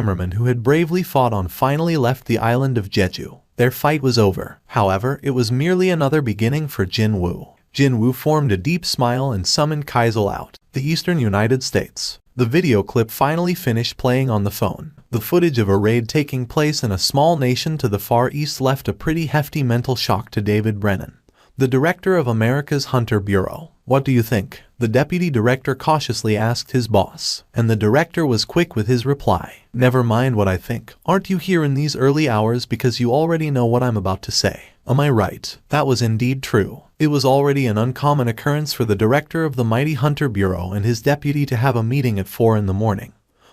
cameraman who had bravely fought on finally left the island of Jeju. Their fight was over. However, it was merely another beginning for Jinwoo. Jinwoo formed a deep smile and summoned Kaizal out. The eastern United States. The video clip finally finished playing on the phone. The footage of a raid taking place in a small nation to the far east left a pretty hefty mental shock to David Brennan, the director of America's Hunter Bureau. "What do you think?" the deputy director cautiously asked his boss, and the director was quick with his reply. "Never mind what I think. Aren't you here in these early hours because you already know what I'm about to say? Am I right?" That was indeed true. It was already an uncommon occurrence for the director of the mighty Hunter Bureau and his deputy to have a meeting at 4 in the morning.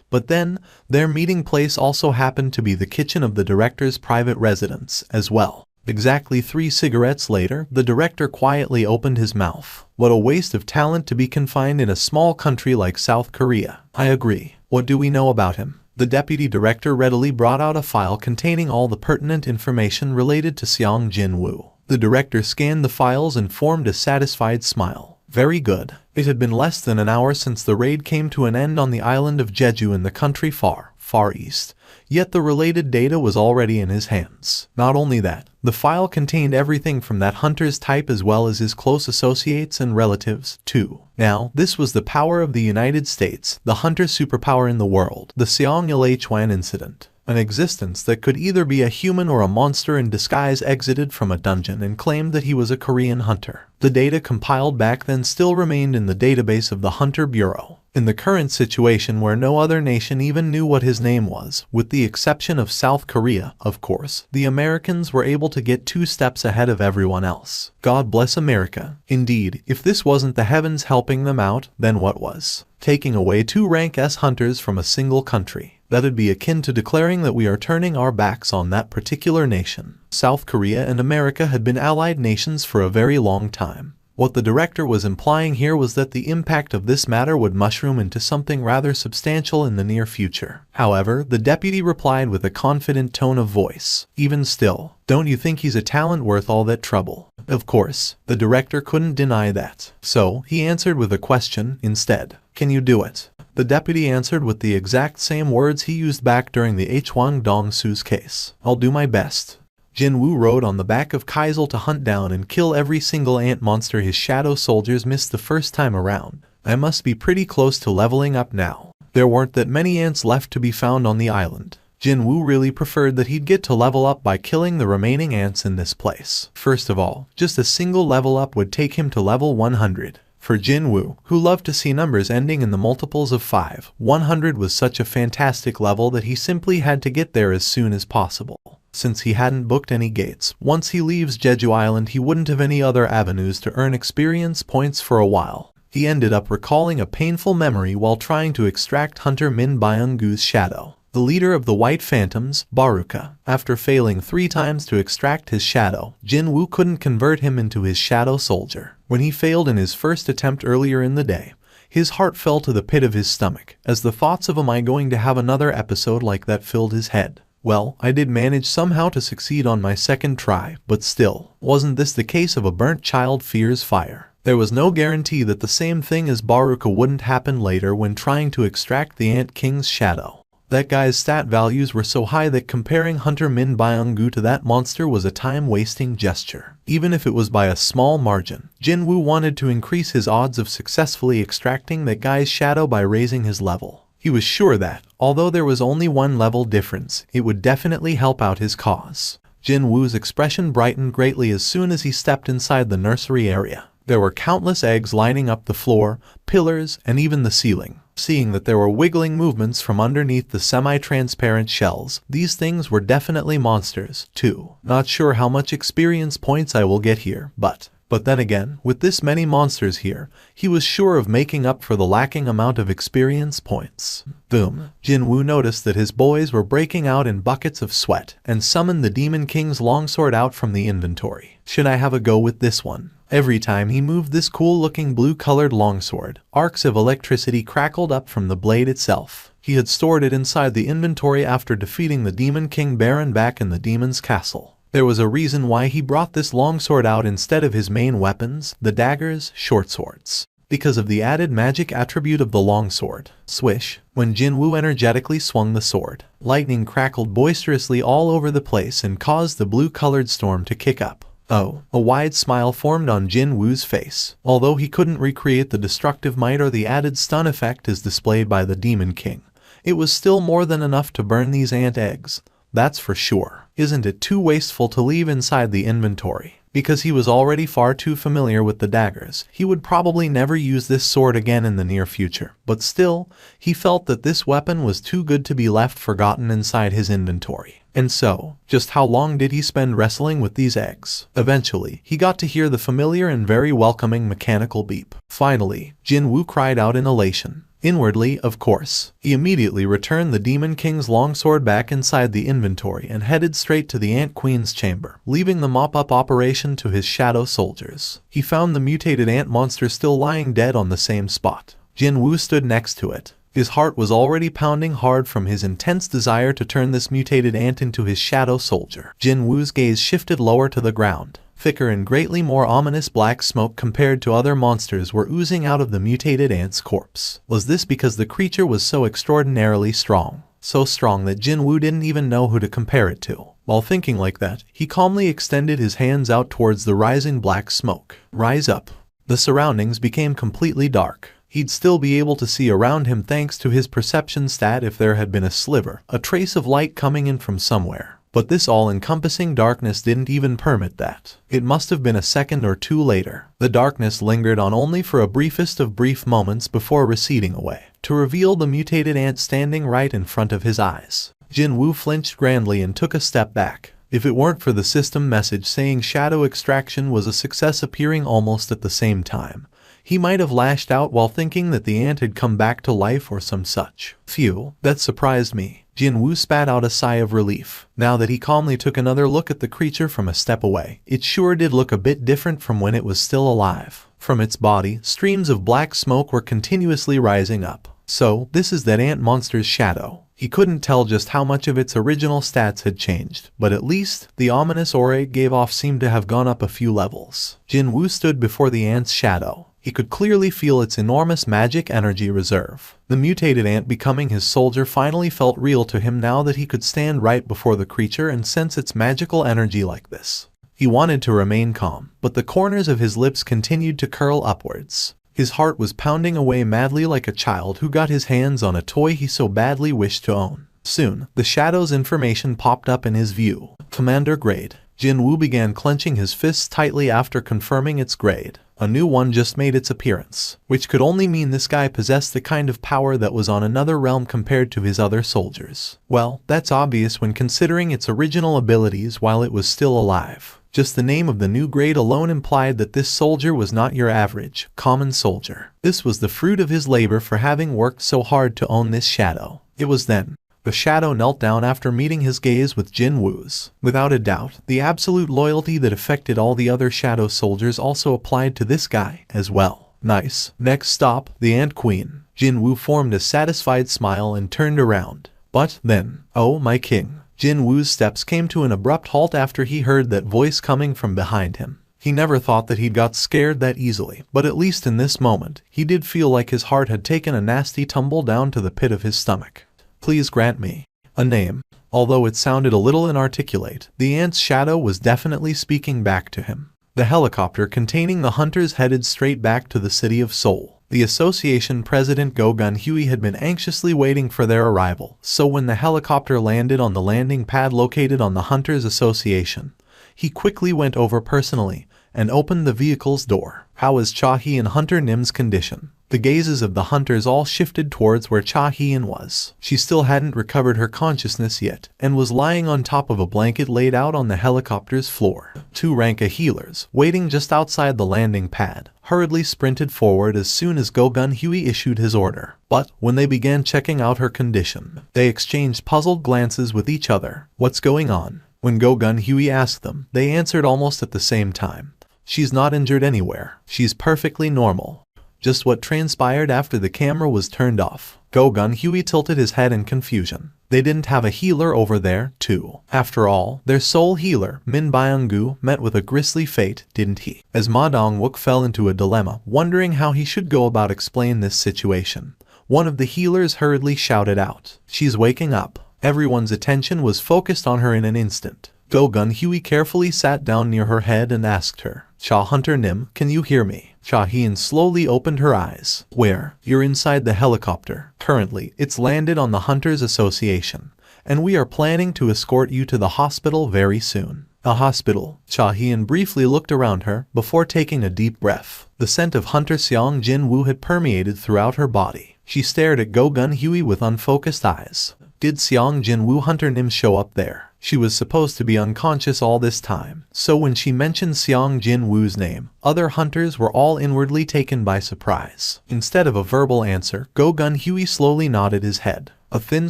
But then, their meeting place also happened to be the kitchen of the director's private residence as well. Exactly 3 cigarettes later, the director quietly opened his mouth. What a waste of talent to be confined in a small country like South Korea. I agree. What do we know about him? The deputy director readily brought out a file containing all the pertinent information related to Seong Jinwoo. The director scanned the files and formed a satisfied smile. Very good. It had been less than an hour since the raid came to an end on the island of Jeju in the country far east. Yet the related data was already in his hands. Not only that, the file contained everything from that hunter's type as well as his close associates and relatives, too. Now, this was the power of the United States, the hunter superpower in the world. The Seong Il-hwan incident. An existence that could either be a human or a monster in disguise exited from a dungeon and claimed that he was a Korean hunter. The data compiled back then still remained in the database of the Hunter Bureau. In the current situation where no other nation even knew what his name was, with the exception of South Korea, of course, the Americans were able to get 2 steps ahead of everyone else. God bless America. Indeed, if this wasn't the heavens helping them out, then what was? Taking away 2 rank S hunters from a single country. That'd be akin to declaring that we are turning our backs on that particular nation. South Korea and America had been allied nations for a very long time. What the director was implying here was that the impact of this matter would mushroom into something rather substantial in the near future. However, the deputy replied with a confident tone of voice. "Even still, don't you think he's a talent worth all that trouble?" Of course, the director couldn't deny that. So, he answered with a question instead. "Can you do it?" The deputy answered with the exact same words he used back during the Hwang Dong-soo's case. "I'll do my best." Jinwoo rode on the back of Kaizal to hunt down and kill every single ant monster his shadow soldiers missed the first time around. I must be pretty close to leveling up now. There weren't that many ants left to be found on the island. Jinwoo really preferred that he'd get to level up by killing the remaining ants in this place. First of all, just a single level up would take him to level 100. For Jinwoo, who loved to see numbers ending in the multiples of 5, 100 was such a fantastic level that he simply had to get there as soon as possible. Since he hadn't booked any gates, once he leaves Jeju Island he wouldn't have any other avenues to earn experience points for a while. He ended up recalling a painful memory while trying to extract Hunter Min Byung-goo's shadow, the leader of the White Phantoms, Baruka. After failing 3 times to extract his shadow, Jinwoo couldn't convert him into his shadow soldier. When he failed in his first attempt earlier in the day, his heart fell to the pit of his stomach, as the thoughts of "am I going to have another episode like that" filled his head. Well, I did manage somehow to succeed on my second try, but still, wasn't this the case of a burnt child fears fire? There was no guarantee that the same thing as Baruka wouldn't happen later when trying to extract the Ant King's shadow. That guy's stat values were so high that comparing Hunter Min Byung-goo to that monster was a time-wasting gesture. Even if it was by a small margin, Jinwoo wanted to increase his odds of successfully extracting that guy's shadow by raising his level. He was sure that, although there was only 1 level difference, it would definitely help out his cause. Jinwoo's expression brightened greatly as soon as he stepped inside the nursery area. There were countless eggs lining up the floor, pillars, and even the ceiling. Seeing that there were wiggling movements from underneath the semi-transparent shells, these things were definitely monsters, too. Not sure how much experience points I will get here, but then again, with this many monsters here, he was sure of making up for the lacking amount of experience points. Boom. Jinwoo noticed that his boys were breaking out in buckets of sweat and summoned the Demon King's longsword out from the inventory. Should I have a go with this one? Every time he moved this cool-looking blue-colored longsword, arcs of electricity crackled up from the blade itself. He had stored it inside the inventory after defeating the Demon King Baron back in the Demon's Castle. There was a reason why he brought this longsword out instead of his main weapons, the daggers, short swords. because of the added magic attribute of the longsword. Swish. When Jinwoo energetically swung the sword, lightning crackled boisterously all over the place and caused the blue-colored storm to kick up. Oh, a wide smile formed on Jinwoo's face. Although he couldn't recreate the destructive might or the added stun effect as displayed by the Demon King, it was still more than enough to burn these ant eggs. That's for sure. Isn't it too wasteful to leave inside the inventory? Because he was already far too familiar with the daggers, he would probably never use this sword again in the near future. But still, he felt that this weapon was too good to be left forgotten inside his inventory. And so, just how long did he spend wrestling with these eggs? Eventually, he got to hear the familiar and very welcoming mechanical beep. Finally, Jinwoo cried out in elation. Inwardly, of course. He immediately returned the Demon King's longsword back inside the inventory and headed straight to the Ant Queen's chamber, leaving the mop-up operation to his shadow soldiers. He found the mutated ant monster still lying dead on the same spot. Jinwoo stood next to it. His heart was already pounding hard from his intense desire to turn this mutated ant into his shadow soldier. Jinwoo's gaze shifted lower to the ground. Thicker and greatly more ominous black smoke compared to other monsters were oozing out of the mutated ant's corpse. Was this because the creature was so extraordinarily strong? So strong that Jinwoo didn't even know who to compare it to. While thinking like that, he calmly extended his hands out towards the rising black smoke. Rise up. The surroundings became completely dark. He'd still be able to see around him thanks to his perception stat if there had been a sliver, a trace of light coming in from somewhere. But this all-encompassing darkness didn't even permit that. It must have been a second or two later. The darkness lingered on only for a briefest of brief moments before receding away, to reveal the mutated ant standing right in front of his eyes. Jinwoo flinched grandly and took a step back. If it weren't for the system message saying shadow extraction was a success appearing almost at the same time, he might have lashed out while thinking that the ant had come back to life or some such. Phew, that surprised me. Jinwoo spat out a sigh of relief. Now that he calmly took another look at the creature from a step away, it sure did look a bit different from when it was still alive. From its body, streams of black smoke were continuously rising up. So, this is that ant monster's shadow. He couldn't tell just how much of its original stats had changed, but at least, the ominous aura it gave off seemed to have gone up a few levels. Jinwoo stood before the ant's shadow. He could clearly feel its enormous magic energy reserve. The mutated ant becoming his soldier finally felt real to him now that he could stand right before the creature and sense its magical energy like this. He wanted to remain calm, but the corners of his lips continued to curl upwards. His heart was pounding away madly like a child who got his hands on a toy he so badly wished to own. Soon, the shadow's information popped up in his view. Commander grade. Jinwoo began clenching his fists tightly after confirming its grade. A new one just made its appearance, which could only mean this guy possessed the kind of power that was on another realm compared to his other soldiers. Well, that's obvious when considering its original abilities while it was still alive. Just the name of the new grade alone implied that this soldier was not your average, common soldier. This was the fruit of his labor for having worked so hard to own this shadow. It was then. The shadow knelt down after meeting his gaze with Jinwoo's. Without a doubt, the absolute loyalty that affected all the other shadow soldiers also applied to this guy as well. Nice. Next stop, the Ant Queen. Jinwoo formed a satisfied smile and turned around. But then, oh my king. Jinwoo's steps came to an abrupt halt after he heard that voice coming from behind him. He never thought that he'd got scared that easily, but at least in this moment, he did feel like his heart had taken a nasty tumble down to the pit of his stomach. Please grant me a name. Although it sounded a little inarticulate, the ant's shadow was definitely speaking back to him. The helicopter containing the hunters headed straight back to the city of Seoul. The association president Go Gun-Huey had been anxiously waiting for their arrival, so when the helicopter landed on the landing pad located on the Hunters Association, he quickly went over personally and opened the vehicle's door. How is Cha-hee and Hunter Nim's condition? The gazes of the hunters all shifted towards where Cha-hee was. She still hadn't recovered her consciousness yet, and was lying on top of a blanket laid out on the helicopter's floor. Two Ranka healers, waiting just outside the landing pad, hurriedly sprinted forward as soon as Go Gun-Huey issued his order. But when they began checking out her condition, they exchanged puzzled glances with each other. What's going on? When Go Gun-Huey asked them, they answered almost at the same time. She's not injured anywhere. She's perfectly normal. Just what transpired after the camera was turned off. Go Gun-Huey tilted his head in confusion. They didn't have a healer over there, too. After all, their sole healer, Min Byung-gu, met with a grisly fate, didn't he? As Ma Dong-wook fell into a dilemma, wondering how he should go about explaining this situation, one of the healers hurriedly shouted out, "She's waking up." Everyone's attention was focused on her in an instant. Go Gun-hui carefully sat down near her head and asked her, "Cha Hunter Nim, can you hear me?" Cha-hyun slowly opened her eyes. "Where?" "You're inside the helicopter. Currently, it's landed on the Hunters Association, and we are planning to escort you to the hospital very soon." A hospital? Cha-hyun briefly looked around her before taking a deep breath. The scent of Hunter Seong Jinwoo had permeated throughout her body. She stared at Go Gun-hui with unfocused eyes. Did Seong Jinwoo Hunter Nim show up there? She was supposed to be unconscious all this time, so when she mentioned Seong Jinwoo's name, other hunters were all inwardly taken by surprise. Instead of a verbal answer, Go Gun-hui slowly nodded his head. A thin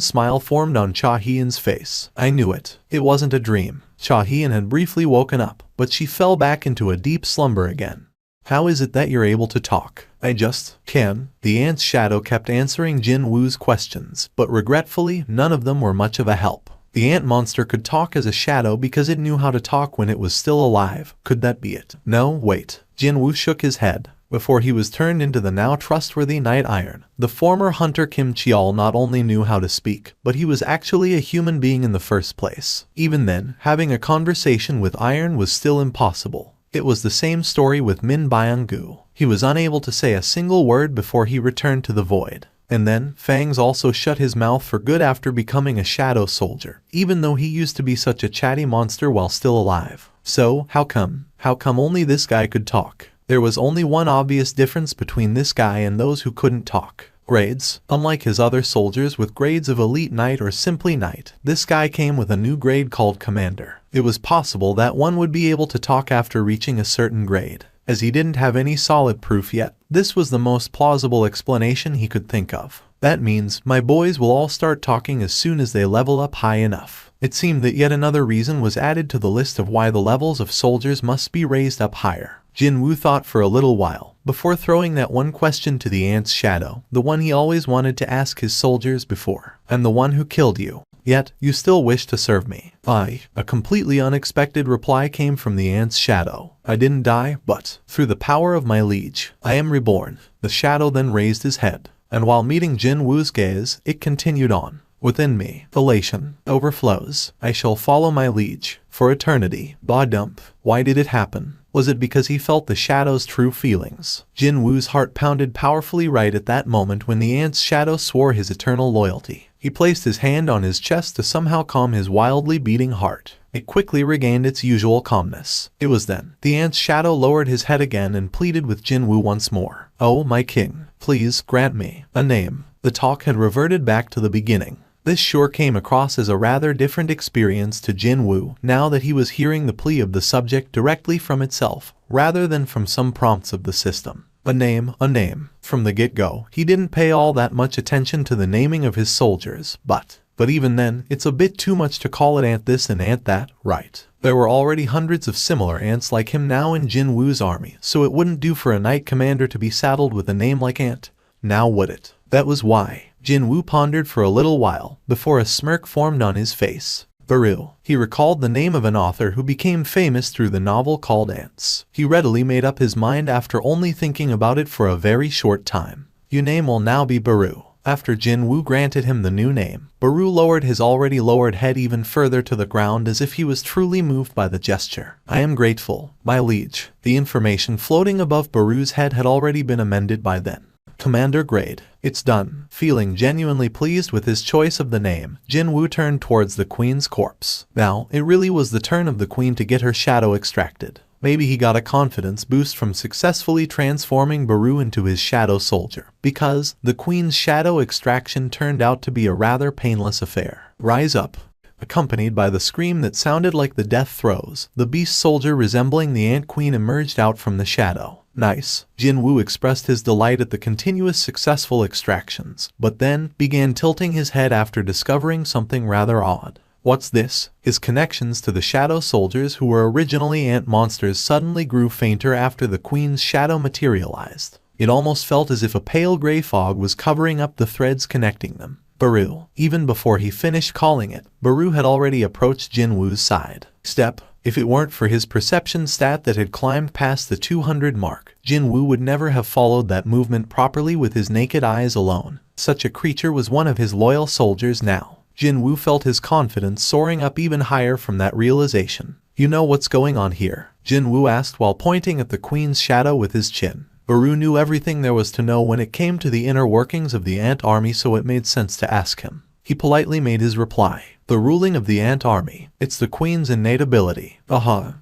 smile formed on Cha-hyun's face. "I knew it. It wasn't a dream." Cha-hyun had briefly woken up, but she fell back into a deep slumber again. "How is it that you're able to talk?" "I just can." The ant's shadow kept answering Jinwoo's questions, but regretfully, none of them were much of a help. The ant monster could talk as a shadow because it knew how to talk when it was still alive. Could that be it? No, wait. Jinwoo shook his head. Before he was turned into the now trustworthy Knight Iron, the former hunter Kim Cheol not only knew how to speak, but he was actually a human being in the first place. Even then, having a conversation with Iron was still impossible. It was the same story with Min Byung-gu. He was unable to say a single word before he returned to the void. And then, Fangs also shut his mouth for good after becoming a shadow soldier, even though he used to be such a chatty monster while still alive. So, how come? How come only this guy could talk? There was only one obvious difference between this guy and those who couldn't talk. Grades. Unlike his other soldiers with grades of Elite Knight or simply Knight, this guy came with a new grade called Commander. It was possible that one would be able to talk after reaching a certain grade. As he didn't have any solid proof yet, this was the most plausible explanation he could think of. That means, my boys will all start talking as soon as they level up high enough. It seemed that yet another reason was added to the list of why the levels of soldiers must be raised up higher. Jinwoo thought for a little while, before throwing that one question to the ant's shadow, the one he always wanted to ask his soldiers before. "And the one who killed you. Yet, you still wish to serve me." "I." A completely unexpected reply came from the ant's shadow. "I didn't die, but, through the power of my liege, I am reborn." The shadow then raised his head, and while meeting Jinwoo's gaze, it continued on. "Within me, elation overflows. I shall follow my liege for eternity." Ba-dump. Why did it happen? Was it because he felt the shadow's true feelings? Jinwoo's heart pounded powerfully right at that moment when the ant's shadow swore his eternal loyalty. He placed his hand on his chest to somehow calm his wildly beating heart. It quickly regained its usual calmness. It was then the ant's shadow lowered his head again and pleaded with Jinwoo once more. "Oh, my king, please grant me a name." The talk had reverted back to the beginning. This sure came across as a rather different experience to Jinwoo now that he was hearing the plea of the subject directly from itself, rather than from some prompts of the system. A name. From the get-go, he didn't pay all that much attention to the naming of his soldiers, but even then, it's a bit too much to call it ant this and ant that, right? There were already hundreds of similar ants like him now in Jinwoo's army, so it wouldn't do for a knight commander to be saddled with a name like Ant. Now would it? That was why. Jinwoo pondered for a little while, before a smirk formed on his face. Baru. He recalled the name of an author who became famous through the novel called Ants. He readily made up his mind after only thinking about it for a very short time. Your name will now be Baru. After Jinwoo granted him the new name, Baru lowered his already lowered head even further to the ground as if he was truly moved by the gesture. "I am grateful, my liege." The information floating above Baru's head had already been amended by then. Commander grade. It's done. Feeling genuinely pleased with his choice of the name, Jinwoo turned towards the queen's corpse. Now, it really was the turn of the queen to get her shadow extracted. Maybe he got a confidence boost from successfully transforming Baru into his shadow soldier, because the queen's shadow extraction turned out to be a rather painless affair. Rise up. Accompanied by the scream that sounded like the death throes, the beast soldier resembling the ant queen emerged out from the shadow. Nice. Jinwoo expressed his delight at the continuous successful extractions, but then began tilting his head after discovering something rather odd. What's this? His connections to the shadow soldiers who were originally ant monsters suddenly grew fainter after the queen's shadow materialized. It almost felt as if a pale gray fog was covering up the threads connecting them. Baru. Even before he finished calling it, Baru had already approached Jinwoo's side. Step. If it weren't for his perception stat that had climbed past the 200 mark, Jinwoo would never have followed that movement properly with his naked eyes alone. Such a creature was one of his loyal soldiers now. Jinwoo felt his confidence soaring up even higher from that realization. You know what's going on here? Jinwoo asked while pointing at the queen's shadow with his chin. Baru knew everything there was to know when it came to the inner workings of the Ant Army, so it made sense to ask him. He politely made his reply. The ruling of the Ant Army. It's the Queen's innate ability.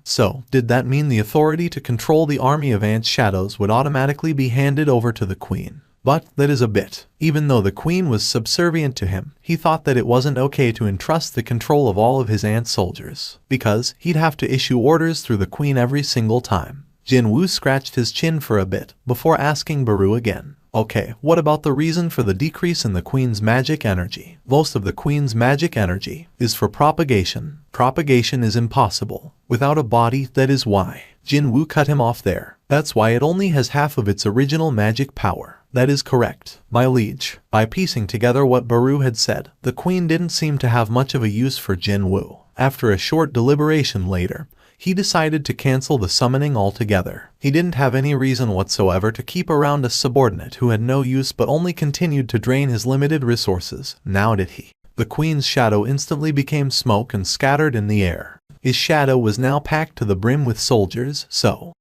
So, did that mean the authority to control the army of Ant Shadows would automatically be handed over to the Queen? But that is a bit. Even though the Queen was subservient to him, he thought that it wasn't okay to entrust the control of all of his Ant soldiers, because he'd have to issue orders through the Queen every single time. Jinwoo scratched his chin for a bit before asking Baru again. Okay, what about the reason for the decrease in the Queen's magic energy? Most of the Queen's magic energy is for propagation. Propagation is impossible without a body, that is why. Jinwoo cut him off there. That's why it only has half of its original magic power. That is correct, my liege. By piecing together what Baru had said, the Queen didn't seem to have much of a use for Jinwoo. After a short deliberation later, he decided to cancel the summoning altogether. He didn't have any reason whatsoever to keep around a subordinate who had no use but only continued to drain his limited resources. Now did he? The Queen's shadow instantly became smoke and scattered in the air. His shadow was now packed to the brim with soldiers, so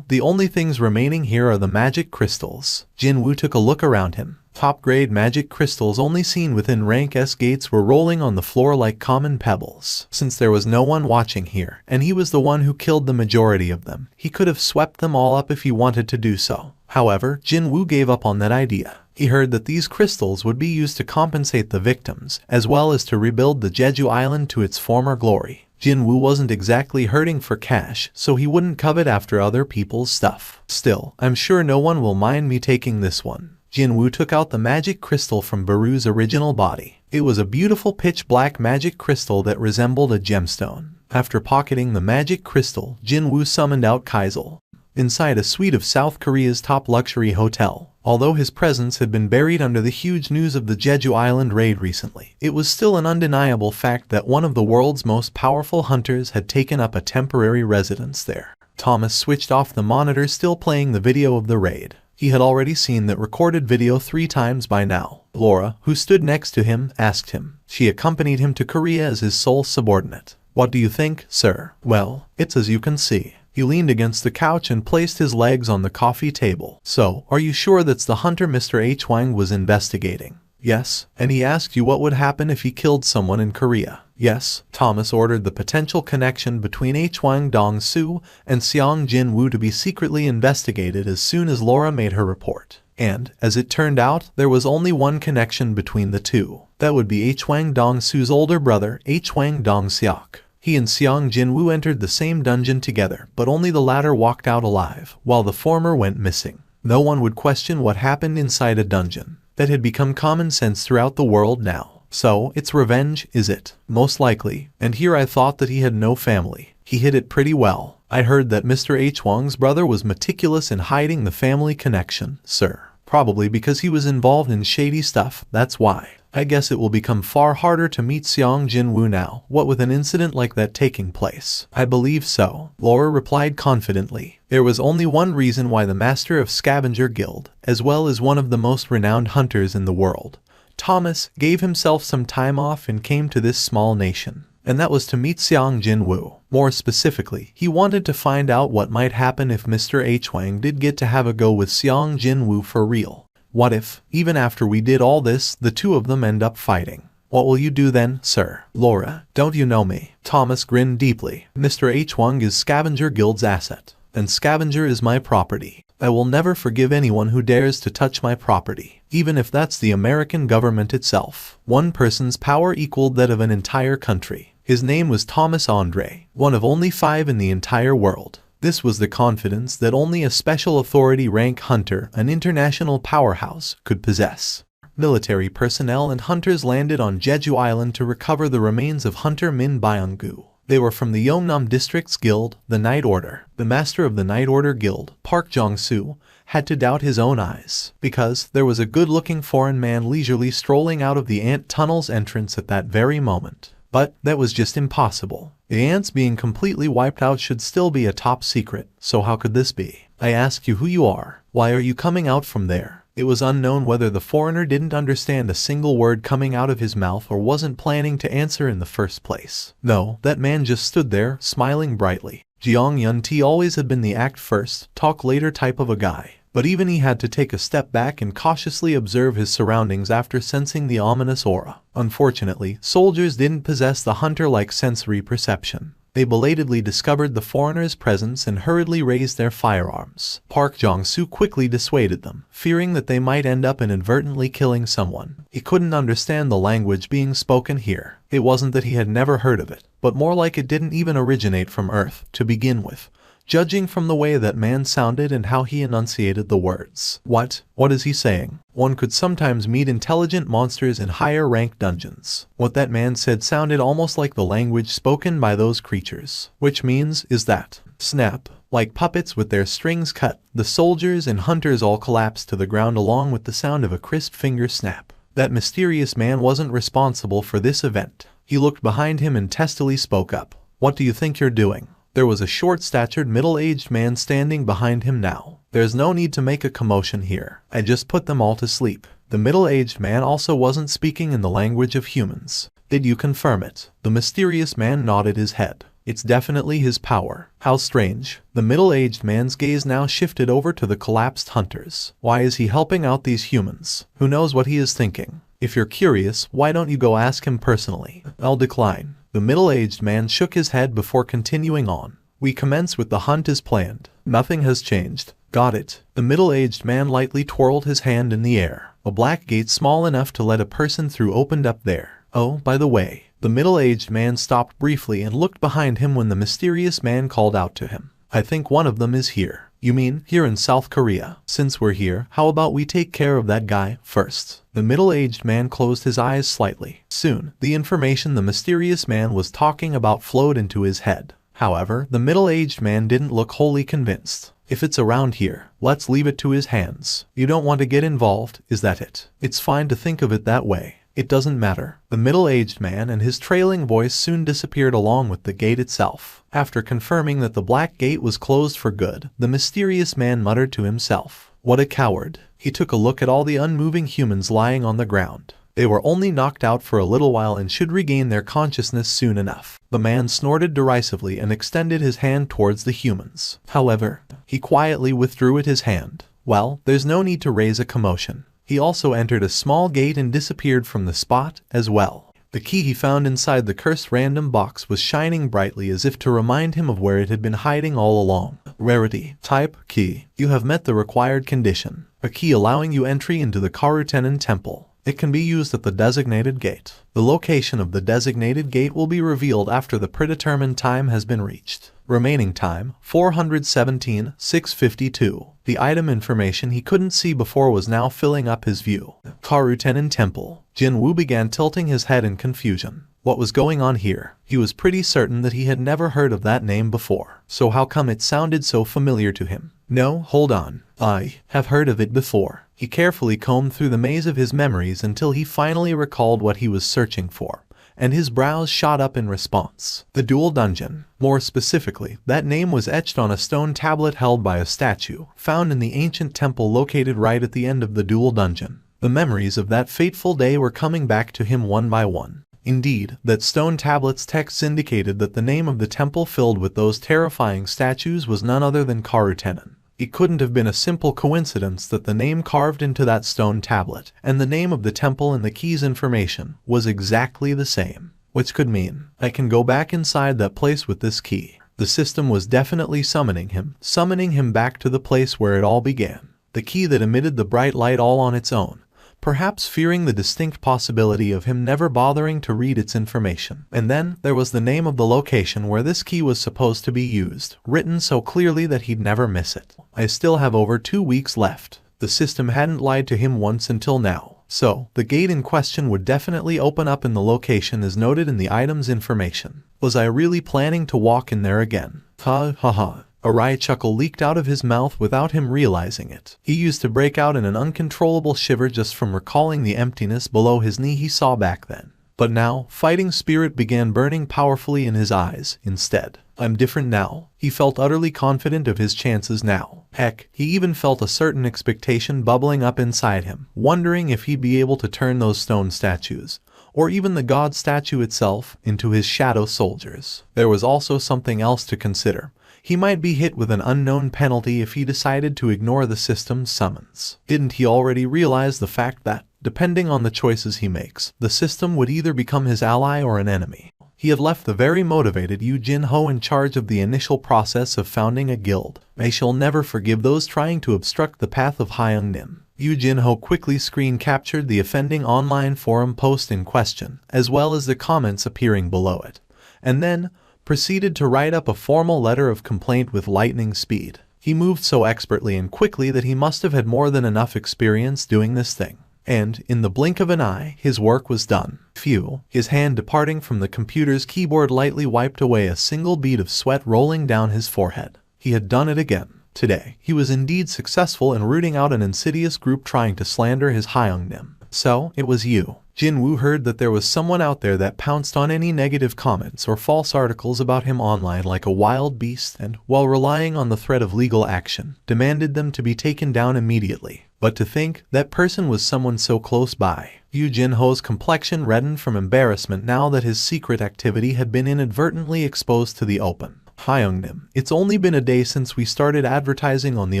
the only things remaining here are the magic crystals. Jinwoo took a look around him. Top-grade magic crystals only seen within rank S gates were rolling on the floor like common pebbles. Since there was no one watching here, and he was the one who killed the majority of them, he could have swept them all up if he wanted to do so. However, Jinwoo gave up on that idea. He heard that these crystals would be used to compensate the victims, as well as to rebuild the Jeju Island to its former glory. Jinwoo wasn't exactly hurting for cash, so he wouldn't covet after other people's stuff. Still, I'm sure no one will mind me taking this one. Jinwoo took out the magic crystal from Baru's original body. It was a beautiful pitch-black magic crystal that resembled a gemstone. After pocketing the magic crystal, Jinwoo summoned out Kaizal. Inside a suite of South Korea's top luxury hotel. Although his presence had been buried under the huge news of the Jeju Island raid recently, it was still an undeniable fact that one of the world's most powerful hunters had taken up a temporary residence there. Thomas switched off the monitor still playing the video of the raid. He had already seen that recorded video 3 times by now. Laura, who stood next to him, asked him. She accompanied him to Korea as his sole subordinate. What do you think, sir? Well, it's as you can see. He leaned against the couch and placed his legs on the coffee table. So, are you sure that's the hunter Mr. H. Wang was investigating? Yes, and he asked you what would happen if he killed someone in Korea. Yes, Thomas ordered the potential connection between Hwang Dong-soo and Seong Jinwoo to be secretly investigated as soon as Laura made her report. And, as it turned out, there was only one connection between the two. That would be Hwang Dong-soo's older brother, Hwang Dong-seok. He and Seong Jinwoo entered the same dungeon together, but only the latter walked out alive, while the former went missing. No one would question what happened inside a dungeon. That had become common sense throughout the world now. So, it's revenge, is it? Most likely. And here I thought that he had no family. He hid it pretty well. I heard that Mr. H. Wang's brother was meticulous in hiding the family connection, sir. Probably because he was involved in shady stuff, that's why. I guess it will become far harder to meet Seong Jinwoo now, what with an incident like that taking place. I believe so, Laura replied confidently. There was only one reason why the master of Scavenger Guild, as well as one of the most renowned hunters in the world, Thomas, gave himself some time off and came to this small nation. And that was to meet Seong Jinwoo. More specifically, he wanted to find out what might happen if Mr. H. Wang did get to have a go with Seong Jinwoo for real. What if, even after we did all this, the two of them end up fighting? What will you do then, sir? Laura, don't you know me? Thomas grinned deeply. Mr. H. Wang is Scavenger Guild's asset, and Scavenger is my property. I will never forgive anyone who dares to touch my property, even if that's the American government itself. One person's power equaled that of an entire country. His name was Thomas Andre, one of only 5 in the entire world. This was the confidence that only a special authority rank hunter, an international powerhouse, could possess. Military personnel and hunters landed on Jeju Island to recover the remains of Hunter Min Byung-gu. They were from the Yeongnam District's guild, the Night Order. The master of the Night Order Guild, Park Jong-soo, had to doubt his own eyes, because there was a good-looking foreign man leisurely strolling out of the ant tunnel's entrance at that very moment. But that was just impossible. The ants being completely wiped out should still be a top secret, so how could this be? I ask you who you are. Why are you coming out from there? It was unknown whether the foreigner didn't understand a single word coming out of his mouth or wasn't planning to answer in the first place. No, that man just stood there, smiling brightly. Jeong Yun-T always had been the act first, talk later type of a guy. But even he had to take a step back and cautiously observe his surroundings after sensing the ominous aura. Unfortunately, soldiers didn't possess the hunter-like sensory perception. They belatedly discovered the foreigner's presence and hurriedly raised their firearms. Park Jong-soo quickly dissuaded them, fearing that they might end up inadvertently killing someone. He couldn't understand the language being spoken here. It wasn't that he had never heard of it, but more like it didn't even originate from Earth, to begin with, judging from the way that man sounded and how he enunciated the words. What is he saying? One could sometimes meet intelligent monsters in higher-ranked dungeons. What that man said sounded almost like the language spoken by those creatures. Which means is that, snap, like puppets with their strings cut, the soldiers and hunters all collapsed to the ground along with the sound of a crisp finger snap. That mysterious man wasn't responsible for this event. He looked behind him and testily spoke up. What do you think you're doing? There was a short-statured middle-aged man standing behind him now. There's no need to make a commotion here. I just put them all to sleep. The middle-aged man also wasn't speaking in the language of humans. Did you confirm it? The mysterious man nodded his head. It's definitely his power. How strange. The middle-aged man's gaze now shifted over to the collapsed hunters. Why is he helping out these humans? Who knows what he is thinking? If you're curious, why don't you go ask him personally? I'll decline. The middle-aged man shook his head before continuing on. We commence with the hunt as planned. Nothing has changed. Got it. The middle-aged man lightly twirled his hand in the air. A black gate small enough to let a person through opened up there. Oh, by the way. The middle-aged man stopped briefly and looked behind him when the mysterious man called out to him. I think one of them is here. You mean, here in South Korea? Since we're here, how about we take care of that guy first? The middle-aged man closed his eyes slightly. Soon, the information the mysterious man was talking about flowed into his head. However, the middle-aged man didn't look wholly convinced. If it's around here, let's leave it to his hands. You don't want to get involved, is that it? It's fine to think of it that way. It doesn't matter. The middle-aged man and his trailing voice soon disappeared along with the gate itself. After confirming that the black gate was closed for good, the mysterious man muttered to himself. What a coward. He took a look at all the unmoving humans lying on the ground. They were only knocked out for a little while and should regain their consciousness soon enough. The man snorted derisively and extended his hand towards the humans. However, he quietly withdrew his hand. Well, there's no need to raise a commotion. He also entered a small gate and disappeared from the spot as well. The key he found inside the cursed random box was shining brightly as if to remind him of where it had been hiding all along. Rarity. Type, key. You have met the required condition. A key allowing you entry into the Karutenen Temple. It can be used at the designated gate. The location of the designated gate will be revealed after the predetermined time has been reached. Remaining time, 417,652. The item information he couldn't see before was now filling up his view. Karutenen Temple. Jinwoo began tilting his head in confusion. What was going on here? He was pretty certain that he had never heard of that name before. So how come it sounded so familiar to him? No, hold on. I have heard of it before. He carefully combed through the maze of his memories until he finally recalled what he was searching for, and his brows shot up in response. The Dual Dungeon. More specifically, that name was etched on a stone tablet held by a statue, found in the ancient temple located right at the end of the Dual Dungeon. The memories of that fateful day were coming back to him one by one. Indeed, that stone tablet's text indicated that the name of the temple filled with those terrifying statues was none other than Karutenen. It couldn't have been a simple coincidence that the name carved into that stone tablet and the name of the temple and the key's information was exactly the same. Which could mean, I can go back inside that place with this key. The system was definitely summoning him back to the place where it all began. The key that emitted the bright light all on its own, perhaps fearing the distinct possibility of him never bothering to read its information. And then, there was the name of the location where this key was supposed to be used, written so clearly that he'd never miss it. I still have over 2 weeks left. The system hadn't lied to him once until now. So, the gate in question would definitely open up in the location as noted in the item's information. Was I really planning to walk in there again? Ha ha ha. A wry chuckle leaked out of his mouth without him realizing it. He used to break out in an uncontrollable shiver just from recalling the emptiness below his knee he saw back then. But now, fighting spirit began burning powerfully in his eyes, instead. I'm different now. He felt utterly confident of his chances now. Heck, he even felt a certain expectation bubbling up inside him, wondering if he'd be able to turn those stone statues, or even the god statue itself, into his shadow soldiers. There was also something else to consider. He might be hit with an unknown penalty if he decided to ignore the system's summons. Didn't he already realize the fact that, depending on the choices he makes, the system would either become his ally or an enemy? He had left the very motivated Jinwoo in charge of the initial process of founding a guild. I shall never forgive those trying to obstruct the path of Ahjin. Jinwoo quickly screen captured the offending online forum post in question, as well as the comments appearing below it, and then proceeded to write up a formal letter of complaint with lightning speed. He moved so expertly and quickly that he must have had more than enough experience doing this thing. And, in the blink of an eye, his work was done. Phew. His hand departing from the computer's keyboard lightly wiped away a single bead of sweat rolling down his forehead. He had done it again. Today, he was indeed successful in rooting out an insidious group trying to slander his Ahjin. So, it was you. Jinwoo heard that there was someone out there that pounced on any negative comments or false articles about him online like a wild beast and, while relying on the threat of legal action, demanded them to be taken down immediately. But to think that person was someone so close by. Jinwoo's complexion reddened from embarrassment now that his secret activity had been inadvertently exposed to the open. Ahjin, it's only been a day since we started advertising on the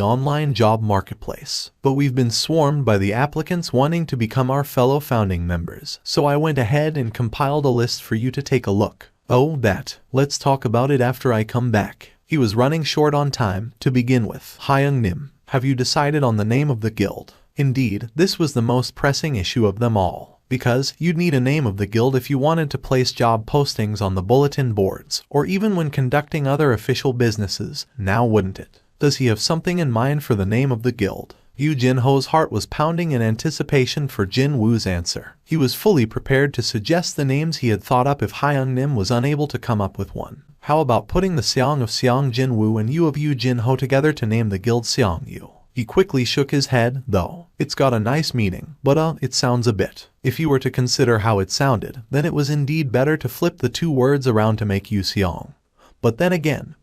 online job marketplace, but we've been swarmed by the applicants wanting to become our fellow founding members, so I went ahead and compiled a list for you to take a look. Oh, that. Let's talk about it after I come back. He was running short on time. To begin with, Ahjin, have you decided on the name of the guild? Indeed, this was the most pressing issue of them all. Because you'd need a name of the guild if you wanted to place job postings on the bulletin boards, or even when conducting other official businesses, now wouldn't it? Does he have something in mind for the name of the guild? Jinwoo's heart was pounding in anticipation for Jinwoo's answer. He was fully prepared to suggest the names he had thought up if Ahjin was unable to come up with one. How about putting the Seong of Seong Jinwoo and Yu of Yu Jinwoo together to name the guild Seong Yu? He quickly shook his head, though. It's got a nice meaning, but it sounds a bit. If you were to consider how it sounded, then it was indeed better to flip the two words around to make Yu Seong. But then again,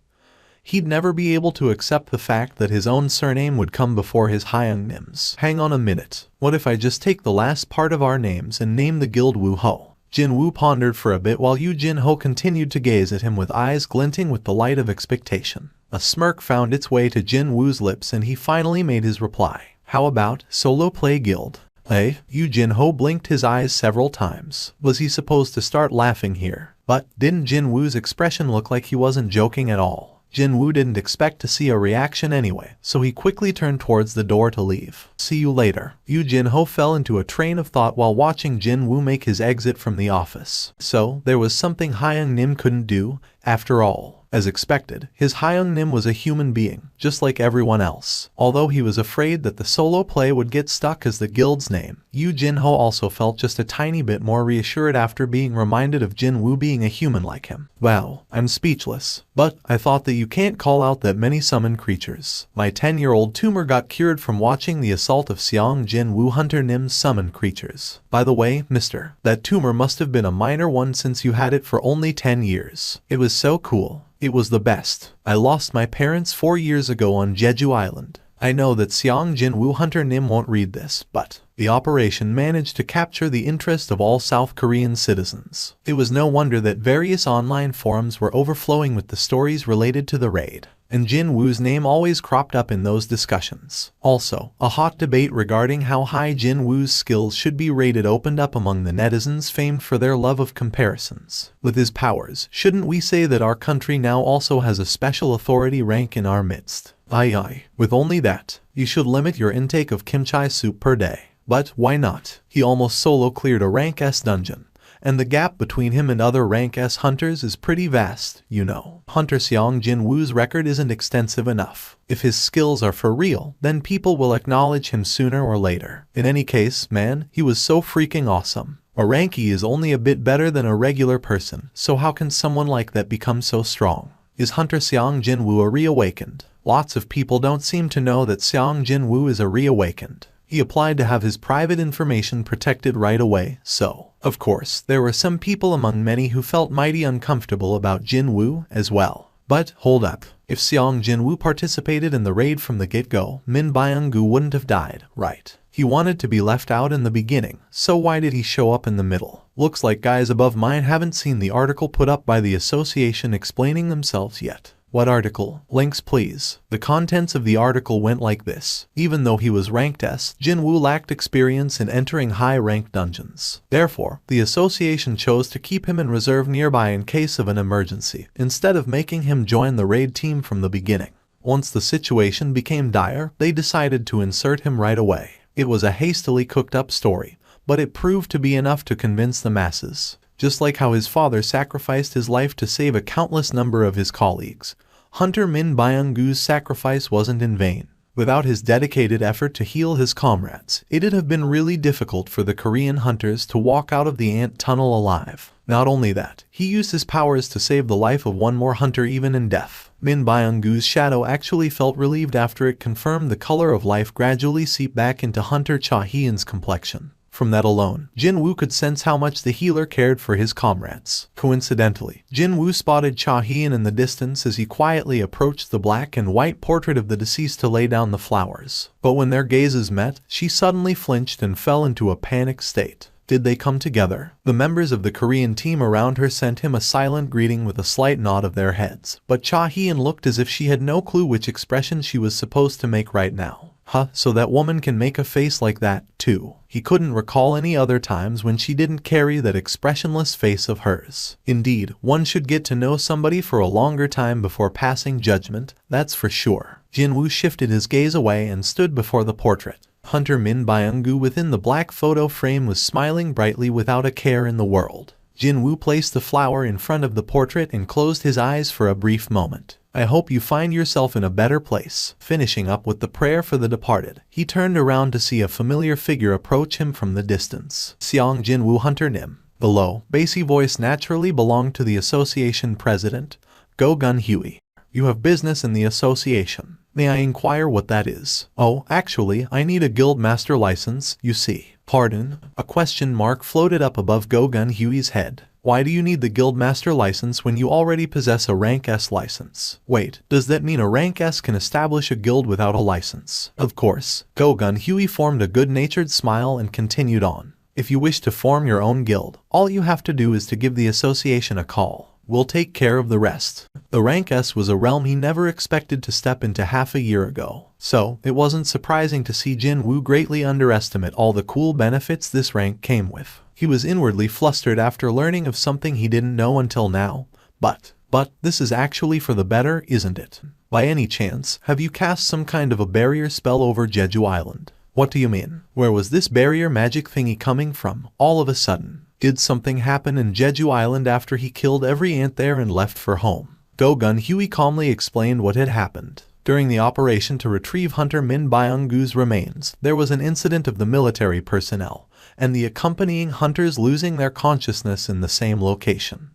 he'd never be able to accept the fact that his own surname would come before his Ahjin's. Hang on a minute. What if I just take the last part of our names and name the guild Wu Ho? Jinwoo pondered for a bit while Jinwoo continued to gaze at him with eyes glinting with the light of expectation. A smirk found its way to Jinwoo's lips and he finally made his reply. How about Solo Play Guild? Jinwoo blinked his eyes several times. Was he supposed to start laughing here? But didn't Jinwoo's expression look like he wasn't joking at all? Jinwoo didn't expect to see a reaction anyway, so he quickly turned towards the door to leave. See you later. Jinwoo fell into a train of thought while watching Jinwoo make his exit from the office. So, there was something Ahjin couldn't do, after all. As expected, his Ahjin was a human being, just like everyone else. Although he was afraid that the solo play would get stuck as the guild's name, Jinwoo also felt just a tiny bit more reassured after being reminded of Jinwoo being a human like him. Wow, I'm speechless. But I thought that you can't call out that many summoned creatures. My 10-year-old tumor got cured from watching the assault of Seong Jinwoo Hunter Nim's summoned creatures. By the way, mister, that tumor must have been a minor one since you had it for only 10 years. It was so cool. It was the best. I lost my parents 4 years ago on Jeju Island. I know that Seong Jinwoo Hunter Nim won't read this, but the operation managed to capture the interest of all South Korean citizens. It was no wonder that various online forums were overflowing with the stories related to the raid, and Jinwoo's name always cropped up in those discussions. Also, a hot debate regarding how high Jinwoo's skills should be rated opened up among the netizens famed for their love of comparisons. With his powers, shouldn't we say that our country now also has a special authority rank in our midst? With only that, you should limit your intake of kimchi soup per day. But why not? He almost solo cleared a rank S dungeon, and the gap between him and other rank S hunters is pretty vast, you know. Hunter Seong Jinwoo's record isn't extensive enough. If his skills are for real, then people will acknowledge him sooner or later. In any case, man, he was so freaking awesome. A rankie is only a bit better than a regular person, so how can someone like that become so strong? Is Hunter Seong Jinwoo a reawakened? Lots of people don't seem to know that Seong Jinwoo is a reawakened. He applied to have his private information protected right away, so, of course, there were some people among many who felt mighty uncomfortable about Jinwoo as well. But, hold up, if Seong Jinwoo participated in the raid from the get-go, Min Byung-gu wouldn't have died, right? He wanted to be left out in the beginning, so why did he show up in the middle? Looks like guys above mine haven't seen the article put up by the association explaining themselves yet. What article? Links please. The contents of the article went like this. Even though he was ranked S, Jinwoo lacked experience in entering high-ranked dungeons. Therefore, the association chose to keep him in reserve nearby in case of an emergency, instead of making him join the raid team from the beginning. Once the situation became dire, they decided to insert him right away. It was a hastily cooked-up story, but it proved to be enough to convince the masses. Just like how his father sacrificed his life to save a countless number of his colleagues, Hunter Min Byung-gu's sacrifice wasn't in vain. Without his dedicated effort to heal his comrades, it'd have been really difficult for the Korean hunters to walk out of the ant tunnel alive. Not only that, he used his powers to save the life of one more hunter even in death. Min Byung-gu's shadow actually felt relieved after it confirmed the color of life gradually seep back into Hunter Cha-heen's complexion. From that alone, Jinwoo could sense how much the healer cared for his comrades. Coincidentally, Jinwoo spotted Cha-heen in the distance as he quietly approached the black and white portrait of the deceased to lay down the flowers. But when their gazes met, she suddenly flinched and fell into a panicked state. Did they come together? The members of the Korean team around her sent him a silent greeting with a slight nod of their heads. But Cha-heen looked as if she had no clue which expression she was supposed to make right now. Huh, so that woman can make a face like that, too. He couldn't recall any other times when she didn't carry that expressionless face of hers. Indeed, one should get to know somebody for a longer time before passing judgment, that's for sure. Jinwoo shifted his gaze away and stood before the portrait. Hunter Min Byung-gu within the black photo frame was smiling brightly without a care in the world. Jinwoo placed the flower in front of the portrait and closed his eyes for a brief moment. I hope you find yourself in a better place. Finishing up with the prayer for the departed, he turned around to see a familiar figure approach him from the distance. Seong Jinwoo Hunter Nim. The low, bassy voice naturally belonged to the association president, Go Gun Huey. You have business in the association. May I inquire what that is? Oh, actually, I need a guild master license, you see. Pardon? A question mark floated up above Go Gun Huey's head. Why do you need the Guildmaster license when you already possess a rank S license? Wait, does that mean a rank S can establish a guild without a license? Of course. Go Gun Huey formed a good-natured smile and continued on. If you wish to form your own guild, all you have to do is to give the association a call. We'll take care of the rest. The rank S was a realm he never expected to step into half a year ago. So, it wasn't surprising to see Jinwoo greatly underestimate all the cool benefits this rank came with. He was inwardly flustered after learning of something he didn't know until now. But this is actually for the better, isn't it? By any chance, have you cast some kind of a barrier spell over Jeju Island? What do you mean? Where was this barrier magic thingy coming from, all of a sudden? Did something happen in Jeju Island after he killed every ant there and left for home? Go Gun Huey calmly explained what had happened. During the operation to retrieve Hunter Min Byung-gu's remains, there was an incident of the military personnel and the accompanying hunters losing their consciousness in the same location.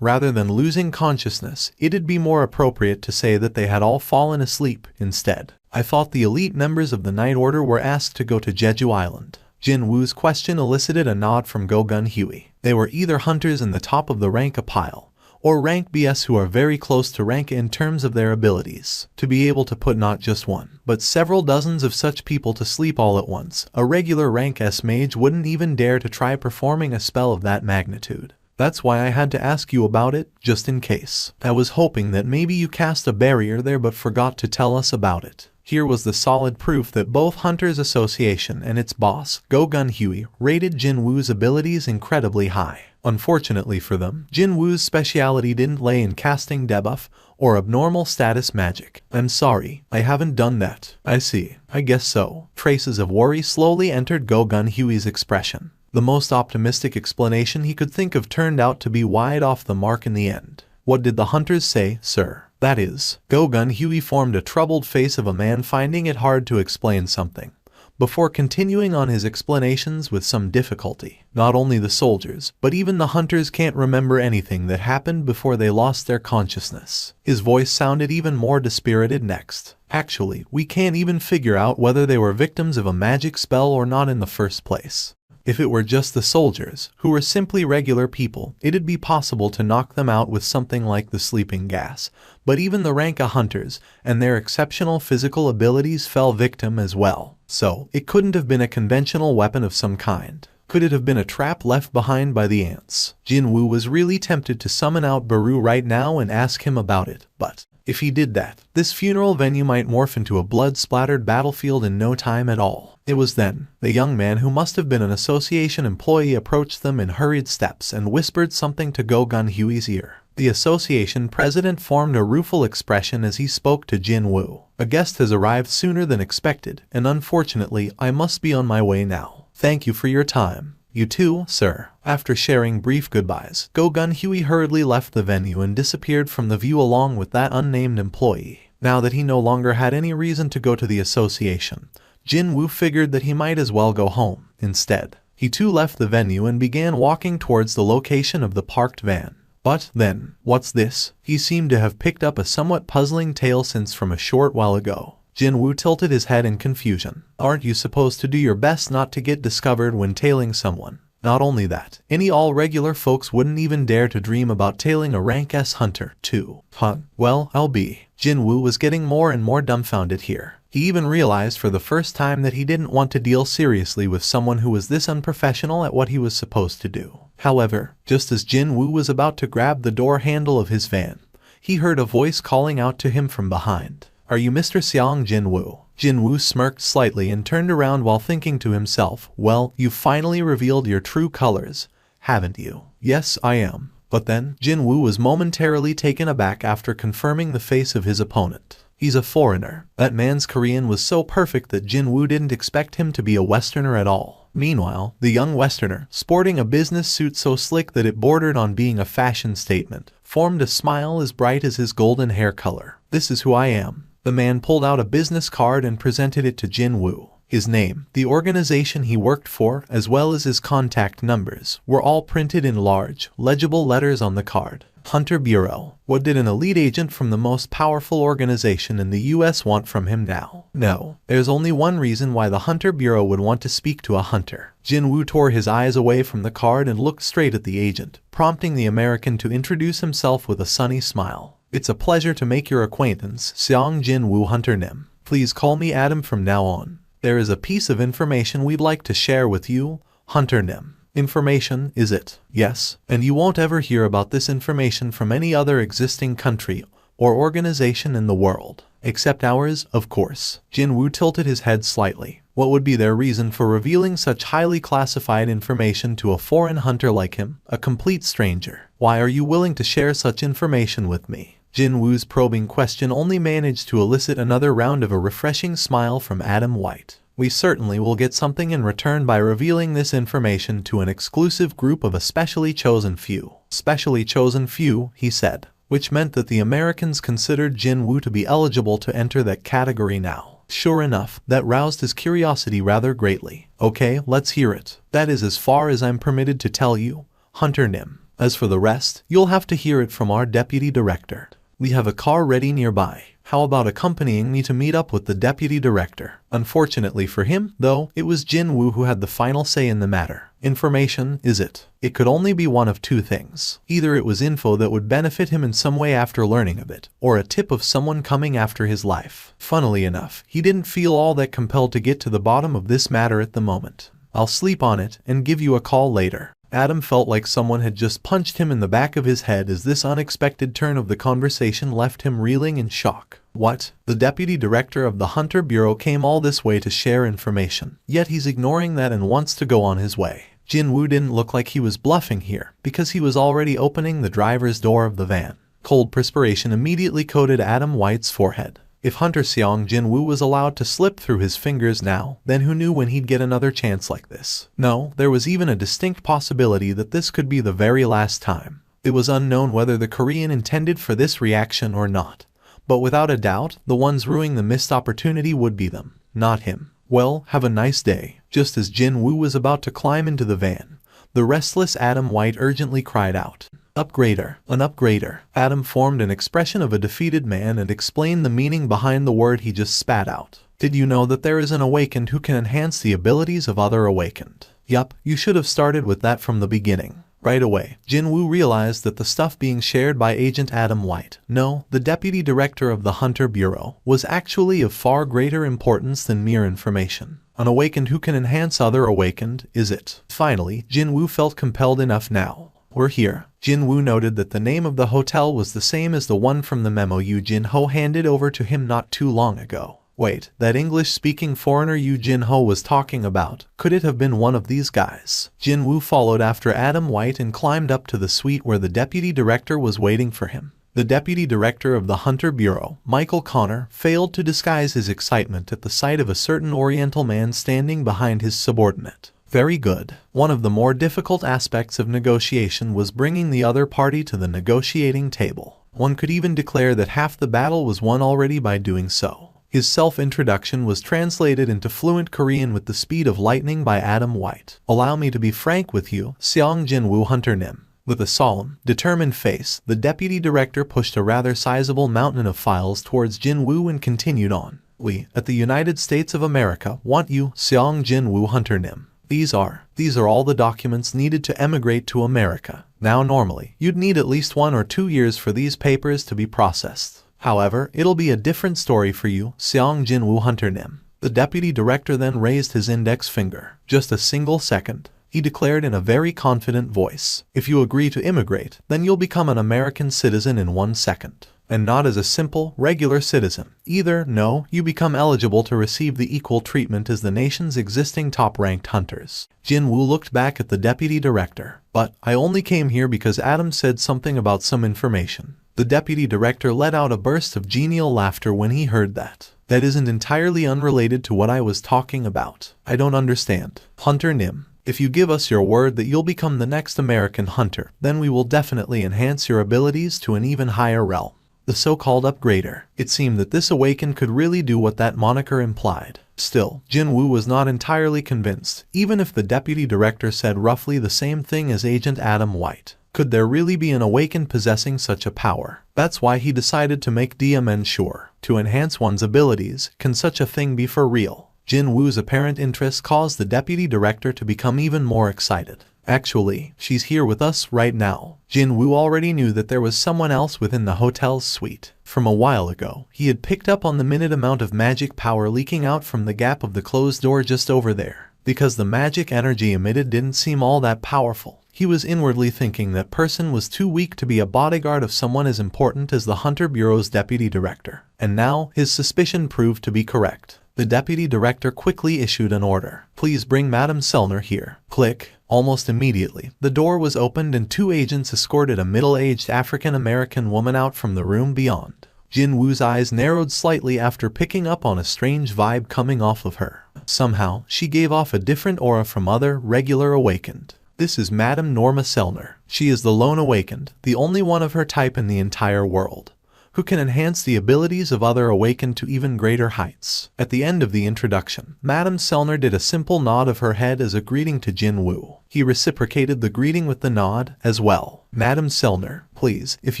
Rather than losing consciousness, it'd be more appropriate to say that they had all fallen asleep instead. I thought the elite members of the Night Order were asked to go to Jeju Island. Jinwoo's question elicited a nod from Go Gun Huey. They were either hunters in the top of the rank A pile, or rank BS who are very close to rank A in terms of their abilities. To be able to put not just one, but several dozens of such people to sleep all at once, a regular rank S mage wouldn't even dare to try performing a spell of that magnitude. That's why I had to ask you about it, just in case. I was hoping that maybe you cast a barrier there but forgot to tell us about it. Here was the solid proof that both Hunters Association and its boss, Go Gun Huey, rated Jinwoo's abilities incredibly high. Unfortunately for them, Jinwoo's speciality didn't lay in casting debuff or abnormal status magic. I'm sorry, I haven't done that. I see. I guess so. Traces of worry slowly entered Go Gun Huey's expression. The most optimistic explanation he could think of turned out to be wide off the mark in the end. What did the hunters say, sir? That is, Go-Gun Huey formed a troubled face of a man finding it hard to explain something, before continuing on his explanations with some difficulty. Not only the soldiers, but even the hunters can't remember anything that happened before they lost their consciousness. His voice sounded even more dispirited next. Actually, we can't even figure out whether they were victims of a magic spell or not in the first place. If it were just the soldiers, who were simply regular people, it'd be possible to knock them out with something like the sleeping gas. But even the Ranka hunters and their exceptional physical abilities fell victim as well. So, it couldn't have been a conventional weapon of some kind. Could it have been a trap left behind by the ants? Jinwoo was really tempted to summon out Baru right now and ask him about it, but if he did that, this funeral venue might morph into a blood-splattered battlefield in no time at all. It was then the young man, who must have been an association employee, approached them in hurried steps and whispered something to Go-Gun Huey's ear. The association president formed a rueful expression as he spoke to Jinwoo. A guest has arrived sooner than expected, and unfortunately, I must be on my way now. Thank you for your time. You too, sir. After sharing brief goodbyes, Go-Gun Huey hurriedly left the venue and disappeared from the view along with that unnamed employee. Now that he no longer had any reason to go to the association, Jinwoo figured that he might as well go home. Instead, he too left the venue and began walking towards the location of the parked van. But then, what's this? He seemed to have picked up a somewhat puzzling tale since from a short while ago. Jinwoo tilted his head in confusion. Aren't you supposed to do your best not to get discovered when tailing someone? Not only that, any all-regular folks wouldn't even dare to dream about tailing a rank S hunter, too. Huh? Well, I'll be. Jinwoo was getting more and more dumbfounded here. He even realized for the first time that he didn't want to deal seriously with someone who was this unprofessional at what he was supposed to do. However, just as Jinwoo was about to grab the door handle of his van, he heard a voice calling out to him from behind. Are you Mr. Seong Jinwoo? Jinwoo smirked slightly and turned around while thinking to himself, well, you've finally revealed your true colors, haven't you? Yes, I am. But then, Jinwoo was momentarily taken aback after confirming the face of his opponent. He's a foreigner. That man's Korean was so perfect that Jinwoo didn't expect him to be a Westerner at all. Meanwhile, the young Westerner, sporting a business suit so slick that it bordered on being a fashion statement, formed a smile as bright as his golden hair color. This is who I am. The man pulled out a business card and presented it to Jinwoo. His name, the organization he worked for, as well as his contact numbers, were all printed in large, legible letters on the card. Hunter Bureau. What did an elite agent from the most powerful organization in the US want from him now? No, there's only one reason why the Hunter Bureau would want to speak to a hunter. Jinwoo tore his eyes away from the card and looked straight at the agent, prompting the American to introduce himself with a sunny smile. It's a pleasure to make your acquaintance, Seong Jinwoo Hunter Nim. Please call me Adam from now on. There is a piece of information we'd like to share with you, Hunter Nim. Information, is it? Yes, and you won't ever hear about this information from any other existing country or organization in the world. Except ours, of course. Jinwoo tilted his head slightly. What would be their reason for revealing such highly classified information to a foreign hunter like him, a complete stranger? Why are you willing to share such information with me? Jinwoo's probing question only managed to elicit another round of a refreshing smile from Adam White. We certainly will get something in return by revealing this information to an exclusive group of a specially chosen few. Specially chosen few, he said, which meant that the Americans considered Jinwoo to be eligible to enter that category now. Sure enough, that roused his curiosity rather greatly. Okay, let's hear it. That is as far as I'm permitted to tell you, Hunter Nim. As for the rest, you'll have to hear it from our deputy director. We have a car ready nearby. How about accompanying me to meet up with the deputy director? Unfortunately for him, though, it was Jinwoo who had the final say in the matter. Information, is it? It could only be one of two things. Either it was info that would benefit him in some way after learning of it, or a tip of someone coming after his life. Funnily enough, he didn't feel all that compelled to get to the bottom of this matter at the moment. I'll sleep on it and give you a call later. Adam felt like someone had just punched him in the back of his head as this unexpected turn of the conversation left him reeling in shock. What? The deputy director of the Hunter Bureau came all this way to share information, yet he's ignoring that and wants to go on his way. Jinwoo didn't look like he was bluffing here, because he was already opening the driver's door of the van. Cold perspiration immediately coated Adam White's forehead. If Hunter Seong Jinwoo was allowed to slip through his fingers now, then who knew when he'd get another chance like this? No, there was even a distinct possibility that this could be the very last time. It was unknown whether the Korean intended for this reaction or not. But without a doubt, the ones ruining the missed opportunity would be them, not him. Well, have a nice day. Just as Jinwoo was about to climb into the van, the restless Adam White urgently cried out, "Upgrader, an upgrader." Adam formed an expression of a defeated man and explained the meaning behind the word he just spat out. Did you know that there is an awakened who can enhance the abilities of other awakened? Yup, you should have started with that from the beginning. Right away, Jinwoo realized that the stuff being shared by Agent Adam White, no, the deputy director of the Hunter Bureau, was actually of far greater importance than mere information. An awakened who can enhance other awakened, is it? Finally, Jinwoo felt compelled enough now. We're here. Jinwoo noted that the name of the hotel was the same as the one from the memo Yu Jin-ho handed over to him not too long ago. Wait, that English-speaking foreigner Yu Jin-ho was talking about, could it have been one of these guys? Jinwoo followed after Adam White and climbed up to the suite where the deputy director was waiting for him. The deputy director of the Hunter Bureau, Michael Connor, failed to disguise his excitement at the sight of a certain Oriental man standing behind his subordinate. Very good. One of the more difficult aspects of negotiation was bringing the other party to the negotiating table. One could even declare that half the battle was won already by doing so. His self-introduction was translated into fluent Korean with the speed of lightning by Adam White. "Allow me to be frank with you, Seong Jinwoo Hunter Nim." With a solemn, determined face, the deputy director pushed a rather sizable mountain of files towards Jinwoo and continued on. "We, at the United States of America, want you, Seong Jinwoo Hunter Nim. These are all the documents needed to emigrate to America. Now normally, you'd need at least 1 or 2 years for these papers to be processed. However, it'll be a different story for you, Seong Jinwoo Hunter Nim." The deputy director then raised his index finger. "Just a single second," he declared in a very confident voice. "If you agree to immigrate, then you'll become an American citizen in 1 second. And not as a simple, regular citizen. Either, no, you become eligible to receive the equal treatment as the nation's existing top-ranked hunters." Jinwoo looked back at the deputy director. "But, I only came here because Adam said something about some information." The deputy director let out a burst of genial laughter when he heard that. "That isn't entirely unrelated to what I was talking about. I don't understand. Hunter Nim, if you give us your word that you'll become the next American hunter, then we will definitely enhance your abilities to an even higher realm. The so-called upgrader." It seemed that this awakened could really do what that moniker implied. Still, Jinwoo was not entirely convinced, even if the deputy director said roughly the same thing as Agent Adam White. Could there really be an awakened possessing such a power? That's why he decided to make DMN sure. To enhance one's abilities, can such a thing be for real? Jinwoo's apparent interest caused the deputy director to become even more excited. "Actually, she's here with us right now." Jinwoo already knew that there was someone else within the hotel's suite. From a while ago, he had picked up on the minute amount of magic power leaking out from the gap of the closed door just over there. Because the magic energy emitted didn't seem all that powerful, he was inwardly thinking that person was too weak to be a bodyguard of someone as important as the Hunter Bureau's deputy director. And now, his suspicion proved to be correct. The deputy director quickly issued an order. "Please bring Madame Sellner here." Click. Almost immediately, the door was opened and 2 agents escorted a middle-aged African-American woman out from the room beyond. Jinwoo's eyes narrowed slightly after picking up on a strange vibe coming off of her. Somehow, she gave off a different aura from other, regular awakened. "This is Madame Norma Sellner. She is the lone awakened, the only one of her type in the entire world, who can enhance the abilities of other awakened to even greater heights." At the end of the introduction, Madame Sellner did a simple nod of her head as a greeting to Jinwoo. He reciprocated the greeting with the nod, as well. "Madame Sellner, please, if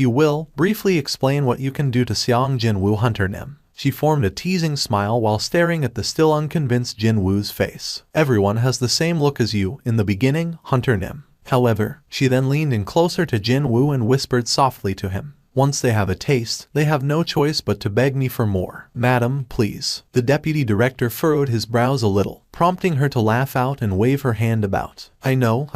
you will, briefly explain what you can do to Seong Jinwoo Hunter Nim." She formed a teasing smile while staring at the still unconvinced Jinwoo's face. "Everyone has the same look as you, in the beginning, Hunter Nim. However," she then leaned in closer to Jinwoo and whispered softly to him, "once they have a taste, they have no choice but to beg me for more. Madam, please." The deputy director furrowed his brows a little, prompting her to laugh out and wave her hand about. I know.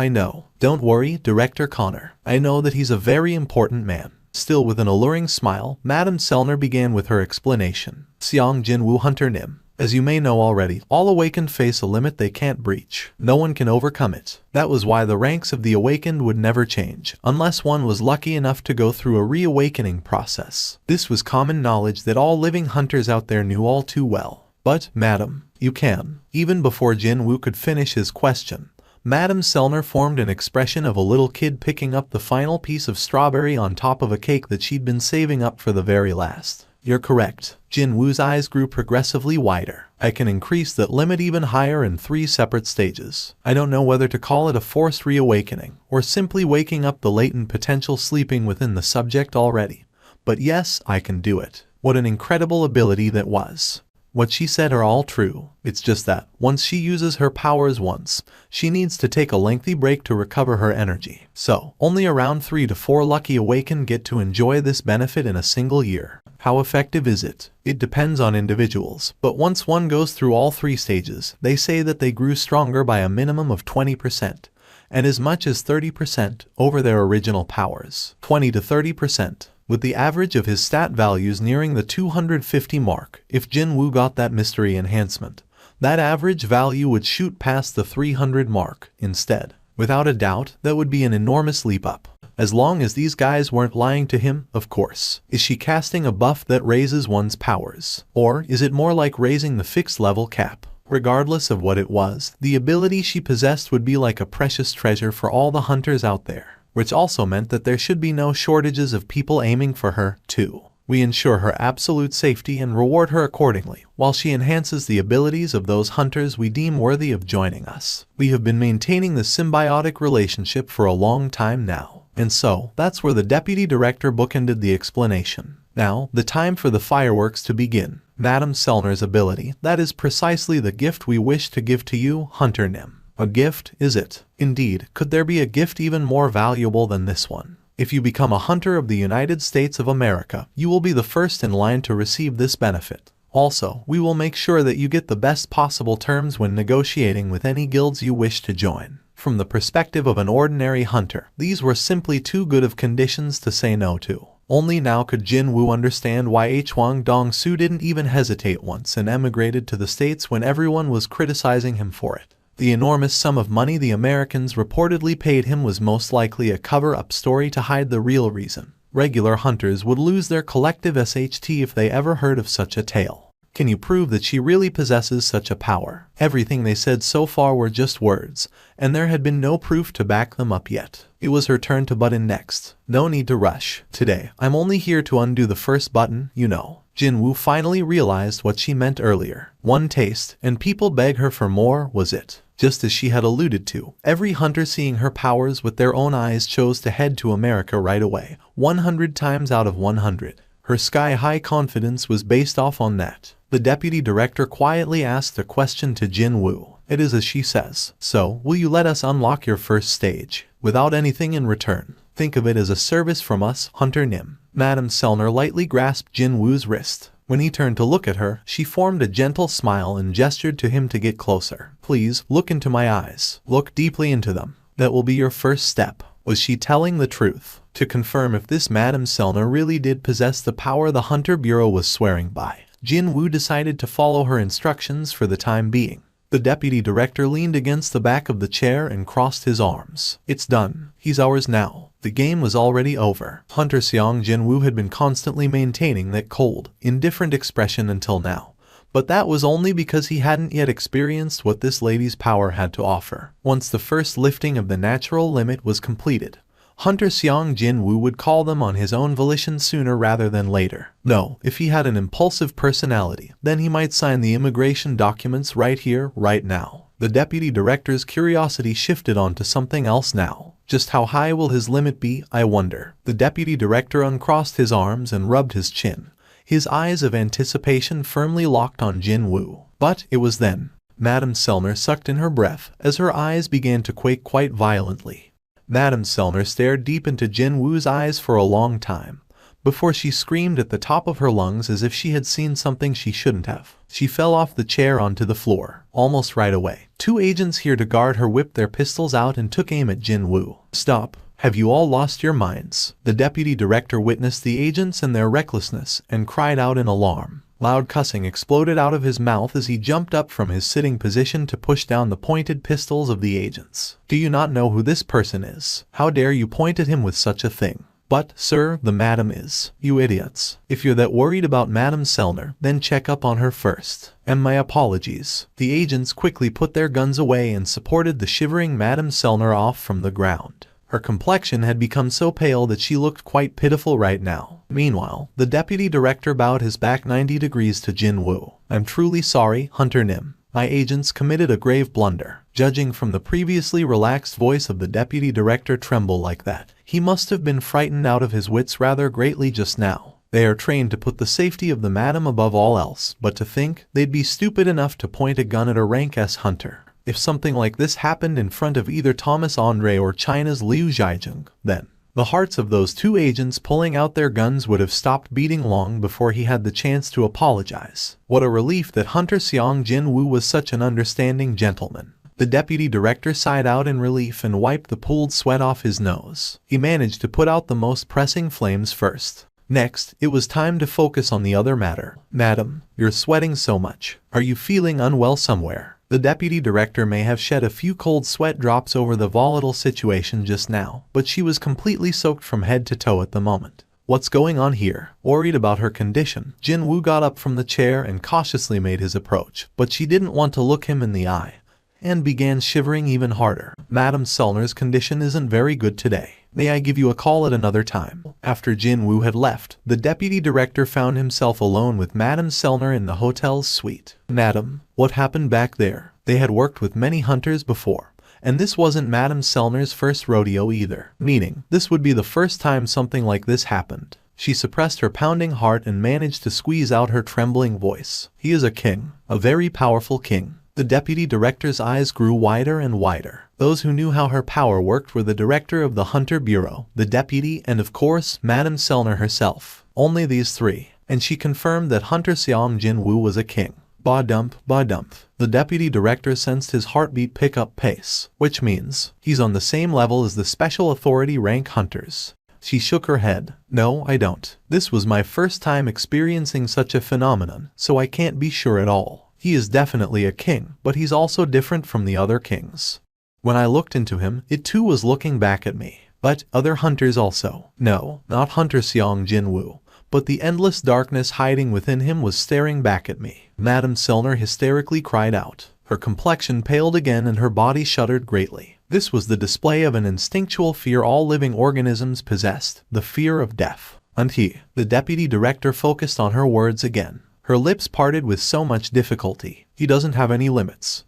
Don't worry, Director Connor. I know that he's a very important man." Still with an alluring smile, Madame Sellner began with her explanation. "Seong Jinwoo Hunter Nim, As you may know already, all awakened face a limit they can't breach. No one can overcome it. That was why the ranks of the awakened would never change, unless one was lucky enough to go through a reawakening process. This was common knowledge that all living hunters out there knew all too well. But, madam, you can. Even before Jinwoo could finish his question, Madame Selner formed an expression of a little kid picking up the final piece of strawberry on top of a cake that she'd been saving up for the very last. You're correct. Jinwoo's eyes grew progressively wider. I can increase that limit even higher in 3 separate stages. I don't know whether to call it a forced reawakening, or simply waking up the latent potential sleeping within the subject already. But yes, I can do it. What an incredible ability that was. What she said are all true. It's just that, once she uses her powers once, she needs to take a lengthy break to recover her energy. So, only around 3 to 4 lucky awakened get to enjoy this benefit in a single year. How effective is it? It depends on individuals, but once one goes through all 3 stages, they say that they grew stronger by a minimum of 20%, and as much as 30% over their original powers. 20 to 30%. With the average of his stat values nearing the 250 mark, if Jinwoo got that mystery enhancement, that average value would shoot past the 300 mark instead. Without a doubt, that would be an enormous leap up. As long as these guys weren't lying to him, of course. Is she casting a buff that raises one's powers? Or is it more like raising the fixed level cap? Regardless of what it was, the ability she possessed would be like a precious treasure for all the hunters out there. Which also meant that there should be no shortages of people aiming for her, too. We ensure her absolute safety and reward her accordingly, while she enhances the abilities of those hunters we deem worthy of joining us. We have been maintaining this symbiotic relationship for a long time now. And so, that's where the deputy director bookended the explanation. Now, the time for the fireworks to begin. Madame Selner's ability, that is precisely the gift we wish to give to you, Hunter Nim. A gift, is it? Indeed, could there be a gift even more valuable than this one? If you become a hunter of the United States of America, you will be the first in line to receive this benefit. Also, we will make sure that you get the best possible terms when negotiating with any guilds you wish to join. From the perspective of an ordinary hunter, these were simply too good of conditions to say no to. Only now could Jinwoo understand why Hwang Dong-soo didn't even hesitate once and emigrated to the States when everyone was criticizing him for it. The enormous sum of money the Americans reportedly paid him was most likely a cover-up story to hide the real reason. Regular hunters would lose their collective SHT if they ever heard of such a tale. Can you prove that she really possesses such a power? Everything they said so far were just words, and there had been no proof to back them up yet. It was her turn to button next. No need to rush. Today, I'm only here to undo the first button, you know. Jinwoo finally realized what she meant earlier. One taste, and people beg her for more, was it? Just as she had alluded to, every hunter seeing her powers with their own eyes chose to head to America right away, 100 times out of 100. Her sky-high confidence was based off on that. The deputy director quietly asked a question to Jinwoo. It is as she says. So, will you let us unlock your first stage, without anything in return? Think of it as a service from us, Hunter Nim. Madame Selner lightly grasped Jinwoo's wrist. When he turned to look at her, she formed a gentle smile and gestured to him to get closer. Please, look into my eyes. Look deeply into them. That will be your first step. Was she telling the truth? To confirm if this Madame Selner really did possess the power the Hunter Bureau was swearing by, Jinwoo decided to follow her instructions for the time being. The deputy director leaned against the back of the chair and crossed his arms. It's done. He's ours now. The game was already over. Hunter Seong Jinwoo had been constantly maintaining that cold, indifferent expression until now. But that was only because he hadn't yet experienced what this lady's power had to offer. Once the first lifting of the natural limit was completed, Hunter Seong Jinwoo would call them on his own volition sooner rather than later. No, if he had an impulsive personality, then he might sign the immigration documents right here, right now. The deputy director's curiosity shifted onto something else now. Just how high will his limit be, I wonder? The deputy director uncrossed his arms and rubbed his chin, his eyes of anticipation firmly locked on Jinwoo. But it was then. Madame Selner sucked in her breath as her eyes began to quake quite violently. Madame Selner stared deep into Jinwoo's eyes for a long time, before she screamed at the top of her lungs as if she had seen something she shouldn't have. She fell off the chair onto the floor, almost right away. 2 agents here to guard her whipped their pistols out and took aim at Jinwoo. Stop. Have you all lost your minds? The deputy director witnessed the agents and their recklessness and cried out in alarm. Loud cussing exploded out of his mouth as he jumped up from his sitting position to push down the pointed pistols of the agents. Do you not know who this person is? How dare you point at him with such a thing? But, sir, the madam is. You idiots. If you're that worried about Madame Sellner, then check up on her first. And my apologies. The agents quickly put their guns away and supported the shivering Madame Sellner off from the ground. Her complexion had become so pale that she looked quite pitiful right now. Meanwhile, the deputy director bowed his back 90 degrees to Jinwoo. I'm truly sorry, Hunter Nim. My agents committed a grave blunder. Judging from the previously relaxed voice of the deputy director tremble like that, he must have been frightened out of his wits rather greatly just now. They are trained to put the safety of the madam above all else, but to think they'd be stupid enough to point a gun at a rank S hunter. If something like this happened in front of either Thomas Andre or China's Liu Zhaijing, then the hearts of those two agents pulling out their guns would have stopped beating long before he had the chance to apologize. What a relief that Hunter Seong Jinwoo was such an understanding gentleman. The deputy director sighed out in relief and wiped the pooled sweat off his nose. He managed to put out the most pressing flames first. Next, it was time to focus on the other matter. Madam, you're sweating so much. Are you feeling unwell somewhere? The deputy director may have shed a few cold sweat drops over the volatile situation just now, but she was completely soaked from head to toe at the moment. What's going on here? Worried about her condition, Jinwoo got up from the chair and cautiously made his approach, but she didn't want to look him in the eye, and began shivering even harder. Madame Sellner's condition isn't very good today. May I give you a call at another time? After Jinwoo had left, the deputy director found himself alone with Madame Sellner in the hotel's suite. Madam, what happened back there? They had worked with many hunters before, and this wasn't Madame Sellner's first rodeo either, meaning this would be the first time something like this happened. She suppressed her pounding heart and managed to squeeze out her trembling voice. He is a king, a very powerful king. The deputy director's eyes grew wider and wider. Those who knew how her power worked were the director of the Hunter Bureau, the deputy, and of course, Madame Sellner herself. Only these three. And she confirmed that Hunter Seong Jinwoo was a king. Ba-dump, ba-dump. The deputy director sensed his heartbeat pick up pace, which means he's on the same level as the special authority rank hunters. She shook her head. No, I don't. This was my first time experiencing such a phenomenon, so I can't be sure at all. He is definitely a king, but he's also different from the other kings. When I looked into him, it too was looking back at me. But other hunters also. No, not Hunter Seong Jinwoo, but the endless darkness hiding within him was staring back at me. Madame Sellner hysterically cried out. Her complexion paled again and her body shuddered greatly. This was the display of an instinctual fear all living organisms possessed, the fear of death. And he, the deputy director, focused on her words again. Her lips parted with so much difficulty. He doesn't have any limits.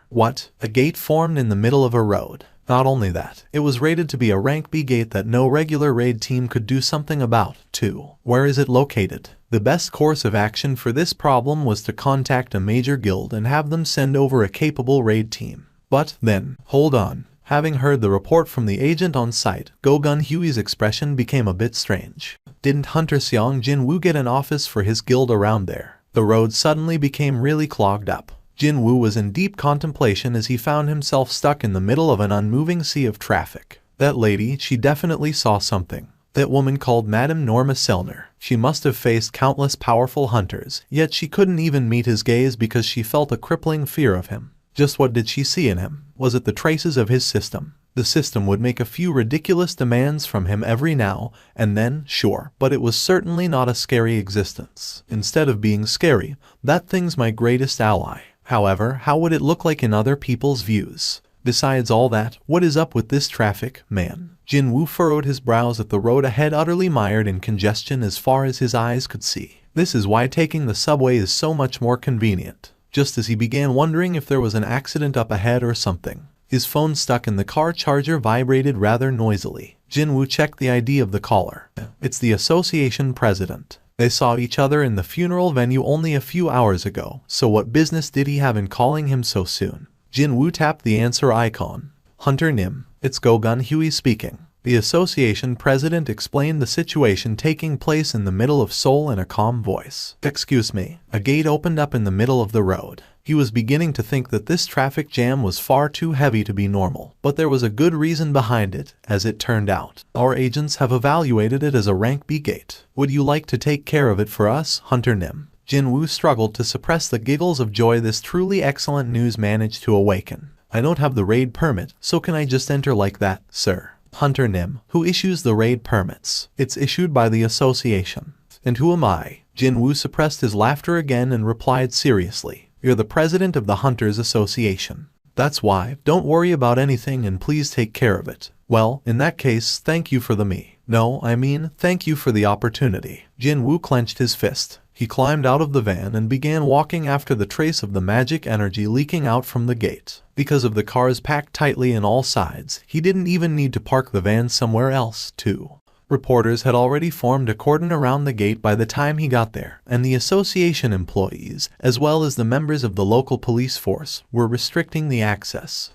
What? A gate formed in the middle of a road. Not only that, it was rated to be a rank B gate that no regular raid team could do something about, too. Where is it located? The best course of action for this problem was to contact a major guild and have them send over a capable raid team. But then, hold on. Having heard the report from the agent on site, Go-Gun Huey's expression became a bit strange. Didn't Hunter Seong Jinwoo get an office for his guild around there? The road suddenly became really clogged up. Jinwoo was in deep contemplation as he found himself stuck in the middle of an unmoving sea of traffic. That lady, she definitely saw something. That woman called Madame Norma Sellner. She must have faced countless powerful hunters, yet she couldn't even meet his gaze because she felt a crippling fear of him. Just what did she see in him? Was it the traces of his system? The system would make a few ridiculous demands from him every now and then, sure, but it was certainly not a scary existence. Instead of being scary, that thing's my greatest ally. However, how would it look like in other people's views? Besides all that, what is up with this traffic, man? Jinwoo furrowed his brows at the road ahead, utterly mired in congestion as far as his eyes could see. This is why taking the subway is so much more convenient. Just as he began wondering if there was an accident up ahead or something, his phone stuck in the car charger vibrated rather noisily. Jinwoo checked the ID of the caller. It's the association president. They saw each other in the funeral venue only a few hours ago, so what business did he have in calling him so soon? Jinwoo tapped the answer icon. Hunter Nim, it's Go-Gun Huey speaking. The association president explained the situation taking place in the middle of Seoul in a calm voice. Excuse me. A gate opened up in the middle of the road. He was beginning to think that this traffic jam was far too heavy to be normal, but there was a good reason behind it, as it turned out. Our agents have evaluated it as a rank B gate. Would you like to take care of it for us, Hunter Nim? Jinwoo struggled to suppress the giggles of joy this truly excellent news managed to awaken. I don't have the raid permit, so can I just enter like that, sir? Hunter Nim, who issues the raid permits? It's issued by the association. And who am I? Jinwoo suppressed his laughter again and replied seriously. You're the president of the Hunters Association. That's why. Don't worry about anything and please take care of it. Well, in that case, thank you for the me. No, I mean, thank you for the opportunity. Jinwoo clenched his fist. He climbed out of the van and began walking after the trace of the magic energy leaking out from the gate. Because of the cars packed tightly on all sides, he didn't even need to park the van somewhere else, too. Reporters had already formed a cordon around the gate by the time he got there, and the association employees, as well as the members of the local police force, were restricting the access.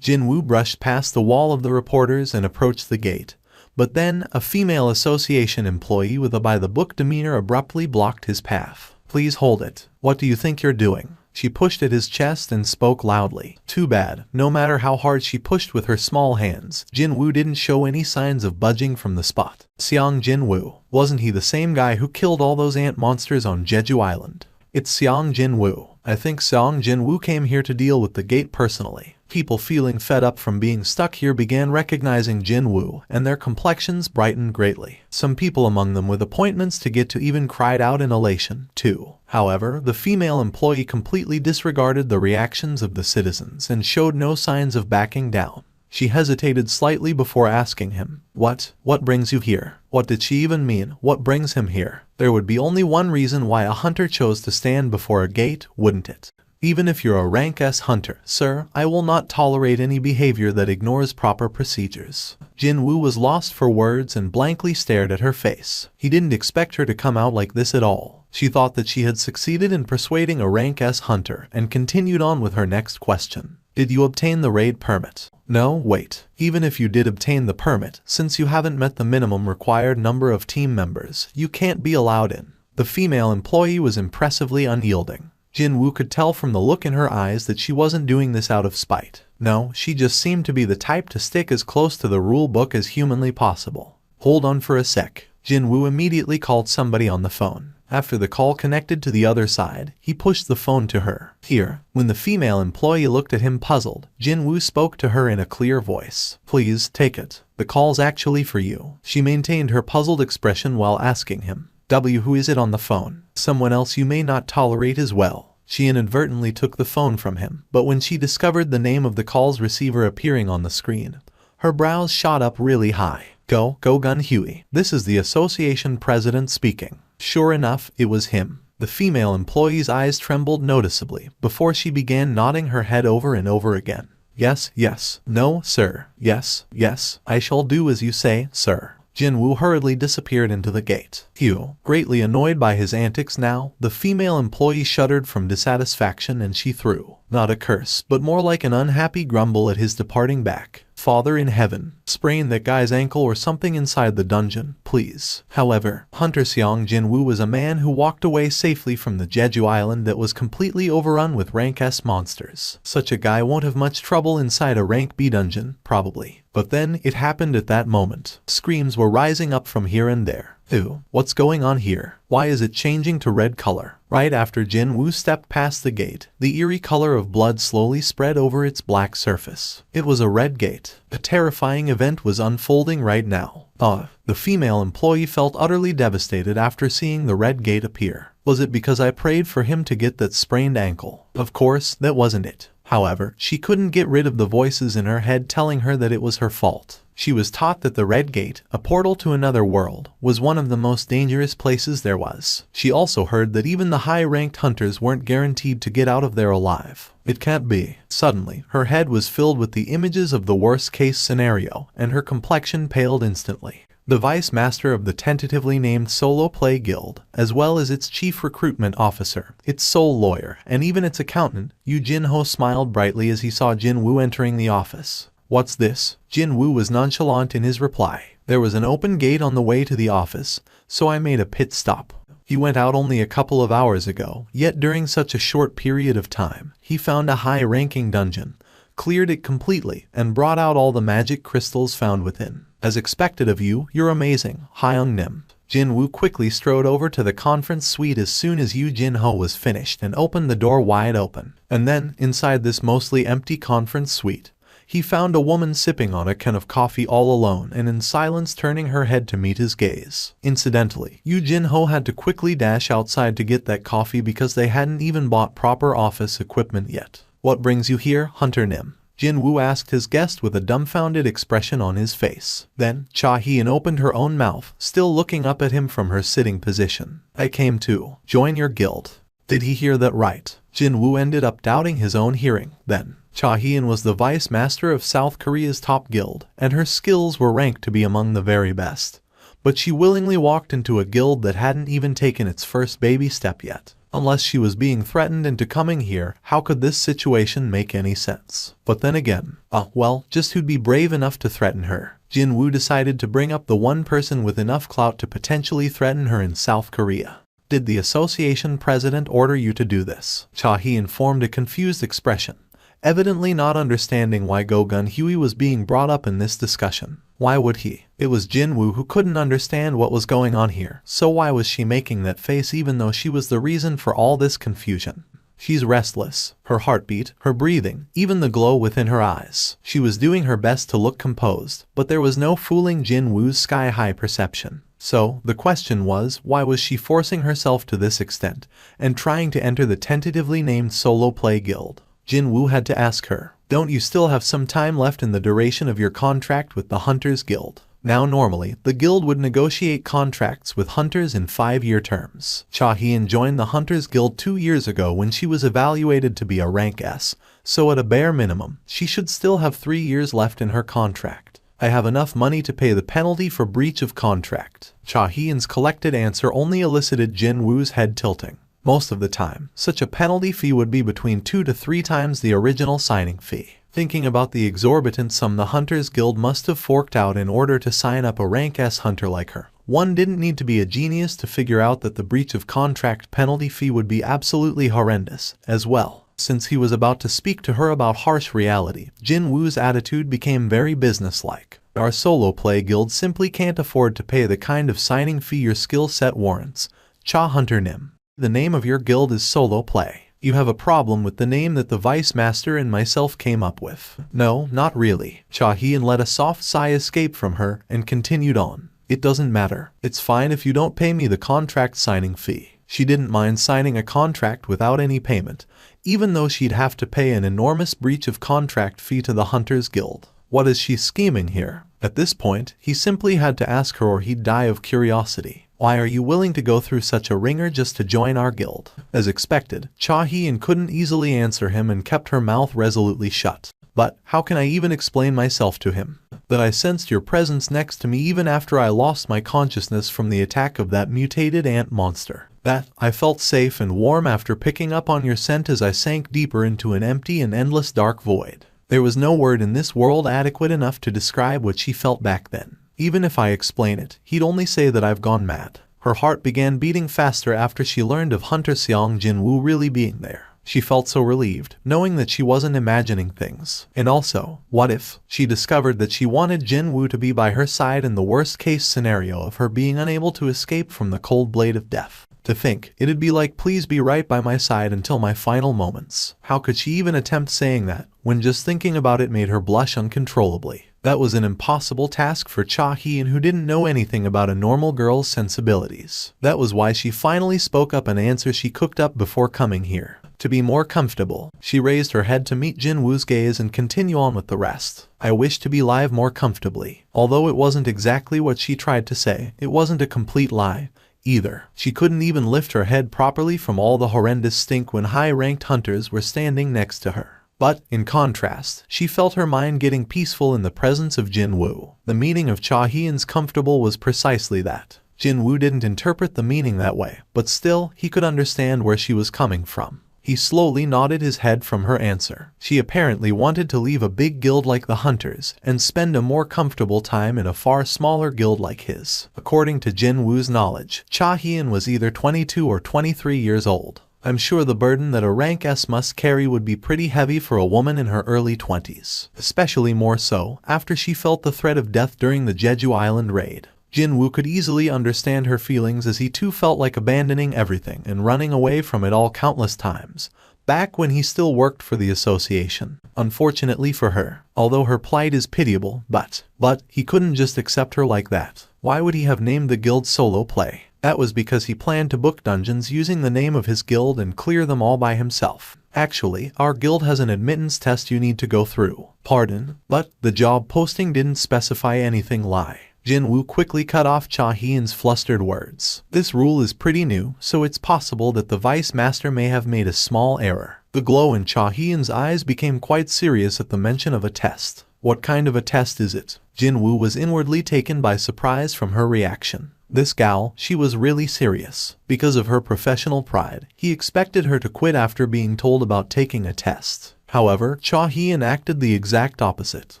Jinwoo brushed past the wall of the reporters and approached the gate. But then, a female association employee with a by-the-book demeanor abruptly blocked his path. Please hold it. What do you think you're doing? She pushed at his chest and spoke loudly. Too bad. No matter how hard she pushed with her small hands, Jinwoo didn't show any signs of budging from the spot. Seong Jinwoo. Wasn't he the same guy who killed all those ant monsters on Jeju Island? It's Seong Jinwoo. I think Seong Jinwoo came here to deal with the gate personally. People feeling fed up from being stuck here began recognizing Jinwoo, and their complexions brightened greatly. Some people among them with appointments to get to even cried out in elation, too. However, the female employee completely disregarded the reactions of the citizens and showed no signs of backing down. She hesitated slightly before asking him, What brings you here? What did she even mean? What brings him here? There would be only one reason why a hunter chose to stand before a gate, wouldn't it? Even if you're a rank S hunter, sir, I will not tolerate any behavior that ignores proper procedures. Jinwoo was lost for words and blankly stared at her face. He didn't expect her to come out like this at all. She thought that she had succeeded in persuading a rank S hunter and continued on with her next question. Did you obtain the raid permit? No, wait. Even if you did obtain the permit, since you haven't met the minimum required number of team members, you can't be allowed in. The female employee was impressively unyielding. Jinwoo could tell from the look in her eyes that she wasn't doing this out of spite. No, she just seemed to be the type to stick as close to the rule book as humanly possible. Hold on for a sec. Jinwoo immediately called somebody on the phone. After the call connected to the other side, he pushed the phone to her. Here. When the female employee looked at him puzzled, Jinwoo spoke to her in a clear voice. Please, take it. The call's actually for you. She maintained her puzzled expression while asking him. Who is it on the phone? Someone else you may not tolerate as well. She inadvertently took the phone from him, but when she discovered the name of the call's receiver appearing on the screen, her brows shot up really high. Go Gun Huey. This is the association president speaking. Sure enough, it was him. The female employee's eyes trembled noticeably before she began nodding her head over and over again. Yes, yes. No, sir. Yes, yes. I shall do as you say, sir. Jinwoo hurriedly disappeared into the gate. Hugh, greatly annoyed by his antics now, the female employee shuddered from dissatisfaction and she threw, not a curse, but more like an unhappy grumble at his departing back. Father in heaven, sprain that guy's ankle or something inside the dungeon, please. However, Hunter Seong Jinwoo was a man who walked away safely from the Jeju Island that was completely overrun with rank S monsters. Such a guy won't have much trouble inside a rank B dungeon, probably. But then, it happened at that moment. Screams were rising up from here and there. Ew, what's going on here? Why is it changing to red color? Right after Jinwoo stepped past the gate, the eerie color of blood slowly spread over its black surface. It was a red gate. A terrifying event was unfolding right now. The female employee felt utterly devastated after seeing the red gate appear. Was it because I prayed for him to get that sprained ankle? Of course, that wasn't it. However, she couldn't get rid of the voices in her head telling her that it was her fault. She was taught that the Red Gate, a portal to another world, was one of the most dangerous places there was. She also heard that even the high-ranked hunters weren't guaranteed to get out of there alive. It can't be. Suddenly, her head was filled with the images of the worst-case scenario, and her complexion paled instantly. The vice master of the tentatively named Solo Play Guild, as well as its chief recruitment officer, its sole lawyer, and even its accountant, Yu Jinho smiled brightly as he saw Jinwoo entering the office. What's this? Jinwoo was nonchalant in his reply. There was an open gate on the way to the office, so I made a pit stop. He went out only a couple of hours ago, yet during such a short period of time, he found a high-ranking dungeon, cleared it completely, and brought out all the magic crystals found within. As expected of you, you're amazing, Hyung Nim. Jinwoo quickly strode over to the conference suite as soon as Yu Jinho was finished and opened the door wide open. And then, inside this mostly empty conference suite, he found a woman sipping on a can of coffee all alone and in silence turning her head to meet his gaze. Incidentally, Yu Jinho had to quickly dash outside to get that coffee because they hadn't even bought proper office equipment yet. "What brings you here, Hunter Nim?" Jinwoo asked his guest with a dumbfounded expression on his face. Then, Cha Hien opened her own mouth, still looking up at him from her sitting position. "I came to join your guild." Did he hear that right? Jinwoo ended up doubting his own hearing. Then, Cha Hien was the vice master of South Korea's top guild, and her skills were ranked to be among the very best. But she willingly walked into a guild that hadn't even taken its first baby step yet. Unless she was being threatened into coming here, how could this situation make any sense? But then again, well, just who'd be brave enough to threaten her? Jinwoo decided to bring up the one person with enough clout to potentially threaten her in South Korea. "Did the association president order you to do this?" Cha Hien formed a confused expression, evidently not understanding why Go-gun Huey was being brought up in this discussion. Why would he? It was Jinwoo who couldn't understand what was going on here, so why was she making that face even though she was the reason for all this confusion? She's restless, her heartbeat, her breathing, even the glow within her eyes. She was doing her best to look composed, but there was no fooling Jinwoo's sky-high perception. So, the question was, why was she forcing herself to this extent, and trying to enter the tentatively named solo play guild? Jinwoo had to ask her, "Don't you still have some time left in the duration of your contract with the Hunters Guild?" Now normally, the guild would negotiate contracts with hunters in 5-year terms. Cha Hien joined the Hunters Guild 2 years ago when she was evaluated to be a rank S, so at a bare minimum, she should still have 3 years left in her contract. "I have enough money to pay the penalty for breach of contract." Cha Hien's collected answer only elicited Jinwoo's head tilting. Most of the time, such a penalty fee would be between 2 to 3 times the original signing fee. Thinking about the exorbitant sum the Hunters Guild must have forked out in order to sign up a rank S hunter like her, one didn't need to be a genius to figure out that the breach of contract penalty fee would be absolutely horrendous, as well. Since he was about to speak to her about harsh reality, Jinwoo's attitude became very businesslike. "Our solo play guild simply can't afford to pay the kind of signing fee your skill set warrants. Cha Hunter Nim. The name of your guild is Solo Play. You have a problem with the name that the Vice Master and myself came up with." "No, not really." Cha Hien let a soft sigh escape from her and continued on. "It doesn't matter. It's fine if you don't pay me the contract signing fee." She didn't mind signing a contract without any payment, even though she'd have to pay an enormous breach of contract fee to the Hunters Guild. What is she scheming here? At this point, he simply had to ask her or he'd die of curiosity. "Why are you willing to go through such a wringer just to join our guild?" As expected, Cha Hien couldn't easily answer him and kept her mouth resolutely shut. "But how can I even explain myself to him? That I sensed your presence next to me even after I lost my consciousness from the attack of that mutated ant monster. That I felt safe and warm after picking up on your scent as I sank deeper into an empty and endless dark void." There was no word in this world adequate enough to describe what she felt back then. "Even if I explain it, he'd only say that I've gone mad." Her heart began beating faster after she learned of Hunter Seong Jinwoo really being there. She felt so relieved, knowing that she wasn't imagining things. And also, what if she discovered that she wanted Jinwoo to be by her side in the worst-case scenario of her being unable to escape from the cold blade of death? To think, it'd be like, "Please be right by my side until my final moments." How could she even attempt saying that, when just thinking about it made her blush uncontrollably? That was an impossible task for Cha Hien, who didn't know anything about a normal girl's sensibilities. That was why she finally spoke up an answer she cooked up before coming here. To be more comfortable, she raised her head to meet Jinwoo's gaze and continue on with the rest. "I wish to be live more comfortably." Although it wasn't exactly what she tried to say, it wasn't a complete lie either. She couldn't even lift her head properly from all the horrendous stink when high-ranked hunters were standing next to her. But, in contrast, she felt her mind getting peaceful in the presence of Jinwoo. The meaning of Cha Hien's comfortable was precisely that. Jinwoo didn't interpret the meaning that way, but still, he could understand where she was coming from. He slowly nodded his head from her answer. She apparently wanted to leave a big guild like the Hunters and spend a more comfortable time in a far smaller guild like his. According to Jinwoo's knowledge, Cha Hien was either 22 or 23 years old. I'm sure the burden that a rank S must carry would be pretty heavy for a woman in her early 20s. Especially more so after she felt the threat of death during the Jeju Island raid. Jinwoo could easily understand her feelings as he too felt like abandoning everything and running away from it all countless times, back when he still worked for the association. Unfortunately for her, although her plight is pitiable, but he couldn't just accept her like that. Why would he have named the guild solo play? That was because he planned to book dungeons using the name of his guild and clear them all by himself. Actually, our guild has an admittance test you need to go through. Pardon, but the job posting didn't specify anything. Lie. Jinwoo quickly cut off Cha Hyun's flustered words. This rule is pretty new, so it's possible that the Vice Master may have made a small error. The glow in Cha Hyun's eyes became quite serious at the mention of a test. What kind of a test is it? Jinwoo was inwardly taken by surprise from her reaction. This gal, she was really serious. Because of her professional pride, he expected her to quit after being told about taking a test. However, Cha Hyun acted the exact opposite.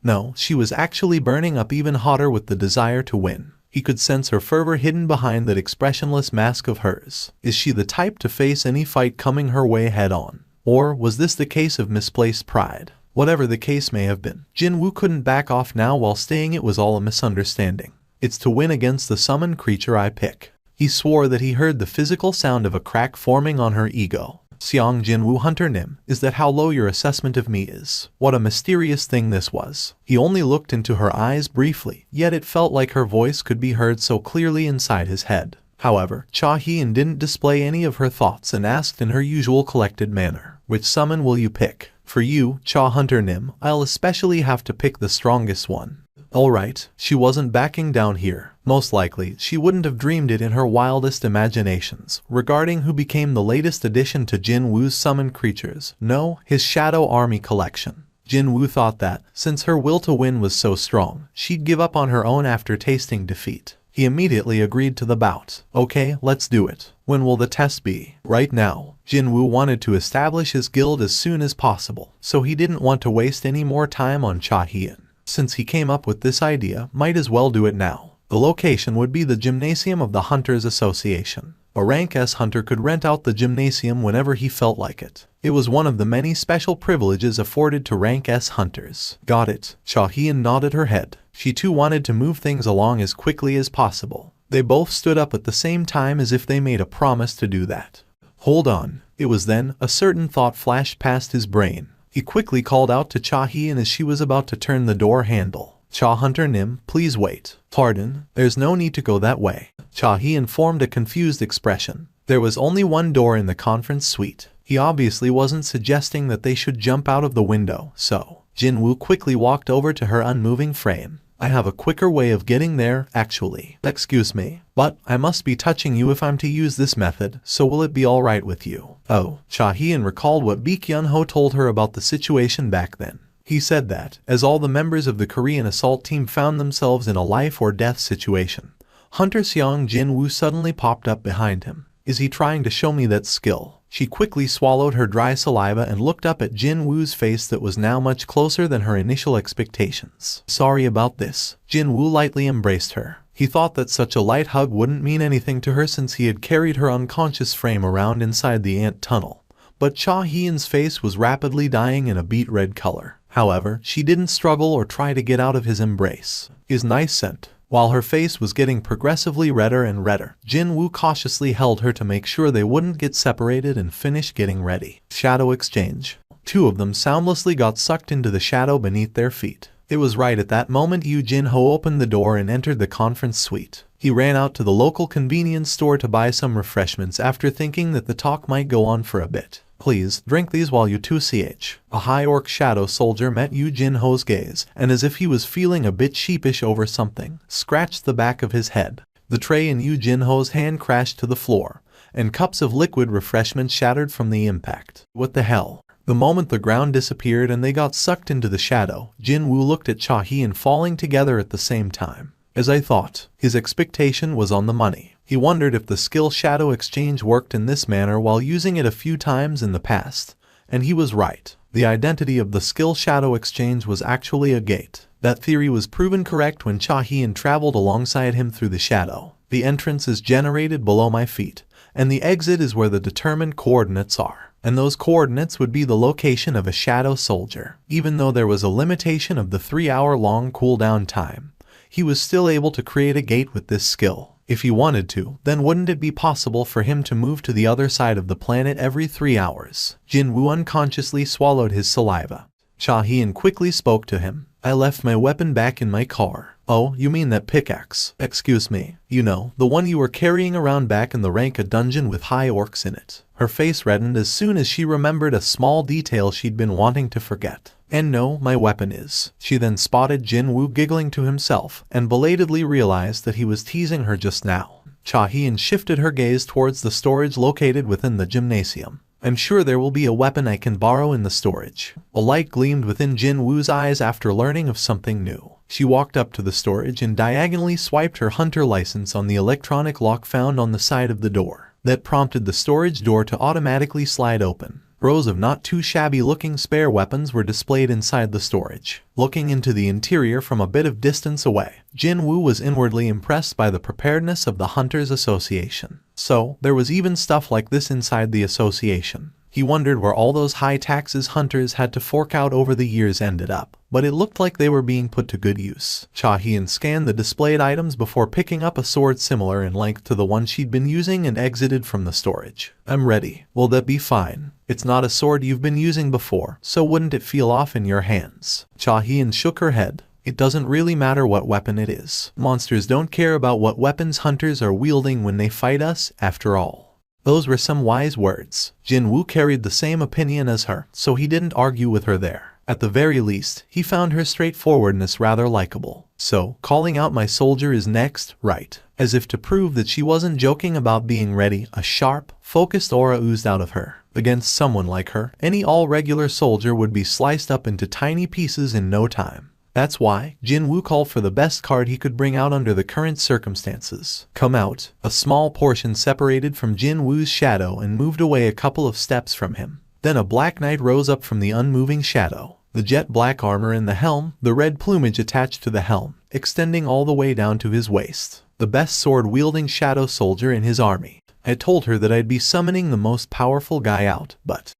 No, she was actually burning up even hotter with the desire to win. He could sense her fervor hidden behind that expressionless mask of hers. Is she the type to face any fight coming her way head-on? Or was this the case of misplaced pride? Whatever the case may have been, Jinwoo couldn't back off now while saying it was all a misunderstanding. It's to win against the summoned creature I pick. He swore that he heard the physical sound of a crack forming on her ego. Seong Jinwoo Hunter Nim, is that how low your assessment of me is? What a mysterious thing this was. He only looked into her eyes briefly, yet it felt like her voice could be heard so clearly inside his head. However, Cha Hyun didn't display any of her thoughts and asked in her usual collected manner, "Which summon will you pick?" "For you, Cha Hunter Nim, I'll especially have to pick the strongest one." Alright, she wasn't backing down here. Most likely, she wouldn't have dreamed it in her wildest imaginations regarding who became the latest addition to Jinwoo's summoned creatures. No, his Shadow Army collection. Jinwoo thought that, since her will to win was so strong, she'd give up on her own after tasting defeat. He immediately agreed to the bout. Okay, let's do it. When will the test be? Right now. Jinwoo wanted to establish his guild as soon as possible, so he didn't want to waste any more time on Cha Hyun. Since he came up with this idea, might as well do it now. The location would be the gymnasium of the Hunters Association. A rank S hunter could rent out the gymnasium whenever he felt like it. It was one of the many special privileges afforded to rank S hunters. Got it. Cha Hyun nodded her head. She too wanted to move things along as quickly as possible. They both stood up at the same time as if they made a promise to do that. Hold on. It was then a certain thought flashed past his brain. He quickly called out to Cha Hyun as she was about to turn the door handle. Cha Hunter Nim, please wait. Pardon, there's no need to go that way. Cha Hyun formed a confused expression. There was only one door in the conference suite. He obviously wasn't suggesting that they should jump out of the window, so Jinwoo quickly walked over to her unmoving frame. I have a quicker way of getting there, actually. Excuse me, but I must be touching you if I'm to use this method, so will it be alright with you? Oh, Cha Hyun recalled what Baek Yun-ho told her about the situation back then. He said that, as all the members of the Korean assault team found themselves in a life-or-death situation, Hunter Seong Jinwoo suddenly popped up behind him. Is he trying to show me that skill? She quickly swallowed her dry saliva and looked up at Jinwoo's face that was now much closer than her initial expectations. Sorry about this. Jinwoo lightly embraced her. He thought that such a light hug wouldn't mean anything to her since he had carried her unconscious frame around inside the ant tunnel. But Cha Hyun's face was rapidly dyeing in a beet red color. However, she didn't struggle or try to get out of his embrace. His nice scent. While her face was getting progressively redder and redder, Jinwoo cautiously held her to make sure they wouldn't get separated and finish getting ready. Shadow exchange. Two of them soundlessly got sucked into the shadow beneath their feet. It was right at that moment Yoo Jin-ho opened the door and entered the conference suite. He ran out to the local convenience store to buy some refreshments after thinking that the talk might go on for a bit. Please, drink these while you 2ch. A high orc shadow soldier met Yoo Jin-ho's gaze, and as if he was feeling a bit sheepish over something, scratched the back of his head. The tray in Yoo Jin-ho's hand crashed to the floor, and cups of liquid refreshment shattered from the impact. What the hell? The moment the ground disappeared and they got sucked into the shadow, Jinwoo looked at Cha Hyun falling together at the same time. As I thought, his expectation was on the money. He wondered if the skill Shadow Exchange worked in this manner while using it a few times in the past. And he was right. The identity of the skill Shadow Exchange was actually a gate. That theory was proven correct when Cha Hyun traveled alongside him through the shadow. The entrance is generated below my feet, and the exit is where the determined coordinates are. And those coordinates would be the location of a shadow soldier. Even though there was a limitation of the 3-hour-long cooldown time, he was still able to create a gate with this skill. If he wanted to, then wouldn't it be possible for him to move to the other side of the planet every 3 hours? Jinwoo unconsciously swallowed his saliva. Cha Hien quickly spoke to him. I left my weapon back in my car. Oh, you mean that pickaxe? Excuse me. You know, the one you were carrying around back in the Ranka dungeon with high orcs in it. Her face reddened as soon as she remembered a small detail she'd been wanting to forget. And no, my weapon is. She then spotted Jinwoo giggling to himself and belatedly realized that he was teasing her just now. Cha Hien shifted her gaze towards the storage located within the gymnasium. I'm sure there will be a weapon I can borrow in the storage. A light gleamed within Jinwoo's eyes after learning of something new. She walked up to the storage and diagonally swiped her hunter license on the electronic lock found on the side of the door. That prompted the storage door to automatically slide open. Rows of not too shabby looking spare weapons were displayed inside the storage. Looking into the interior from a bit of distance away, Jinwoo was inwardly impressed by the preparedness of the Hunters Association. So, there was even stuff like this inside the association. He wondered where all those high taxes hunters had to fork out over the years ended up, but it looked like they were being put to good use. Cha Hien scanned the displayed items before picking up a sword similar in length to the one she'd been using and exited from the storage. I'm ready. Will that be fine? It's not a sword you've been using before, so wouldn't it feel off in your hands? Cha Hien shook her head. It doesn't really matter what weapon it is. Monsters don't care about what weapons hunters are wielding when they fight us, after all. Those were some wise words. Jinwoo carried the same opinion as her, so he didn't argue with her there. At the very least, he found her straightforwardness rather likable. So, calling out my soldier is next, right? As if to prove that she wasn't joking about being ready, a sharp, focused aura oozed out of her. Against someone like her, any all-regular soldier would be sliced up into tiny pieces in no time. That's why Jinwoo called for the best card he could bring out under the current circumstances. Come out. A small portion separated from Jinwoo's shadow and moved away a couple of steps from him. Then a black knight rose up from the unmoving shadow. The jet black armor in the helm, the red plumage attached to the helm, extending all the way down to his waist. The best sword-wielding shadow soldier in his army. I told her that I'd be summoning the most powerful guy out, but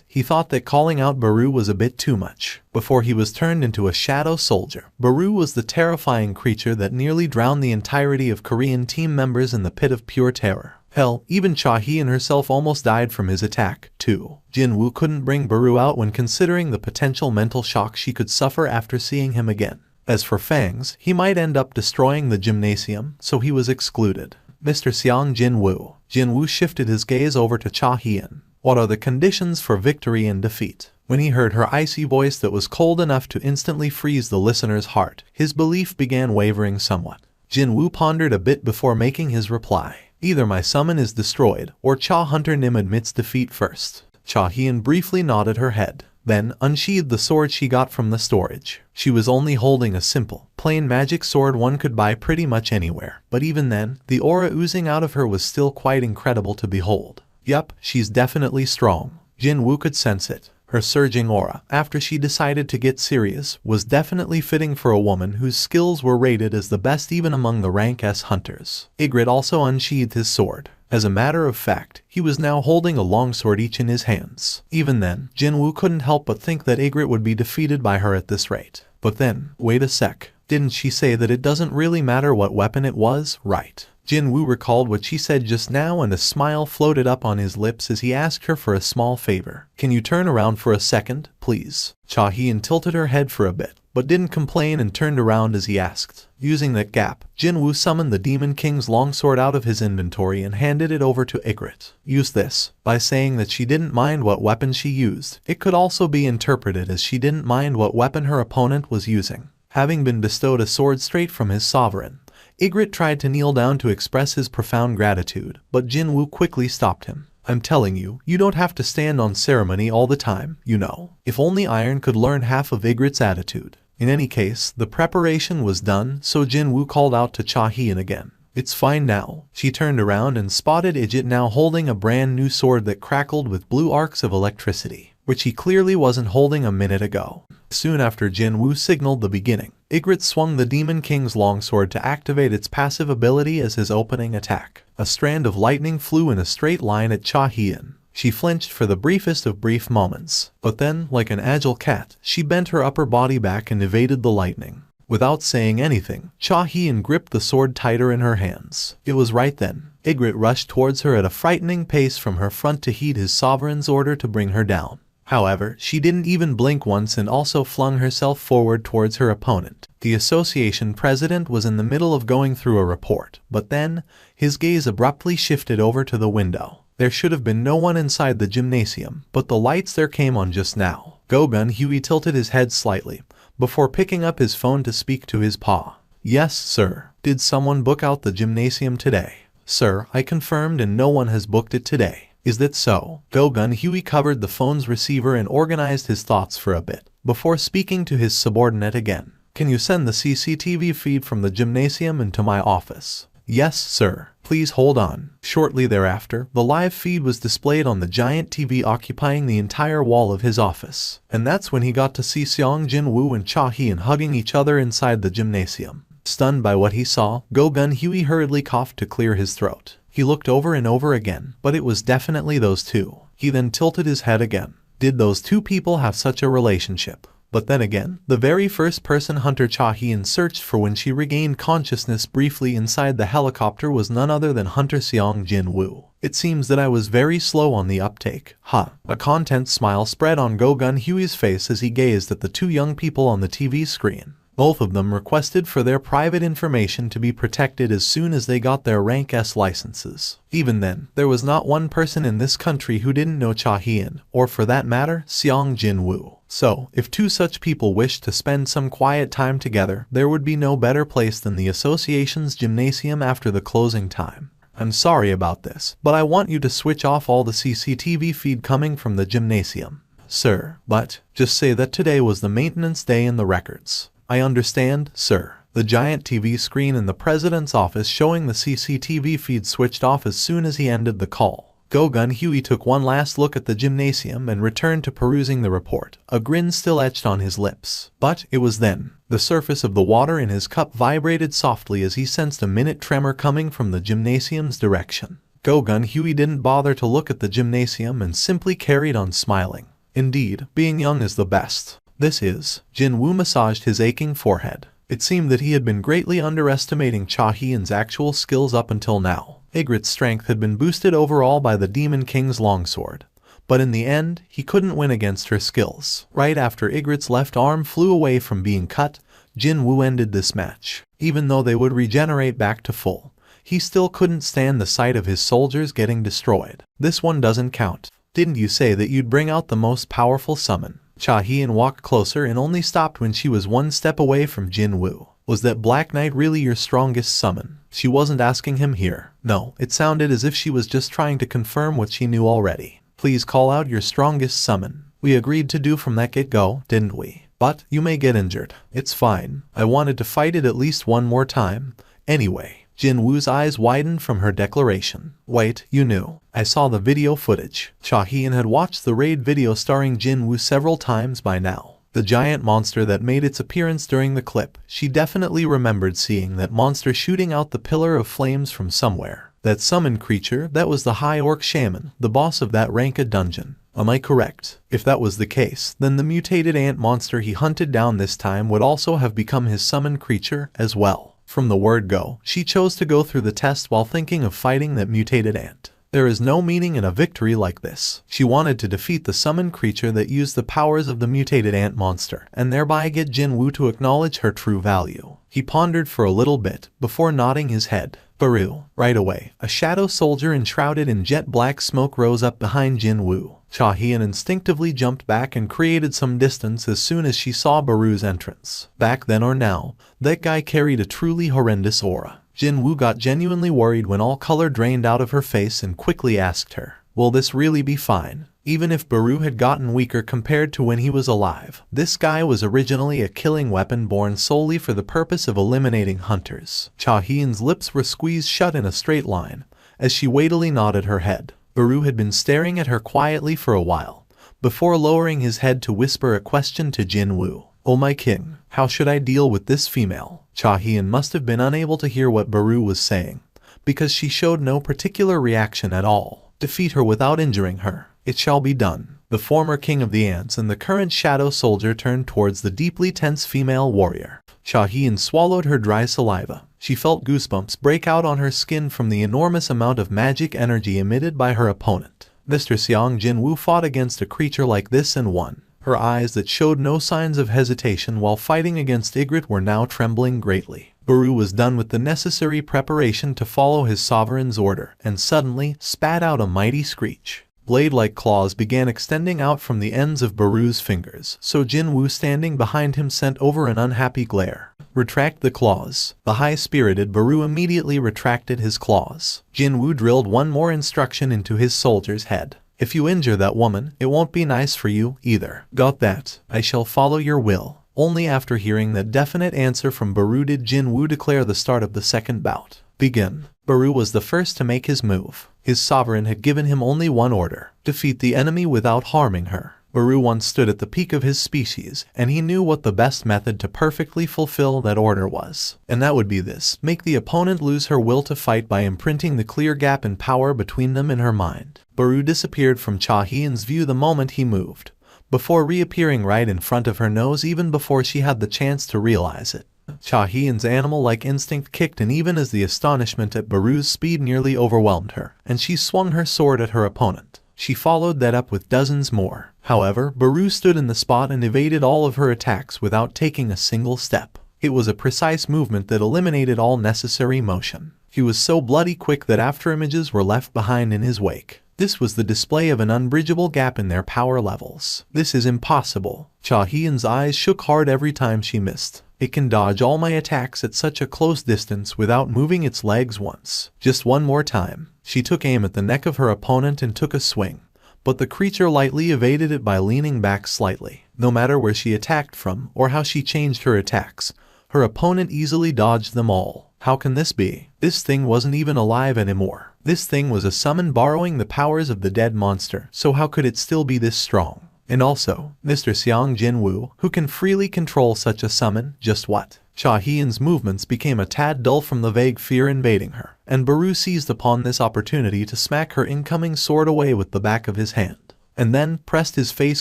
he thought that calling out Baru was a bit too much. Before he was turned into a shadow soldier, Baru was the terrifying creature that nearly drowned the entirety of Korean team members in the pit of pure terror. Hell, even Cha Hien herself almost died from his attack, too. Jinwoo couldn't bring Baru out when considering the potential mental shock she could suffer after seeing him again. As for Fangs, he might end up destroying the gymnasium, so he was excluded. Mr. Xiang Jinwoo. Jinwoo shifted his gaze over to Cha Hien. What are the conditions for victory and defeat? When he heard her icy voice that was cold enough to instantly freeze the listener's heart, his belief began wavering somewhat. Jinwoo pondered a bit before making his reply. Either my summon is destroyed, or Cha Hunter Nim admits defeat first. Cha Hien briefly nodded her head, then unsheathed the sword she got from the storage. She was only holding a simple, plain magic sword one could buy pretty much anywhere, but even then, the aura oozing out of her was still quite incredible to behold. Yup, she's definitely strong. Jinwoo could sense it. Her surging aura, after she decided to get serious, was definitely fitting for a woman whose skills were rated as the best even among the rank S hunters. Ygritte also unsheathed his sword. As a matter of fact, he was now holding a longsword each in his hands. Even then, Jinwoo couldn't help but think that Ygritte would be defeated by her at this rate. But then, wait a sec, didn't she say that it doesn't really matter what weapon it was, right? Jinwoo recalled what she said just now and a smile floated up on his lips as he asked her for a small favor. Can you turn around for a second, please? Cha Hien tilted her head for a bit, but didn't complain and turned around as he asked. Using that gap, Jinwoo summoned the Demon King's longsword out of his inventory and handed it over to Ygritte. Use this. By saying that she didn't mind what weapon she used, it could also be interpreted as she didn't mind what weapon her opponent was using. Having been bestowed a sword straight from his sovereign, Ygritte tried to kneel down to express his profound gratitude, but Jinwoo quickly stopped him. I'm telling you, you don't have to stand on ceremony all the time, you know. If only Iron could learn half of Ygritte's attitude. In any case, the preparation was done, so Jinwoo called out to Cha Hien again. It's fine now. She turned around and spotted Ygritte now holding a brand new sword that crackled with blue arcs of electricity, which he clearly wasn't holding a minute ago. Soon after Jinwoo signaled the beginning, Ygritte swung the Demon King's longsword to activate its passive ability as his opening attack. A strand of lightning flew in a straight line at Cha Hien. She flinched for the briefest of brief moments, but then, like an agile cat, she bent her upper body back and evaded the lightning. Without saying anything, Cha Hien gripped the sword tighter in her hands. It was right then. Ygritte rushed towards her at a frightening pace from her front to heed his sovereign's order to bring her down. However, she didn't even blink once and also flung herself forward towards her opponent. The association president was in the middle of going through a report, but then, his gaze abruptly shifted over to the window. There should have been no one inside the gymnasium, but the lights there came on just now. Go-Gun Huey tilted his head slightly, before picking up his phone to speak to his pa. Yes, sir. Did someone book out the gymnasium today? Sir, I confirmed and no one has booked it today. Is that so? Go-Gun Huey covered the phone's receiver and organized his thoughts for a bit, before speaking to his subordinate again. Can you send the CCTV feed from the gymnasium into my office? Yes, sir. Please hold on. Shortly thereafter, the live feed was displayed on the giant TV occupying the entire wall of his office. And that's when he got to see Seong Jinwoo and Cha Hien hugging each other inside the gymnasium. Stunned by what he saw, Go-Gun Huey hurriedly coughed to clear his throat. He looked over and over again, but it was definitely those two. He then tilted his head again. Did those two people have such a relationship? But then again, the very first person Hunter Cha Hien searched for when she regained consciousness briefly inside the helicopter was none other than Hunter Seong Jinwoo. It seems that I was very slow on the uptake. A content smile spread on Go-Gun Huey's face as he gazed at the two young people on the TV screen. Both of them requested for their private information to be protected as soon as they got their Rank S licenses. Even then, there was not one person in this country who didn't know Cha Hien, or for that matter, Seong Jinwoo. So, if two such people wished to spend some quiet time together, there would be no better place than the association's gymnasium after the closing time. I'm sorry about this, but I want you to switch off all the CCTV feed coming from the gymnasium. Sir, but just say that today was the maintenance day in the records. I understand, sir. The giant TV screen in the president's office showing the CCTV feed switched off as soon as he ended the call. Go-Gun Huey took one last look at the gymnasium and returned to perusing the report, a grin still etched on his lips. But it was then. The surface of the water in his cup vibrated softly as he sensed a minute tremor coming from the gymnasium's direction. Go-Gun Huey didn't bother to look at the gymnasium and simply carried on smiling. Indeed, being young is the best. This is. Jinwoo massaged his aching forehead. It seemed that he had been greatly underestimating Cha Hien's actual skills up until now. Ygritte's strength had been boosted overall by the Demon King's longsword. But in the end, he couldn't win against her skills. Right after Ygritte's left arm flew away from being cut, Jinwoo ended this match. Even though they would regenerate back to full, he still couldn't stand the sight of his soldiers getting destroyed. This one doesn't count. Didn't you say that you'd bring out the most powerful summon? Cha Hien walked closer and only stopped when she was one step away from Jinwoo. Was that Black Knight really your strongest summon? She wasn't asking him here. No, it sounded as if she was just trying to confirm what she knew already. Please call out your strongest summon. We agreed to do from that get-go, didn't we? But you may get injured. It's fine. I wanted to fight it at least one more time. Anyway. Jinwoo's eyes widened from her declaration. Wait, you knew. I saw the video footage. Cha Hien had watched the raid video starring Jinwoo several times by now. The giant monster that made its appearance during the clip, she definitely remembered seeing that monster shooting out the pillar of flames from somewhere. That summoned creature, that was the High Orc Shaman, the boss of that Ranka dungeon. Am I correct? If that was the case, then the mutated ant monster he hunted down this time would also have become his summoned creature as well. From the word go, she chose to go through the test while thinking of fighting that mutated ant. There is no meaning in a victory like this. She wanted to defeat the summoned creature that used the powers of the mutated ant monster, and thereby get Jinwoo to acknowledge her true value. He pondered for a little bit, before nodding his head. Baru. Right away, a shadow soldier enshrouded in jet black smoke rose up behind Jinwoo. Cha Hien instinctively jumped back and created some distance as soon as she saw Baru's entrance. Back then or now, that guy carried a truly horrendous aura. Jinwoo got genuinely worried when all color drained out of her face and quickly asked her, will this really be fine? Even if Baru had gotten weaker compared to when he was alive, this guy was originally a killing weapon born solely for the purpose of eliminating hunters. Cha Hien's lips were squeezed shut in a straight line, as she weightily nodded her head. Baru had been staring at her quietly for a while, before lowering his head to whisper a question to Jinwoo. Oh my king, how should I deal with this female? Cha Hien must have been unable to hear what Baru was saying, because she showed no particular reaction at all. Defeat her without injuring her. It shall be done. The former king of the ants and the current shadow soldier turned towards the deeply tense female warrior. Ahjin swallowed her dry saliva. She felt goosebumps break out on her skin from the enormous amount of magic energy emitted by her opponent. Mr. Xiang Jinwoo fought against a creature like this and won. Her eyes that showed no signs of hesitation while fighting against Ygritte were now trembling greatly. Baru was done with the necessary preparation to follow his sovereign's order, and suddenly spat out a mighty screech. Blade-like claws began extending out from the ends of Baru's fingers, so Jinwoo standing behind him sent over an unhappy glare. Retract the claws. The high-spirited Baru immediately retracted his claws. Jinwoo drilled one more instruction into his soldier's head. If you injure that woman, it won't be nice for you, either. Got that? I shall follow your will. Only after hearing that definite answer from Baru did Jinwoo declare the start of the second bout. Begin. Baru was the first to make his move. His sovereign had given him only one order: defeat the enemy without harming her. Baru once stood at the peak of his species, and he knew what the best method to perfectly fulfill that order was. And that would be this: make the opponent lose her will to fight by imprinting the clear gap in power between them in her mind. Baru disappeared from Ahjin's view the moment he moved, before reappearing right in front of her nose even before she had the chance to realize it. Ahjin's animal-like instinct kicked in even as the astonishment at Baru's speed nearly overwhelmed her, and she swung her sword at her opponent. She followed that up with dozens more. However, Baru stood in the spot and evaded all of her attacks without taking a single step. It was a precise movement that eliminated all necessary motion. He was so bloody quick that afterimages were left behind in his wake. This was the display of an unbridgeable gap in their power levels. This is impossible. Ahjin's eyes shook hard every time she missed. It can dodge all my attacks at such a close distance without moving its legs once. Just one more time. She took aim at the neck of her opponent and took a swing, but the creature lightly evaded it by leaning back slightly. No matter where she attacked from or how she changed her attacks, her opponent easily dodged them all. How can this be? This thing wasn't even alive anymore. This thing was a summon borrowing the powers of the dead monster, so how could it still be this strong? And also, Mr. Xiang Jinwoo, who can freely control such a summon, just what? Ahjin's movements became a tad dull from the vague fear invading her, and Baru seized upon this opportunity to smack her incoming sword away with the back of his hand, and then pressed his face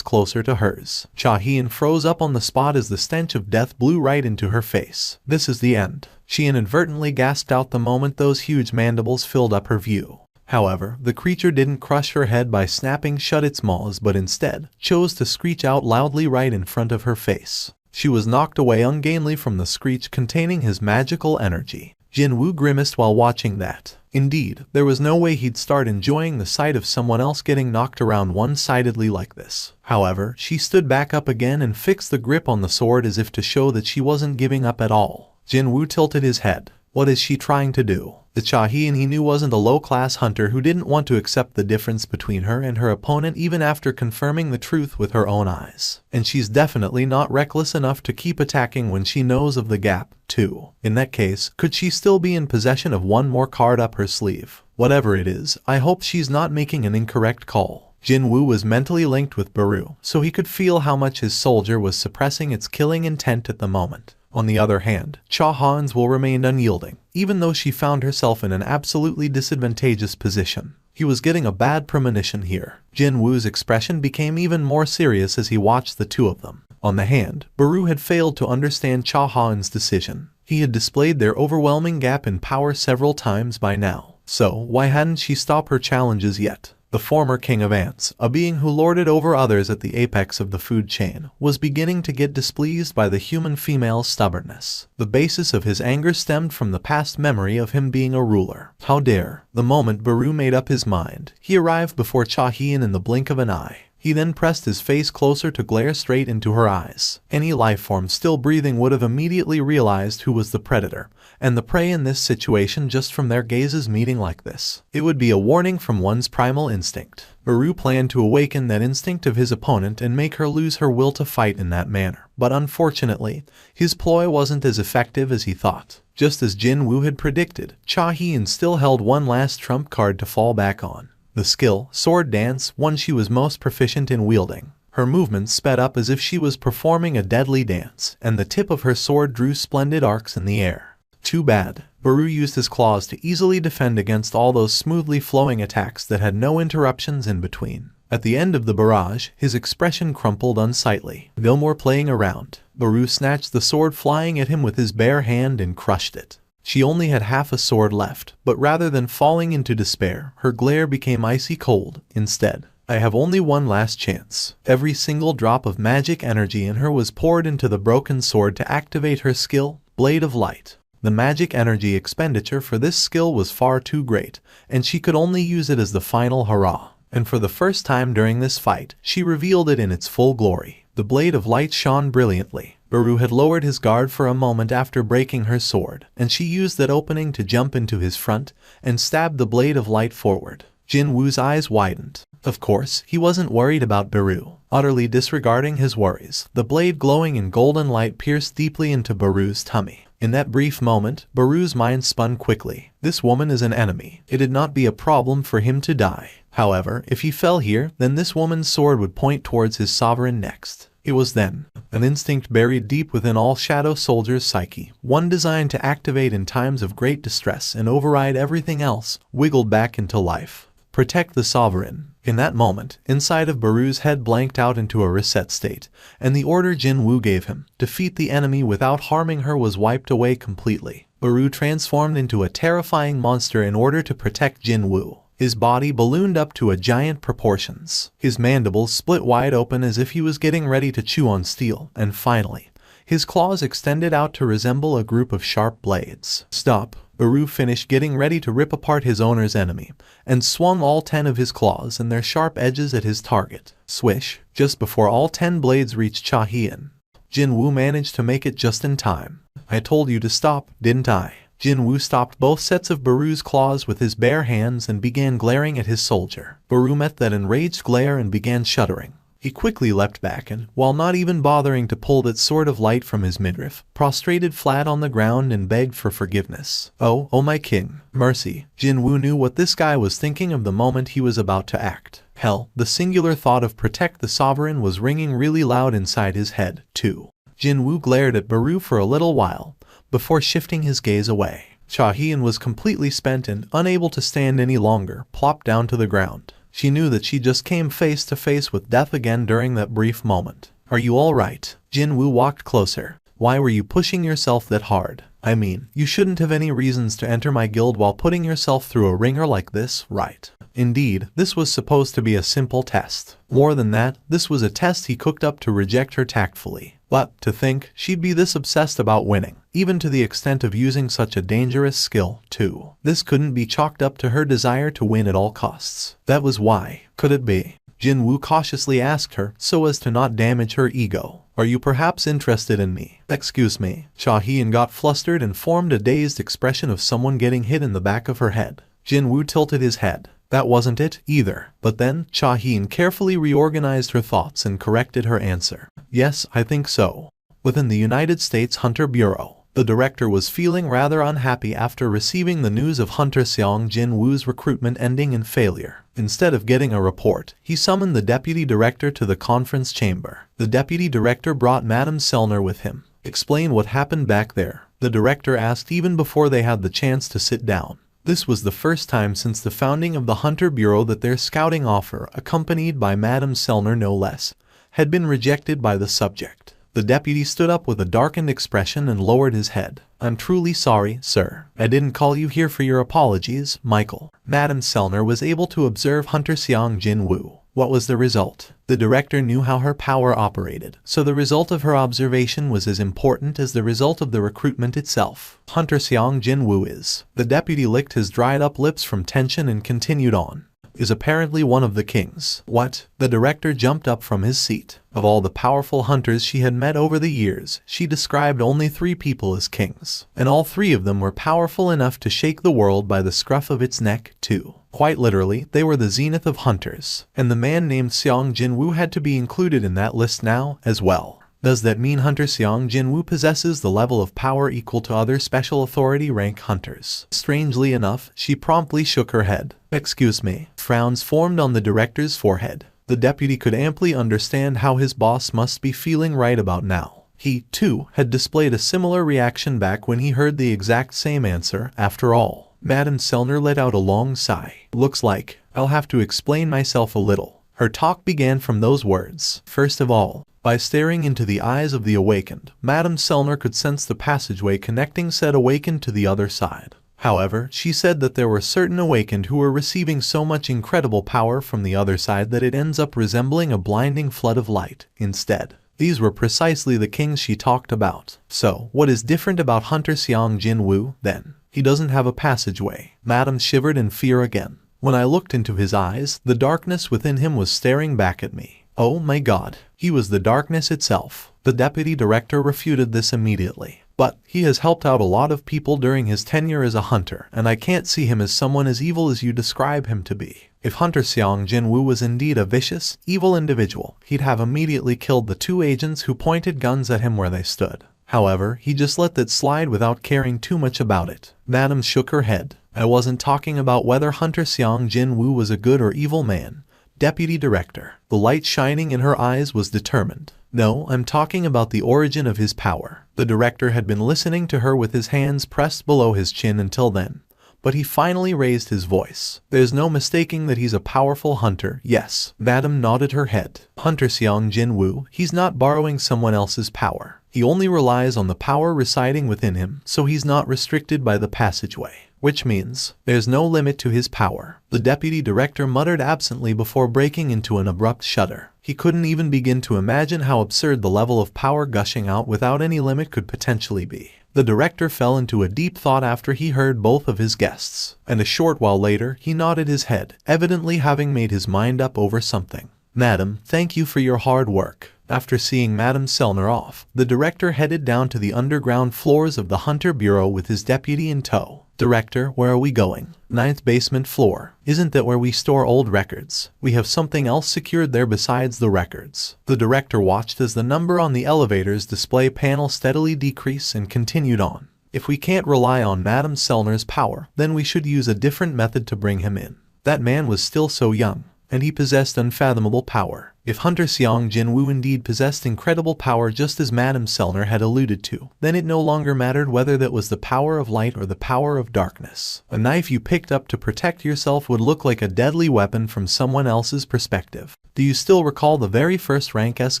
closer to hers. Ahjin froze up on the spot as the stench of death blew right into her face. This is the end. She inadvertently gasped out the moment those huge mandibles filled up her view. However, the creature didn't crush her head by snapping shut its maws but instead chose to screech out loudly right in front of her face. She was knocked away ungainly from the screech containing his magical energy. Jinwoo grimaced while watching that. Indeed, there was no way he'd start enjoying the sight of someone else getting knocked around one-sidedly like this. However, she stood back up again and fixed the grip on the sword as if to show that she wasn't giving up at all. Jinwoo tilted his head. What is she trying to do? The Ahjin he knew wasn't a low-class hunter who didn't want to accept the difference between her and her opponent even after confirming the truth with her own eyes. And she's definitely not reckless enough to keep attacking when she knows of the gap, too. In that case, could she still be in possession of one more card up her sleeve? Whatever it is, I hope she's not making an incorrect call. Jinwoo was mentally linked with Baru, so he could feel how much his soldier was suppressing its killing intent at the moment. On the other hand, Ahjin's will remained unyielding, even though she found herself in an absolutely disadvantageous position. He was getting a bad premonition here. Jinwoo's expression became even more serious as he watched the two of them. On the hand, Baru had failed to understand Ahjin's decision. He had displayed their overwhelming gap in power several times by now. So, why hadn't she stopped her challenges yet? The former king of ants, a being who lorded over others at the apex of the food chain, was beginning to get displeased by the human female's stubbornness. The basis of his anger stemmed from the past memory of him being a ruler. How dare! The moment Baru made up his mind, he arrived before Ahjin in the blink of an eye. He then pressed his face closer to glare straight into her eyes. Any life form still breathing would have immediately realized who was the predator and the prey in this situation just from their gazes meeting like this. It would be a warning from one's primal instinct. Baru planned to awaken that instinct of his opponent and make her lose her will to fight in that manner. But unfortunately, his ploy wasn't as effective as he thought. Just as Jinwoo had predicted, Ahjin still held one last trump card to fall back on. The skill, sword dance, one she was most proficient in wielding. Her movements sped up as if she was performing a deadly dance, and the tip of her sword drew splendid arcs in the air. Too bad. Baru used his claws to easily defend against all those smoothly flowing attacks that had no interruptions in between. At the end of the barrage, his expression crumpled unsightly. No more playing around. Baru snatched the sword flying at him with his bare hand and crushed it. She only had half a sword left, but rather than falling into despair, her glare became icy cold. Instead, I have only one last chance. Every single drop of magic energy in her was poured into the broken sword to activate her skill, Blade of Light. The magic energy expenditure for this skill was far too great, and she could only use it as the final hurrah. And for the first time during this fight, she revealed it in its full glory. The Blade of Light shone brilliantly. Baru had lowered his guard for a moment after breaking her sword, and she used that opening to jump into his front and stab the Blade of Light forward. Jinwoo's eyes widened. Of course, he wasn't worried about Baru. Utterly disregarding his worries, the blade glowing in golden light pierced deeply into Baru's tummy. In that brief moment, Baru's mind spun quickly. This woman is an enemy. It'd not be a problem for him to die. However, if he fell here, then this woman's sword would point towards his sovereign next. It was then an instinct buried deep within all Shadow Soldier's psyche, one designed to activate in times of great distress and override everything else, wiggled back into life. Protect the sovereign. In that moment, inside of Baru's head blanked out into a reset state, and the order Jinwoo gave him, defeat the enemy without harming her, was wiped away completely. Baru transformed into a terrifying monster in order to protect Jinwoo. His body ballooned up to giant proportions. His mandibles split wide open as if he was getting ready to chew on steel, and finally, his claws extended out to resemble a group of sharp blades. Stop. Baru finished getting ready to rip apart his owner's enemy, and swung all 10 of his claws and their sharp edges at his target. Swish! Just before all 10 blades reached Ahjin, Jinwoo managed to make it just in time. I told you to stop, didn't I? Jinwoo stopped both sets of Baru's claws with his bare hands and began glaring at his soldier. Baru met that enraged glare and began shuddering. He quickly leapt back and, while not even bothering to pull that sword of light from his midriff, prostrated flat on the ground and begged for forgiveness. Oh my king, mercy. Jinwoo knew what this guy was thinking of the moment he was about to act. Hell, the singular thought of protect the sovereign was ringing really loud inside his head, too. Jinwoo glared at Baru for a little while, before shifting his gaze away. Ahjin was completely spent and, unable to stand any longer, plopped down to the ground. She knew that she just came face to face with death again during that brief moment. Are you all right? Jinwoo walked closer. Why were you pushing yourself that hard? I mean, you shouldn't have any reasons to enter my guild while putting yourself through a ringer like this, right? Indeed, this was supposed to be a simple test. More than that, this was a test he cooked up to reject her tactfully. But, to think, she'd be this obsessed about winning, even to the extent of using such a dangerous skill, too. This couldn't be chalked up to her desire to win at all costs. That was why. Could it be? Jinwoo cautiously asked her, so as to not damage her ego. Are you perhaps interested in me? Excuse me. Ahjin got flustered and formed a dazed expression of someone getting hit in the back of her head. Jinwoo tilted his head. That wasn't it, either. But then, Ahjin carefully reorganized her thoughts and corrected her answer. Yes, I think so. Within the United States Hunter Bureau, the director was feeling rather unhappy after receiving the news of Hunter Seong Jinwoo's recruitment ending in failure. Instead of getting a report, he summoned the deputy director to the conference chamber. The deputy director brought Madame Selner with him. Explain what happened back there, the director asked even before they had the chance to sit down. This was the first time since the founding of the Hunter Bureau that their scouting offer, accompanied by Madame Selner no less, had been rejected by the subject. The deputy stood up with a darkened expression and lowered his head. I'm truly sorry, sir. I didn't call you here for your apologies, Michael. Madame Selner was able to observe Hunter Seong Jinwoo. What was the result? The director knew how her power operated, so the result of her observation was as important as the result of the recruitment itself. Hunter Seong Jinwoo is. The deputy licked his dried up lips from tension and continued on. Is apparently one of the kings. What? The director jumped up from his seat. Of all the powerful hunters she had met over the years, she described only 3 people as kings. And all 3 of them were powerful enough to shake the world by the scruff of its neck, too. Quite literally, they were the zenith of hunters. And the man named Seong Jinwoo had to be included in that list now, as well. Does that mean Hunter Seong Jinwoo possesses the level of power equal to other special authority rank hunters? Strangely enough, she promptly shook her head. Excuse me. Frowns formed on the director's forehead. The deputy could amply understand how his boss must be feeling right about now. He, too, had displayed a similar reaction back when he heard the exact same answer, after all. Madame Selner let out a long sigh. Looks like I'll have to explain myself a little. Her talk began from those words. First of all, by staring into the eyes of the awakened, Madame Selner could sense the passageway connecting said awakened to the other side. However, she said that there were certain awakened who were receiving so much incredible power from the other side that it ends up resembling a blinding flood of light. Instead, these were precisely the kings she talked about. So, what is different about Hunter Xiang Jinwoo, then? He doesn't have a passageway. Madame shivered in fear again. When I looked into his eyes, the darkness within him was staring back at me. Oh my God, he was the darkness itself. The deputy director refuted this immediately. But he has helped out a lot of people during his tenure as a hunter, and I can't see him as someone as evil as you describe him to be. If Hunter Xiang Jinwoo was indeed a vicious, evil individual, he'd have immediately killed the two agents who pointed guns at him where they stood. However, he just let that slide without caring too much about it. Madame shook her head. I wasn't talking about whether Hunter Xiang Jinwoo was a good or evil man. Deputy Director. The light shining in her eyes was determined. No, I'm talking about the origin of his power. The director had been listening to her with his hands pressed below his chin until then, but he finally raised his voice. There's no mistaking that he's a powerful hunter, yes. Madame nodded her head. Hunter Xiang Jinwoo, he's not borrowing someone else's power. He only relies on the power residing within him, so he's not restricted by the passageway. Which means, there's no limit to his power. The deputy director muttered absently before breaking into an abrupt shudder. He couldn't even begin to imagine how absurd the level of power gushing out without any limit could potentially be. The director fell into a deep thought after he heard both of his guests, and a short while later he nodded his head, evidently having made his mind up over something. Madam, thank you for your hard work. After seeing Madame Selner off, the director headed down to the underground floors of the Hunter Bureau with his deputy in tow. Director, where are we going? 9th basement floor. Isn't that where we store old records? We have something else secured there besides the records. The director watched as the number on the elevator's display panel steadily decreased and continued on. If we can't rely on Madame Selner's power, then we should use a different method to bring him in. That man was still so young, and he possessed unfathomable power. If Hunter Xiang Jinwoo indeed possessed incredible power just as Madame Selner had alluded to, then it no longer mattered whether that was the power of light or the power of darkness. A knife you picked up to protect yourself would look like a deadly weapon from someone else's perspective. Do you still recall the very first rank S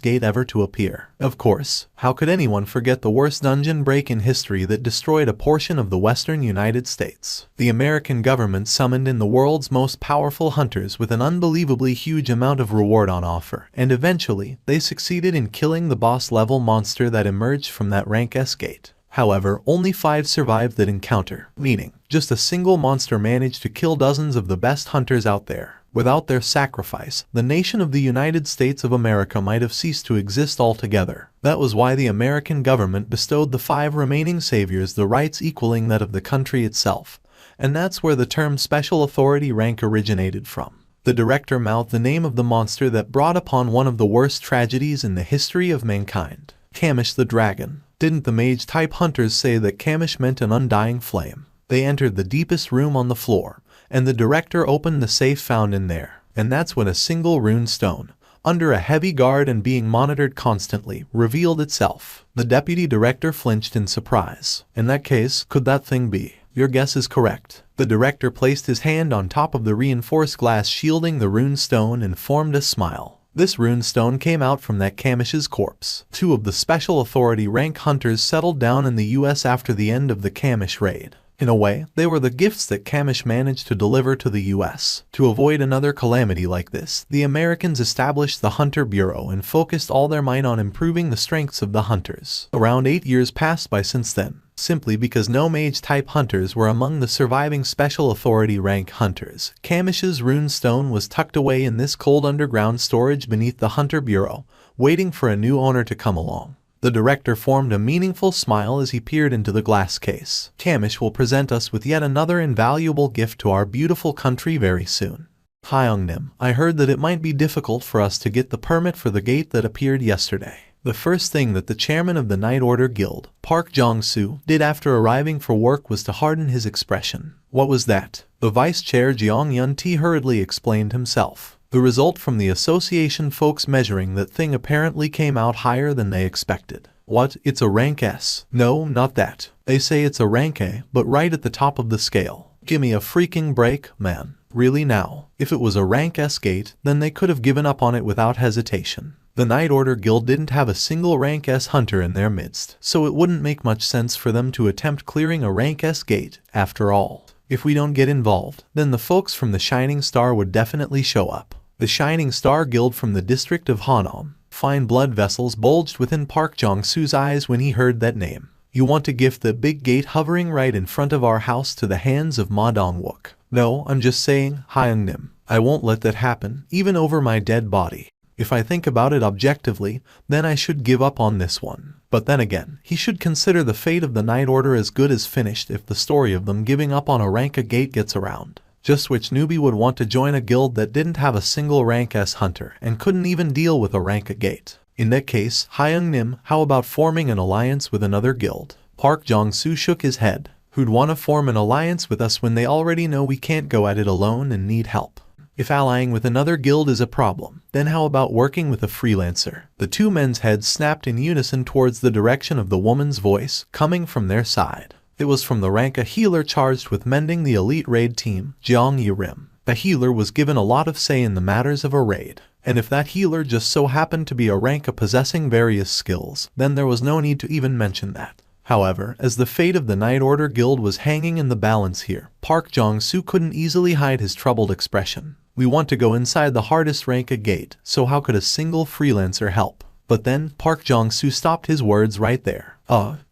gate ever to appear? Of course. How could anyone forget the worst dungeon break in history that destroyed a portion of the western United States? The American government summoned in the world's most powerful hunters with an unbelievably huge amount of reward on offer, and eventually, they succeeded in killing the boss-level monster that emerged from that rank S gate. However, only 5 survived that encounter, meaning, just a single monster managed to kill dozens of the best hunters out there. Without their sacrifice, the nation of the United States of America might have ceased to exist altogether. That was why the American government bestowed the 5 remaining saviors the rights equaling that of the country itself. And that's where the term special authority rank originated from. The director mouthed the name of the monster that brought upon one of the worst tragedies in the history of mankind. Kamish the dragon. Didn't the mage-type hunters say that Kamish meant an undying flame? They entered the deepest room on the floor, and the director opened the safe found in there. And that's when a single rune stone, under a heavy guard and being monitored constantly, revealed itself. The deputy director flinched in surprise. In that case, could that thing be? Your guess is correct. The director placed his hand on top of the reinforced glass shielding the rune stone and formed a smile. This rune stone came out from that Kamish's corpse. 2 of the special authority rank hunters settled down in the US after the end of the Kamish raid. In a way, they were the gifts that Kamish managed to deliver to the US. To avoid another calamity like this, the Americans established the Hunter Bureau and focused all their might on improving the strengths of the hunters. Around 8 years passed by since then. Simply because no mage-type hunters were among the surviving special authority rank hunters, Kamish's rune stone was tucked away in this cold underground storage beneath the Hunter Bureau, waiting for a new owner to come along. The director formed a meaningful smile as he peered into the glass case. Kamish will present us with yet another invaluable gift to our beautiful country very soon. Hyungnim, I heard that it might be difficult for us to get the permit for the gate that appeared yesterday. The first thing that the chairman of the Night Order Guild, Park Jong-soo, did after arriving for work was to harden his expression. What was that? The vice chair Jeong Yun-ti hurriedly explained himself. The result from the association folks measuring that thing apparently came out higher than they expected. What? It's a rank S? No, not that. They say it's a rank A, but right at the top of the scale. Gimme a freaking break, man. Really now, if it was a rank S gate, then they could have given up on it without hesitation. The Night Order Guild didn't have a single rank S hunter in their midst, so it wouldn't make much sense for them to attempt clearing a rank S gate, after all. If we don't get involved, then the folks from the Shining Star would definitely show up. The Shining Star Guild from the district of Hanam. Fine blood vessels bulged within Park Jong-soo's eyes when he heard that name. You want to gift the big gate hovering right in front of our house to the hands of Ma Dong-wook. No, I'm just saying, Hyung-nim. I won't let that happen, even over my dead body. If I think about it objectively, then I should give up on this one. But then again, he should consider the fate of the Night Order as good as finished if the story of them giving up on a rank A gate gets around. Just which newbie would want to join a guild that didn't have a single rank S hunter and couldn't even deal with a rank A gate? In that case, Hyung-nim, how about forming an alliance with another guild? Park Jong-soo shook his head. Who'd want to form an alliance with us when they already know we can't go at it alone and need help? If allying with another guild is a problem, then how about working with a freelancer? The two men's heads snapped in unison towards the direction of the woman's voice, coming from their side. It was from the rank A healer charged with mending the elite raid team, Jeong Yi-rim. The healer was given a lot of say in the matters of a raid, and if that healer just so happened to be a rank A possessing various skills, then there was no need to even mention that. However, as the fate of the Night Order Guild was hanging in the balance here, Park Jong-soo couldn't easily hide his troubled expression. We want to go inside the hardest rank A gate, so how could a single freelancer help? But then, Park Jong-soo stopped his words right there.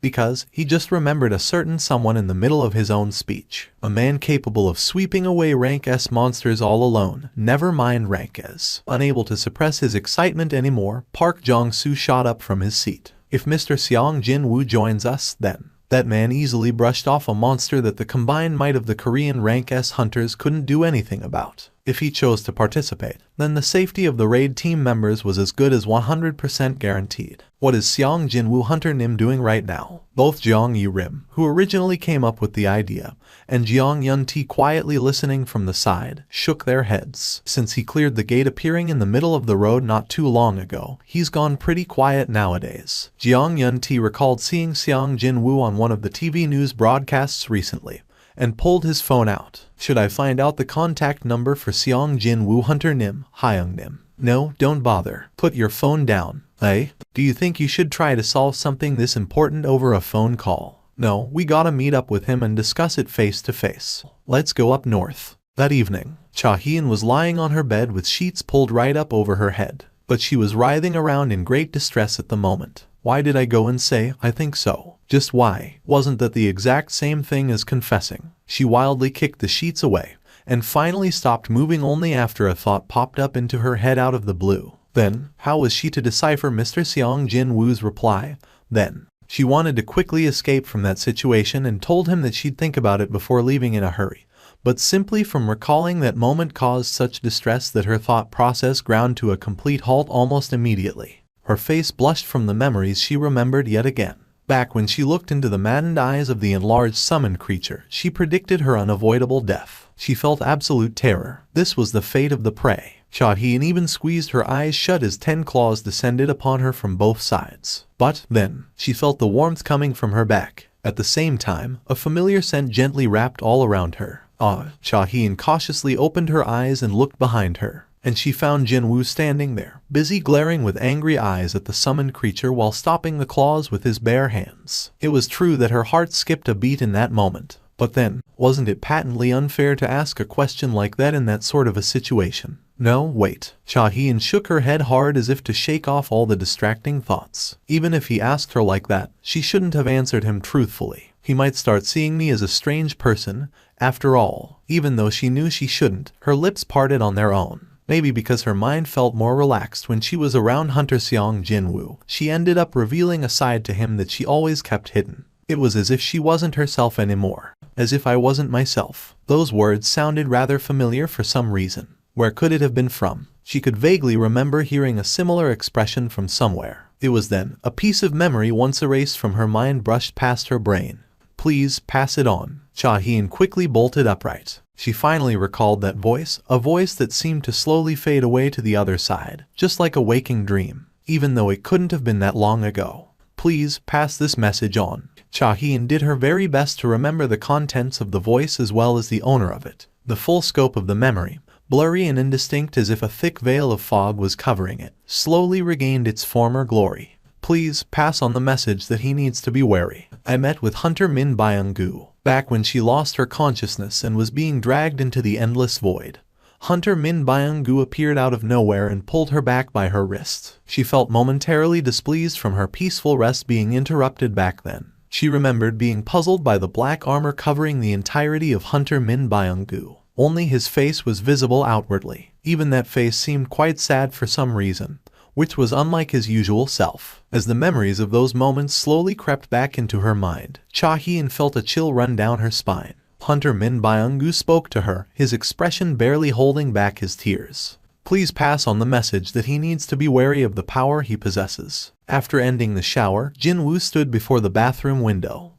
Because he just remembered a certain someone in the middle of his own speech. A man capable of sweeping away rank S monsters all alone, never mind rank S. Unable to suppress his excitement anymore, Park Jong-soo shot up from his seat. If Mr. Seong Jinwoo joins us, then. That man easily brushed off a monster that the combined might of the Korean rank S hunters couldn't do anything about. If he chose to participate, then the safety of the raid team members was as good as 100% guaranteed. What is Seong Jinwoo Hunter Nim doing right now? Both Jeong Yi-rim, who originally came up with the idea, and Jeong Yun-ti quietly listening from the side, shook their heads. Since he cleared the gate appearing in the middle of the road not too long ago, he's gone pretty quiet nowadays. Jeong Yun-ti recalled seeing Seong Jinwoo on one of the TV news broadcasts recently, and pulled his phone out. Should I find out the contact number for Seong Jinwoo Hunter Nim, Hyung Nim? No, don't bother. Put your phone down. Hey, do you think you should try to solve something this important over a phone call? No, we gotta meet up with him and discuss it face to face. Let's go up north. That evening, Cha-hyun was lying on her bed with sheets pulled right up over her head, but she was writhing around in great distress at the moment. Why did I go and say, I think so? Just why? Wasn't that the exact same thing as confessing? She wildly kicked the sheets away, and finally stopped moving only after a thought popped up into her head out of the blue. Then, how was she to decipher Mr. Seong Jinwoo's reply? Then, she wanted to quickly escape from that situation and told him that she'd think about it before leaving in a hurry. But simply from recalling that moment caused such distress that her thought process ground to a complete halt almost immediately. Her face blushed from the memories she remembered yet again. Back when she looked into the maddened eyes of the enlarged summoned creature, she predicted her unavoidable death. She felt absolute terror. This was the fate of the prey. Cha-hyun even squeezed her eyes shut as 10 claws descended upon her from both sides. But, then, she felt the warmth coming from her back. At the same time, a familiar scent gently wrapped all around her. Cha-hyun cautiously opened her eyes and looked behind her. And she found Jinwoo standing there, busy glaring with angry eyes at the summoned creature while stopping the claws with his bare hands. It was true that her heart skipped a beat in that moment. But then, wasn't it patently unfair to ask a question like that in that sort of a situation? No, wait. Cha-hyun shook her head hard as if to shake off all the distracting thoughts. Even if he asked her like that, she shouldn't have answered him truthfully. He might start seeing me as a strange person. After all, even though she knew she shouldn't, her lips parted on their own. Maybe because her mind felt more relaxed when she was around Hunter Seong Jinwoo, she ended up revealing a side to him that she always kept hidden. It was as if she wasn't herself anymore. As if I wasn't myself. Those words sounded rather familiar for some reason. Where could it have been from? She could vaguely remember hearing a similar expression from somewhere. It was then, a piece of memory once erased from her mind brushed past her brain. Please, pass it on. Cha-hyun quickly bolted upright. She finally recalled that voice, a voice that seemed to slowly fade away to the other side, just like a waking dream, even though it couldn't have been that long ago. Please, pass this message on. Cha-hyun did her very best to remember the contents of the voice as well as the owner of it. The full scope of the memory, blurry and indistinct as if a thick veil of fog was covering it, slowly regained its former glory. Please pass on the message that he needs to be wary. I met with Hunter Min Byung-gu back when she lost her consciousness and was being dragged into the endless void. Hunter Min Byung-gu appeared out of nowhere and pulled her back by her wrist. She felt momentarily displeased from her peaceful rest being interrupted back then. She remembered being puzzled by the black armor covering the entirety of Hunter Min Byung-gu. Only his face was visible outwardly. Even that face seemed quite sad for some reason, which was unlike his usual self. As the memories of those moments slowly crept back into her mind, Cha-hyeon felt a chill run down her spine. Hunter Min Byung-gu spoke to her, his expression barely holding back his tears. Please pass on the message that he needs to be wary of the power he possesses. After ending the shower, Jinwoo stood before the bathroom window.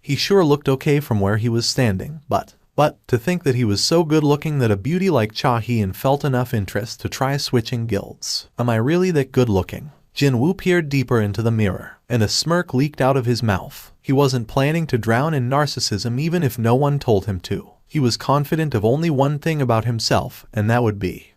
He sure looked okay from where he was standing, but to think that he was so good looking that a beauty like Cha-hyeon felt enough interest to try switching guilds. Am I really that good looking? Jinwoo peered deeper into the mirror, and a smirk leaked out of his mouth. He wasn't planning to drown in narcissism even if no one told him to. He was confident of only one thing about himself, and that would be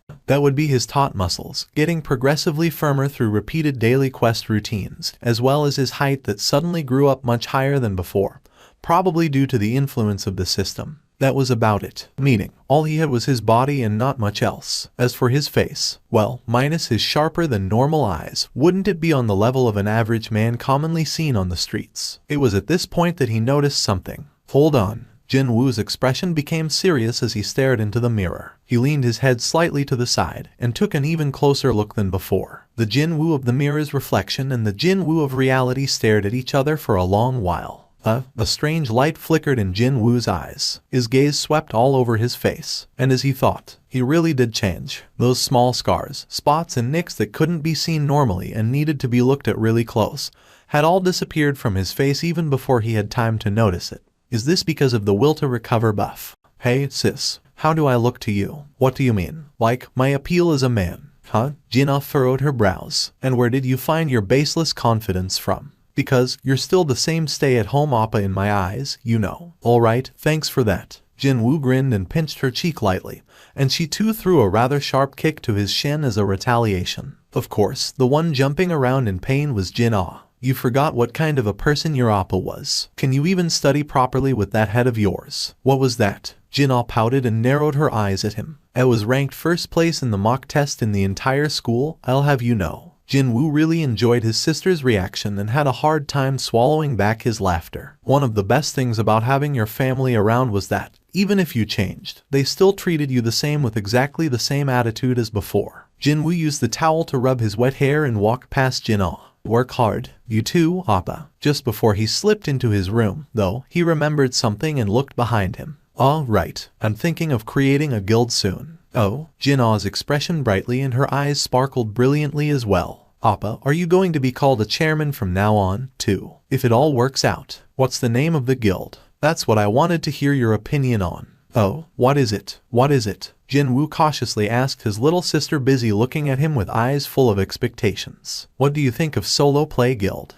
his taut muscles, getting progressively firmer through repeated daily quest routines, as well as his height that suddenly grew up much higher than before, probably due to the influence of the system. That was about it. Meaning, all he had was his body and not much else. As for his face, well, minus his sharper than normal eyes, wouldn't it be on the level of an average man commonly seen on the streets? It was at this point that he noticed something. Hold on. Jinwoo's expression became serious as he stared into the mirror. He leaned his head slightly to the side and took an even closer look than before. The Jinwoo of the mirror's reflection and the Jinwoo of reality stared at each other for a long while. A strange light flickered in Jinwoo's eyes. His gaze swept all over his face, and as he thought, he really did change. Those small scars, spots and nicks that couldn't be seen normally and needed to be looked at really close, had all disappeared from his face even before he had time to notice it. Is this because of the will to recover buff? Hey, sis, how do I look to you? What do you mean? Like, my appeal as a man? Jinna furrowed her brows. And where did you find your baseless confidence from? Because you're still the same stay-at-home oppa in my eyes, you know. Alright, thanks for that. Jinwoo grinned and pinched her cheek lightly, and she too threw a rather sharp kick to his shin as a retaliation. Of course, the one jumping around in pain was Jinna. You forgot what kind of a person your oppa was. Can you even study properly with that head of yours? What was that? Jinna pouted and narrowed her eyes at him. I was ranked first place in the mock test in the entire school, I'll have you know. Jinwoo really enjoyed his sister's reaction and had a hard time swallowing back his laughter. One of the best things about having your family around was that, even if you changed, they still treated you the same with exactly the same attitude as before. Jinwoo used the towel to rub his wet hair and walked past Jinna. Work hard. You too, oppa. Just before he slipped into his room, though, he remembered something and looked behind him. All right, I'm thinking of creating a guild soon. Oh, Jinna's expression brightly and her eyes sparkled brilliantly as well. Appa, are you going to be called a chairman from now on, too? If it all works out, what's the name of the guild? That's what I wanted to hear your opinion on. Oh, what is it? What is it? Jinwoo cautiously asked his little sister, busy looking at him with eyes full of expectations. What do you think of solo play guild?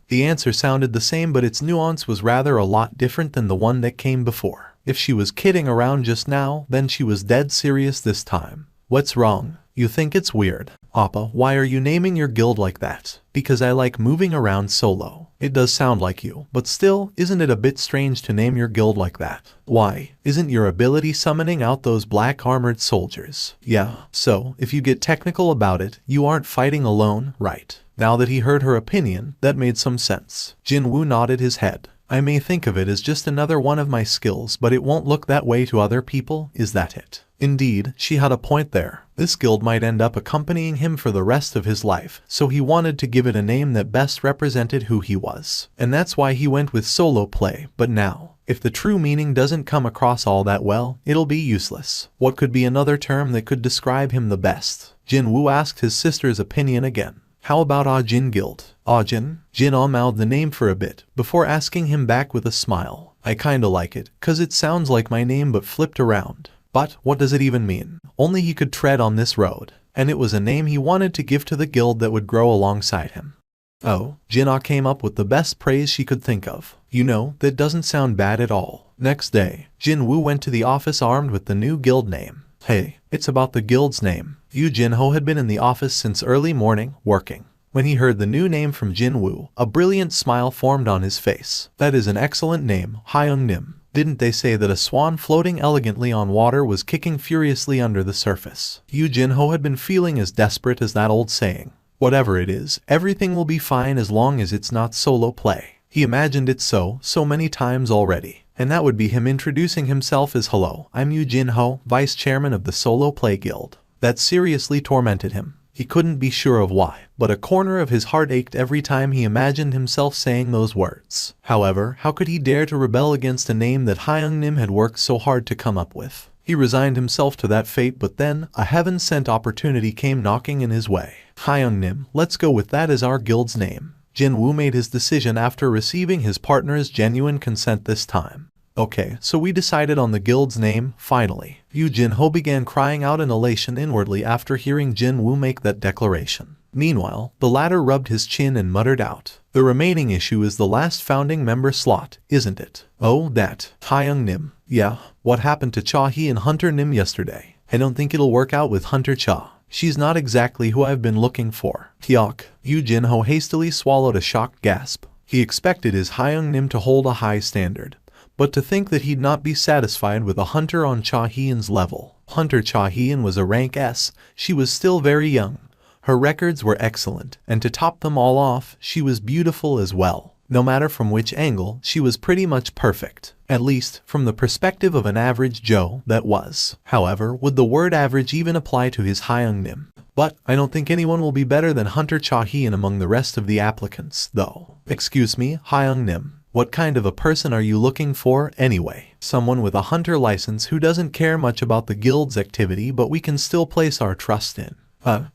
The answer sounded the same, but its nuance was rather a lot different than the one that came before. If she was kidding around just now, then she was dead serious this time. What's wrong? You think it's weird? Appa, why are you naming your guild like that? Because I like moving around solo. It does sound like you, but still, isn't it a bit strange to name your guild like that? Why? Isn't your ability summoning out those black armored soldiers? Yeah, so, if you get technical about it, you aren't fighting alone, right? Now that he heard her opinion, that made some sense. Jinwoo nodded his head. I may think of it as just another one of my skills, but it won't look that way to other people, is that it? Indeed, she had a point there. This guild might end up accompanying him for the rest of his life, so he wanted to give it a name that best represented who he was. And that's why he went with solo play, but now, if the true meaning doesn't come across all that well, it'll be useless. What could be another term that could describe him the best? Jinwoo asked his sister's opinion again. How about Ahjin Guild? Ahjin? Jinna mouthed the name for a bit, before asking him back with a smile. I kinda like it, 'cause it sounds like my name but flipped around. But, what does it even mean? Only he could tread on this road. And it was a name he wanted to give to the guild that would grow alongside him. Oh, Jinna came up with the best praise she could think of. You know, that doesn't sound bad at all. Next day, Jinwoo went to the office armed with the new guild name. Hey, it's about the guild's name. Yu Jinho had been in the office since early morning, working. When he heard the new name from Jinwoo, a brilliant smile formed on his face. That is an excellent name, Hyung Nim. Didn't they say that a swan floating elegantly on water was kicking furiously under the surface? Yu Jinho had been feeling as desperate as that old saying. Whatever it is, everything will be fine as long as it's not solo play. He imagined it so many times already. And that would be him introducing himself as hello, I'm Yu Jinho, vice chairman of the Solo Play Guild. That seriously tormented him. He couldn't be sure of why, but a corner of his heart ached every time he imagined himself saying those words. However, how could he dare to rebel against a name that Hyung Nim had worked so hard to come up with? He resigned himself to that fate, but then, a heaven-sent opportunity came knocking in his way. Hyung Nim, let's go with that as our guild's name. Jinwoo made his decision after receiving his partner's genuine consent this time. Okay, so we decided on the guild's name, finally. Yu Jinho began crying out in elation inwardly after hearing Jinwoo make that declaration. Meanwhile, the latter rubbed his chin and muttered out, the remaining issue is the last founding member slot, isn't it? Oh, that. Hyung Nim. Yeah, what happened to Cha Hee and Hunter Nim yesterday? I don't think it'll work out with Hunter Cha. She's not exactly who I've been looking for. Hyuk. Yu Jinho hastily swallowed a shocked gasp. He expected his Hyung Nim to hold a high standard. But to think that he'd not be satisfied with a hunter on Cha Hee-in's level. Hunter Cha Hee-in was a rank S, she was still very young. Her records were excellent, and to top them all off, she was beautiful as well. No matter from which angle, she was pretty much perfect. At least, from the perspective of an average Joe, that was. However, would the word average even apply to his Hyung Nim? But I don't think anyone will be better than Hunter Cha Hee-in among the rest of the applicants, though. Excuse me, Hyung Nim. What kind of a person are you looking for, anyway? Someone with a hunter license who doesn't care much about the guild's activity but we can still place our trust in.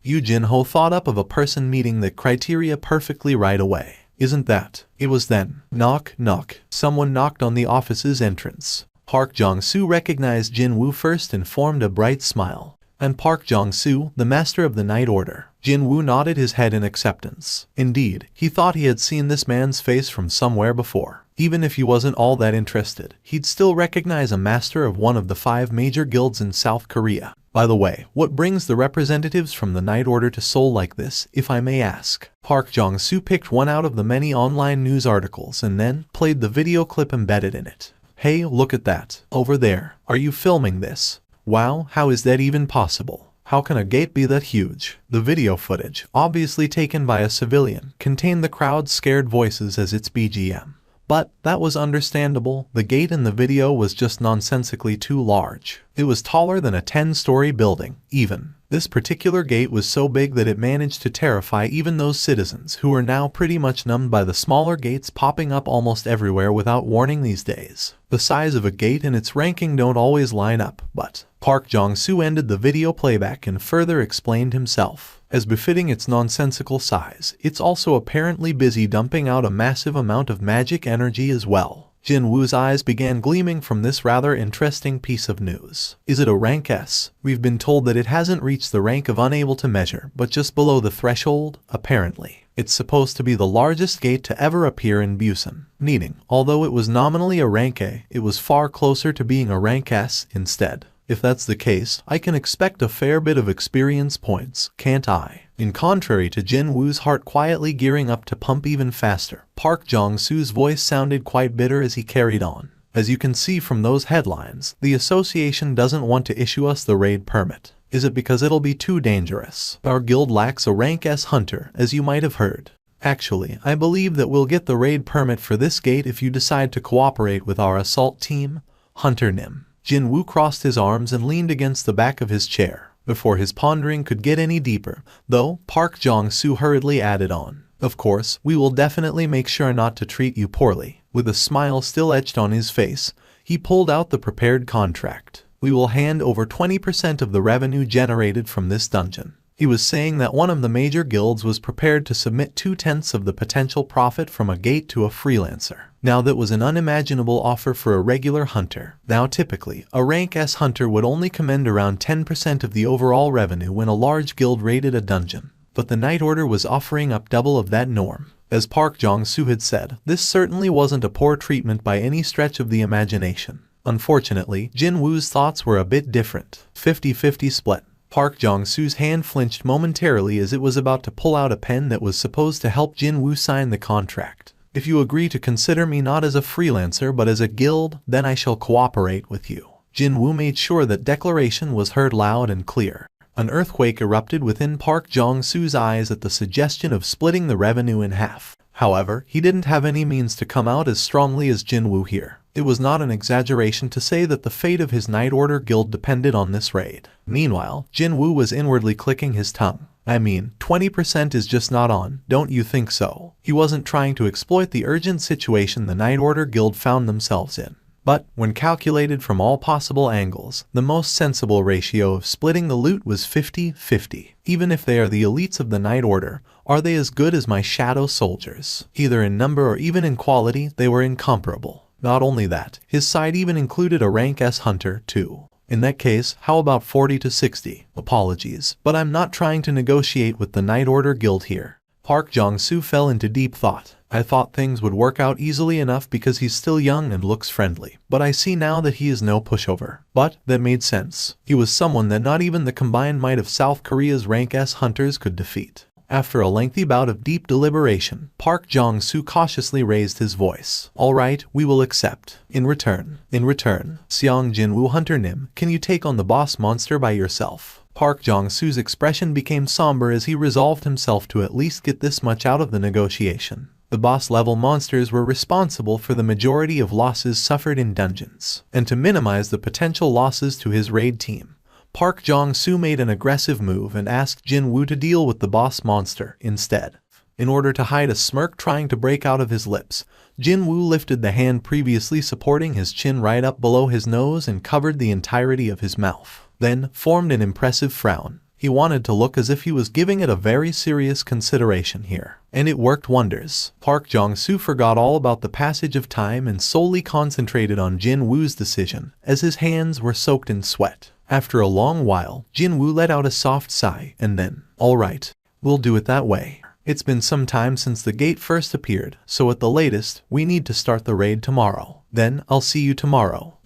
Yu Jinho thought up of a person meeting the criteria perfectly right away. Isn't that? It was then. Knock, knock. Someone knocked on the office's entrance. Park Jong-soo recognized Jinwoo first and formed a bright smile. And Park Jong-soo, the master of the Night Order. Jinwoo nodded his head in acceptance. Indeed, he thought he had seen this man's face from somewhere before. Even if he wasn't all that interested, he'd still recognize a master of one of the 5 major guilds in South Korea. By the way, what brings the representatives from the Night Order to Seoul like this, if I may ask? Park Jong-soo picked one out of the many online news articles and then played the video clip embedded in it. Hey, look at that. Over there. Are you filming this? Wow, how is that even possible? How can a gate be that huge? The video footage, obviously taken by a civilian, contained the crowd's scared voices as its BGM. But that was understandable. The gate in the video was just nonsensically too large. It was taller than a 10-story building, even. This particular gate was so big that it managed to terrify even those citizens who were now pretty much numbed by the smaller gates popping up almost everywhere without warning these days. The size of a gate and its ranking don't always line up, but Park Jong-soo ended the video playback and further explained himself. As befitting its nonsensical size, it's also apparently busy dumping out a massive amount of magic energy as well. Jinwoo's eyes began gleaming from this rather interesting piece of news. Is it a rank S? We've been told that it hasn't reached the rank of unable to measure, but just below the threshold, apparently. It's supposed to be the largest gate to ever appear in Busan. Meaning, although it was nominally a rank A, it was far closer to being a rank S instead. If that's the case, I can expect a fair bit of experience points, can't I? In contrary to Jinwoo's heart quietly gearing up to pump even faster, Park Jong-soo's voice sounded quite bitter as he carried on. As you can see from those headlines, the association doesn't want to issue us the raid permit. Is it because it'll be too dangerous? Our guild lacks a rank S hunter, as you might have heard. Actually, I believe that we'll get the raid permit for this gate if you decide to cooperate with our assault team, Hunter Nim. Jinwoo crossed his arms and leaned against the back of his chair. Before his pondering could get any deeper, though, Park Jong-soo hurriedly added on. Of course, we will definitely make sure not to treat you poorly. With a smile still etched on his face, he pulled out the prepared contract. We will hand over 20% of the revenue generated from this dungeon. He was saying that one of the major guilds was prepared to submit 2/10 of the potential profit from a gate to a freelancer. Now that was an unimaginable offer for a regular hunter. Now typically, a rank S hunter would only command around 10% of the overall revenue when a large guild raided a dungeon. But the Night Order was offering up double of that norm. As Park Jong-soo had said, this certainly wasn't a poor treatment by any stretch of the imagination. Unfortunately, Jinwoo's thoughts were a bit different. 50-50 split. Park Jong-soo's hand flinched momentarily as it was about to pull out a pen that was supposed to help Jinwoo sign the contract. If you agree to consider me not as a freelancer but as a guild, then I shall cooperate with you. Jinwoo made sure that declaration was heard loud and clear. An earthquake erupted within Park Jong-soo's eyes at the suggestion of splitting the revenue in half. However, he didn't have any means to come out as strongly as Jinwoo here. It was not an exaggeration to say that the fate of his Night Order guild depended on this raid. Meanwhile, Jinwoo was inwardly clicking his tongue. I mean, 20% is just not on, don't you think so? He wasn't trying to exploit the urgent situation the Night Order guild found themselves in. But, when calculated from all possible angles, the most sensible ratio of splitting the loot was 50-50. Even if they are the elites of the Night Order, are they as good as my shadow soldiers? Either in number or even in quality, they were incomparable. Not only that, his side even included a rank S hunter, too. In that case, how about 40-60? Apologies, but I'm not trying to negotiate with the Night Order guild here. Park Jong-soo fell into deep thought. I thought things would work out easily enough because he's still young and looks friendly, but I see now that he is no pushover. But that made sense. He was someone that not even the combined might of South Korea's rank S hunters could defeat. After a lengthy bout of deep deliberation, Park Jong-soo cautiously raised his voice. Alright, we will accept. In return, Seong Jinwoo Hunter Nim, can you take on the boss monster by yourself? Park Jong-soo's expression became somber as he resolved himself to at least get this much out of the negotiation. The boss-level monsters were responsible for the majority of losses suffered in dungeons, and to minimize the potential losses to his raid team, Park Jong-soo made an aggressive move and asked Jinwoo to deal with the boss monster instead. In order to hide a smirk trying to break out of his lips, Jinwoo lifted the hand previously supporting his chin right up below his nose and covered the entirety of his mouth, then formed an impressive frown. He wanted to look as if he was giving it a very serious consideration here. And it worked wonders. Park Jong-soo forgot all about the passage of time and solely concentrated on Jinwoo's decision, as his hands were soaked in sweat. After a long while, Jinwoo let out a soft sigh, and then, alright, we'll do it that way. It's been some time since the gate first appeared, so at the latest, we need to start the raid tomorrow. Then, I'll see you tomorrow.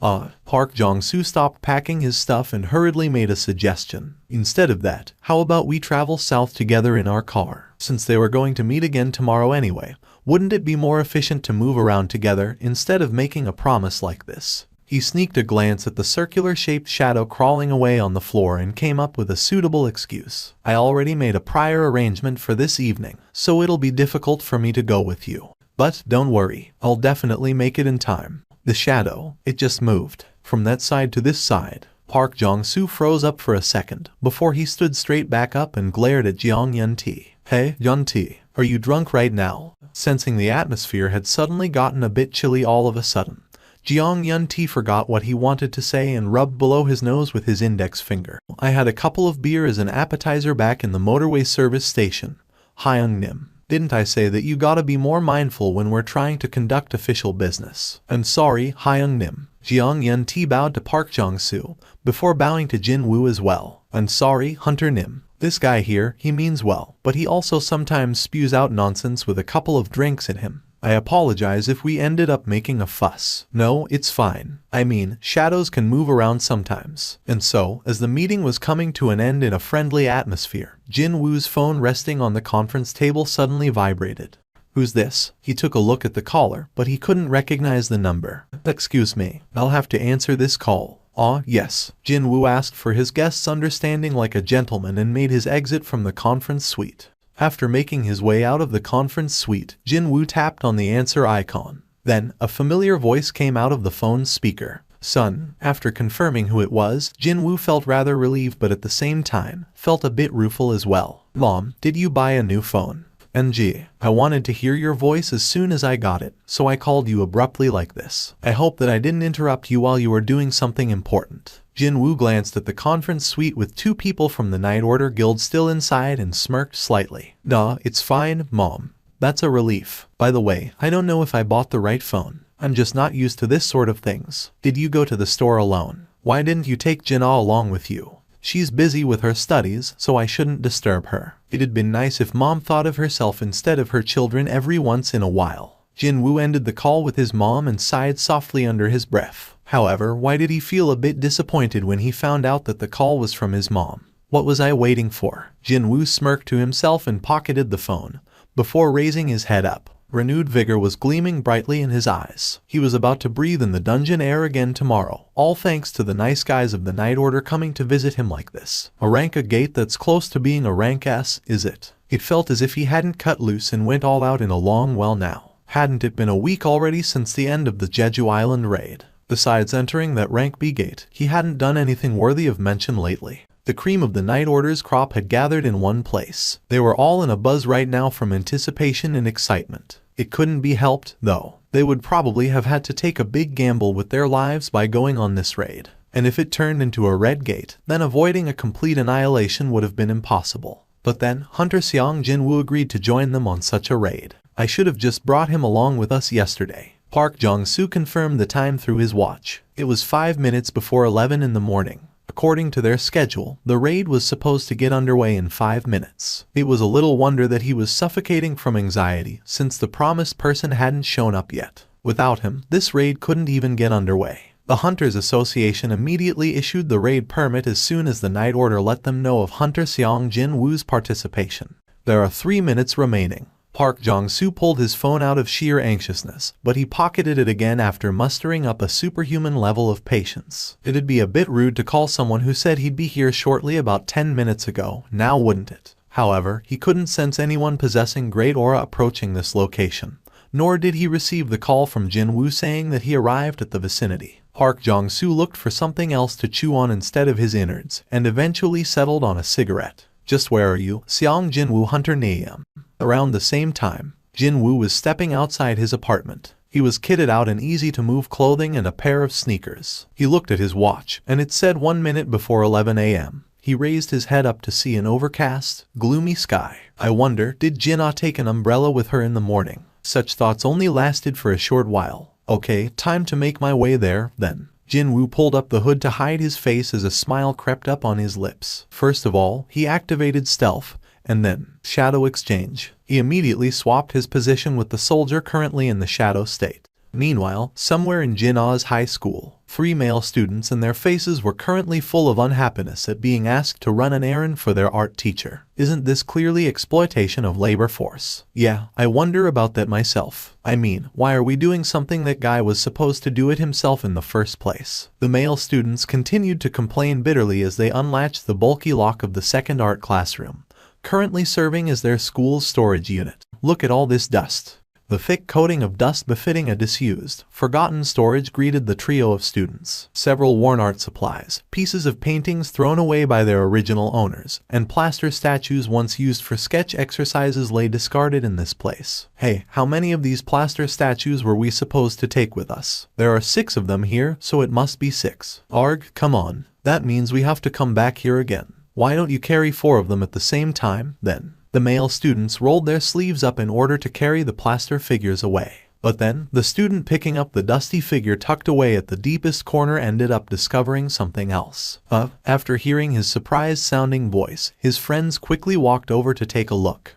Park Jong-soo stopped packing his stuff and hurriedly made a suggestion. Instead of that, how about we travel south together in our car? Since they were going to meet again tomorrow anyway, wouldn't it be more efficient to move around together instead of making a promise like this? He sneaked a glance at the circular-shaped shadow crawling away on the floor and came up with a suitable excuse. I already made a prior arrangement for this evening, so it'll be difficult for me to go with you. But don't worry, I'll definitely make it in time. The shadow, it just moved. From that side to this side. Park Jong-soo froze up for a second, before he stood straight back up and glared at Jeong Yun-ti. Hey, Yun-ti, are you drunk right now? Sensing the atmosphere had suddenly gotten a bit chilly all of a sudden, Jeong Yun-ti forgot what he wanted to say and rubbed below his nose with his index finger. I had a couple of beer as an appetizer back in the motorway service station. Hyung Nim. Didn't I say that you gotta be more mindful when we're trying to conduct official business? I'm sorry, Hyung Nim. Jeong Yun-ti bowed to Park Jong-soo, before bowing to Jinwoo as well. I'm sorry, Hunter Nim. This guy here, he means well, but he also sometimes spews out nonsense with a couple of drinks in him. I apologize if we ended up making a fuss. No, it's fine. I mean, shadows can move around sometimes. And so, as the meeting was coming to an end in a friendly atmosphere, Jinwoo's phone resting on the conference table suddenly vibrated. Who's this? He took a look at the caller, but he couldn't recognize the number. Excuse me, I'll have to answer this call. Yes. Jinwoo asked for his guest's understanding like a gentleman and made his exit from the conference suite. After making his way out of the conference suite, Jinwoo tapped on the answer icon. Then, a familiar voice came out of the phone's speaker. Son. After confirming who it was, Jinwoo felt rather relieved but at the same time, felt a bit rueful as well. Mom, did you buy a new phone? NG. I wanted to hear your voice as soon as I got it, so I called you abruptly like this. I hope that I didn't interrupt you while you were doing something important. Jinwoo glanced at the conference suite with two people from the Night Order Guild still inside and smirked slightly. Nah, it's fine, Mom. That's a relief. By the way, I don't know if I bought the right phone. I'm just not used to this sort of things. Did you go to the store alone? Why didn't you take Jinna along with you? She's busy with her studies, so I shouldn't disturb her. It'd been nice if mom thought of herself instead of her children every once in a while. Jinwoo ended the call with his mom and sighed softly under his breath. However, why did he feel a bit disappointed when he found out that the call was from his mom? What was I waiting for? Jinwoo smirked to himself and pocketed the phone, before raising his head up. Renewed vigor was gleaming brightly in his eyes. He was about to breathe in the dungeon air again tomorrow, all thanks to the nice guys of the Night Order coming to visit him like this. A rank A gate that's close to being a rank S, is it? It felt as if he hadn't cut loose and went all out in a long while now. Hadn't it been a week already since the end of the Jeju Island raid? Besides entering that rank B gate, he hadn't done anything worthy of mention lately. The cream of the Night Order's crop had gathered in one place. They were all in a buzz right now from anticipation and excitement. It couldn't be helped, though. They would probably have had to take a big gamble with their lives by going on this raid. And if it turned into a red gate, then avoiding a complete annihilation would have been impossible. But then, Hunter Seong Jinwoo agreed to join them on such a raid. I should have just brought him along with us yesterday. Park Jong-soo confirmed the time through his watch. It was 5 minutes before 11 in the morning. According to their schedule, the raid was supposed to get underway in 5 minutes. It was a little wonder that he was suffocating from anxiety, since the promised person hadn't shown up yet. Without him, this raid couldn't even get underway. The Hunters Association immediately issued the raid permit as soon as the Night Order let them know of Hunter Seong Jinwoo's participation. There are 3 minutes remaining. Park Jong-soo pulled his phone out of sheer anxiousness, but he pocketed it again after mustering up a superhuman level of patience. It'd be a bit rude to call someone who said he'd be here shortly about 10 minutes ago, now wouldn't it? However, he couldn't sense anyone possessing great aura approaching this location, nor did he receive the call from Jinwoo saying that he arrived at the vicinity. Park Jong-soo looked for something else to chew on instead of his innards, and eventually settled on a cigarette. Just where are you, Seong Jinwoo Hunter Naeum? Around the same time, Jinwoo was stepping outside his apartment. He was kitted out in easy-to-move clothing and a pair of sneakers. He looked at his watch, and it said 1 minute before 11 a.m. He raised his head up to see an overcast, gloomy sky. I wonder, did Jinna take an umbrella with her in the morning? Such thoughts only lasted for a short while. Okay, time to make my way there, then. Jinwoo pulled up the hood to hide his face as a smile crept up on his lips. First of all, he activated stealth, and then shadow exchange. He immediately swapped his position with the soldier currently in the shadow state. Meanwhile, somewhere in Jinna's high school, 3 male students and their faces were currently full of unhappiness at being asked to run an errand for their art teacher. Isn't this clearly exploitation of labor force? Yeah, I wonder about that myself. I mean, why are we doing something that guy was supposed to do it himself in the first place? The male students continued to complain bitterly as they unlatched the bulky lock of the second art classroom, currently serving as their school's storage unit. Look at all this dust. The thick coating of dust befitting a disused, forgotten storage greeted the trio of students. Several worn art supplies, pieces of paintings thrown away by their original owners, and plaster statues once used for sketch exercises lay discarded in this place. Hey, how many of these plaster statues were we supposed to take with us? There are 6 of them here, so it must be 6. Arg, come on. That means we have to come back here again. Why don't you carry 4 of them at the same time, then? The male students rolled their sleeves up in order to carry the plaster figures away. But then, the student picking up the dusty figure tucked away at the deepest corner ended up discovering something else. After hearing his surprised-sounding voice, his friends quickly walked over to take a look.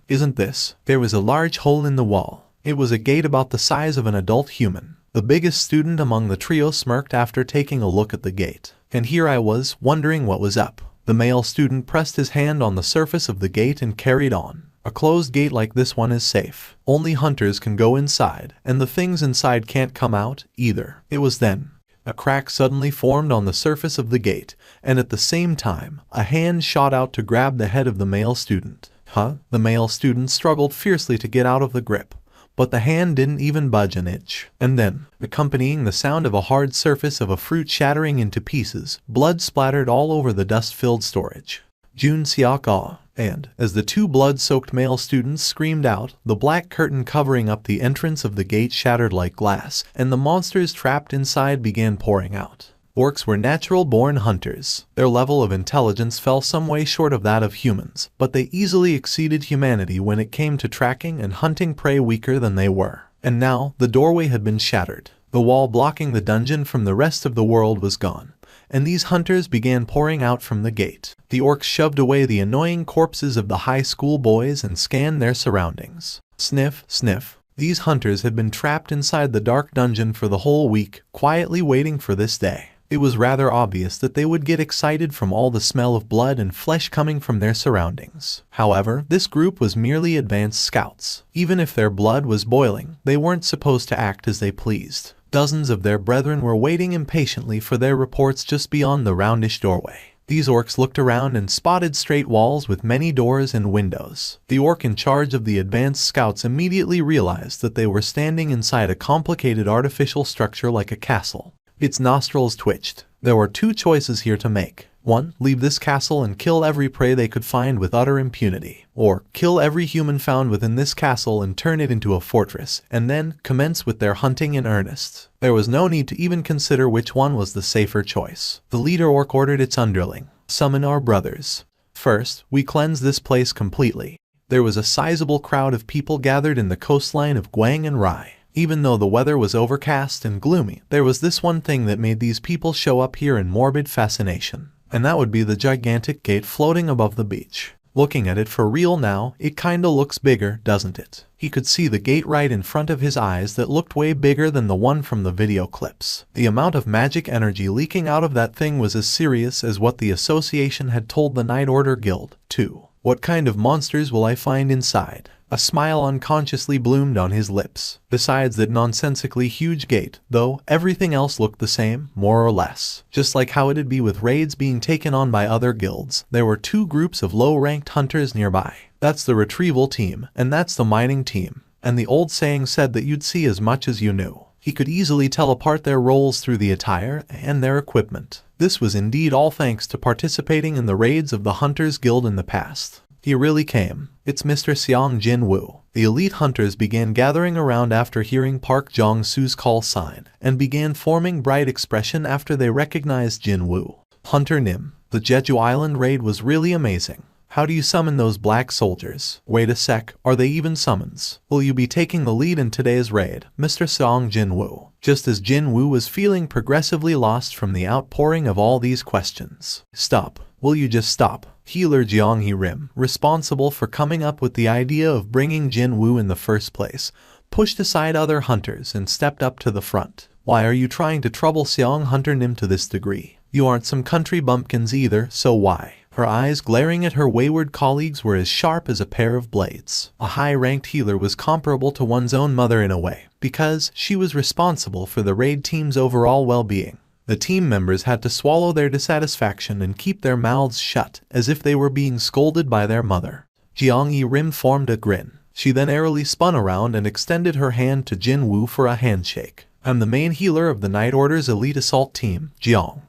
Isn't this? There was a large hole in the wall. It was a gate about the size of an adult human. The biggest student among the trio smirked after taking a look at the gate. And here I was, wondering what was up. The male student pressed his hand on the surface of the gate and carried on. A closed gate like this one is safe. Only hunters can go inside, and the things inside can't come out, either. It was then. A crack suddenly formed on the surface of the gate, and at the same time, a hand shot out to grab the head of the male student. The male student struggled fiercely to get out of the grip, but the hand didn't even budge an inch. And then, accompanying the sound of a hard surface of a fruit shattering into pieces, blood splattered all over the dust-filled storage. Jun Seok-ah. And, as the 2 blood-soaked male students screamed out, the black curtain covering up the entrance of the gate shattered like glass, and the monsters trapped inside began pouring out. Orcs were natural-born hunters. Their level of intelligence fell some way short of that of humans, but they easily exceeded humanity when it came to tracking and hunting prey weaker than they were. And now, the doorway had been shattered. The wall blocking the dungeon from the rest of the world was gone, and these hunters began pouring out from the gate. The orcs shoved away the annoying corpses of the high school boys and scanned their surroundings. Sniff, sniff. These hunters had been trapped inside the dark dungeon for the whole week, quietly waiting for this day. It was rather obvious that they would get excited from all the smell of blood and flesh coming from their surroundings. However, this group was merely advanced scouts. Even if their blood was boiling, they weren't supposed to act as they pleased. Dozens of their brethren were waiting impatiently for their reports just beyond the roundish doorway. These orcs looked around and spotted straight walls with many doors and windows. The orc in charge of the advanced scouts immediately realized that they were standing inside a complicated artificial structure like a castle. Its nostrils twitched. There were two choices here to make. 1. Leave this castle and kill every prey they could find with utter impunity. Or, kill every human found within this castle and turn it into a fortress, and then commence with their hunting in earnest. There was no need to even consider which one was the safer choice. The leader orc ordered its underling, "Summon our brothers. First, we cleanse this place completely." There was a sizable crowd of people gathered in the coastline of Gwang and Rai. Even though the weather was overcast and gloomy, there was this one thing that made these people show up here in morbid fascination. And that would be the gigantic gate floating above the beach. Looking at it for real now, it kinda looks bigger, doesn't it? He could see the gate right in front of his eyes that looked way bigger than the one from the video clips. The amount of magic energy leaking out of that thing was as serious as what the association had told the Night Order Guild, too. What kind of monsters will I find inside? A smile unconsciously bloomed on his lips. Besides that nonsensically huge gate, though, everything else looked the same, more or less. Just like how it'd be with raids being taken on by other guilds, there were two groups of low-ranked hunters nearby. That's the retrieval team, and that's the mining team. And the old saying said that you'd see as much as you knew. He could easily tell apart their roles through the attire and their equipment. This was indeed all thanks to participating in the raids of the Hunters Guild in the past. He really came. It's Mr. Jinwoo. The elite hunters began gathering around after hearing Park Jong-soo's call sign, and began forming bright expression after they recognized Jinwoo. Hunter Nim. The Jeju Island raid was really amazing. How do you summon those black soldiers? Wait a sec, are they even summons? Will you be taking the lead in today's raid, Mr. Jinwoo? Just as Jinwoo was feeling progressively lost from the outpouring of all these questions. Stop. Will you just stop? Healer Jeonghi Rim, responsible for coming up with the idea of bringing Jinwoo in the first place, pushed aside other hunters and stepped up to the front. Why are you trying to trouble Seong Hunter Nim to this degree? You aren't some country bumpkins either, so why? Her eyes glaring at her wayward colleagues were as sharp as a pair of blades. A high-ranked healer was comparable to one's own mother in a way, because she was responsible for the raid team's overall well-being. The team members had to swallow their dissatisfaction and keep their mouths shut, as if they were being scolded by their mother. Jeonghi Rim formed a grin. She then airily spun around and extended her hand to Jinwoo for a handshake. I'm the main healer of the Night Order's elite assault team, Jeong.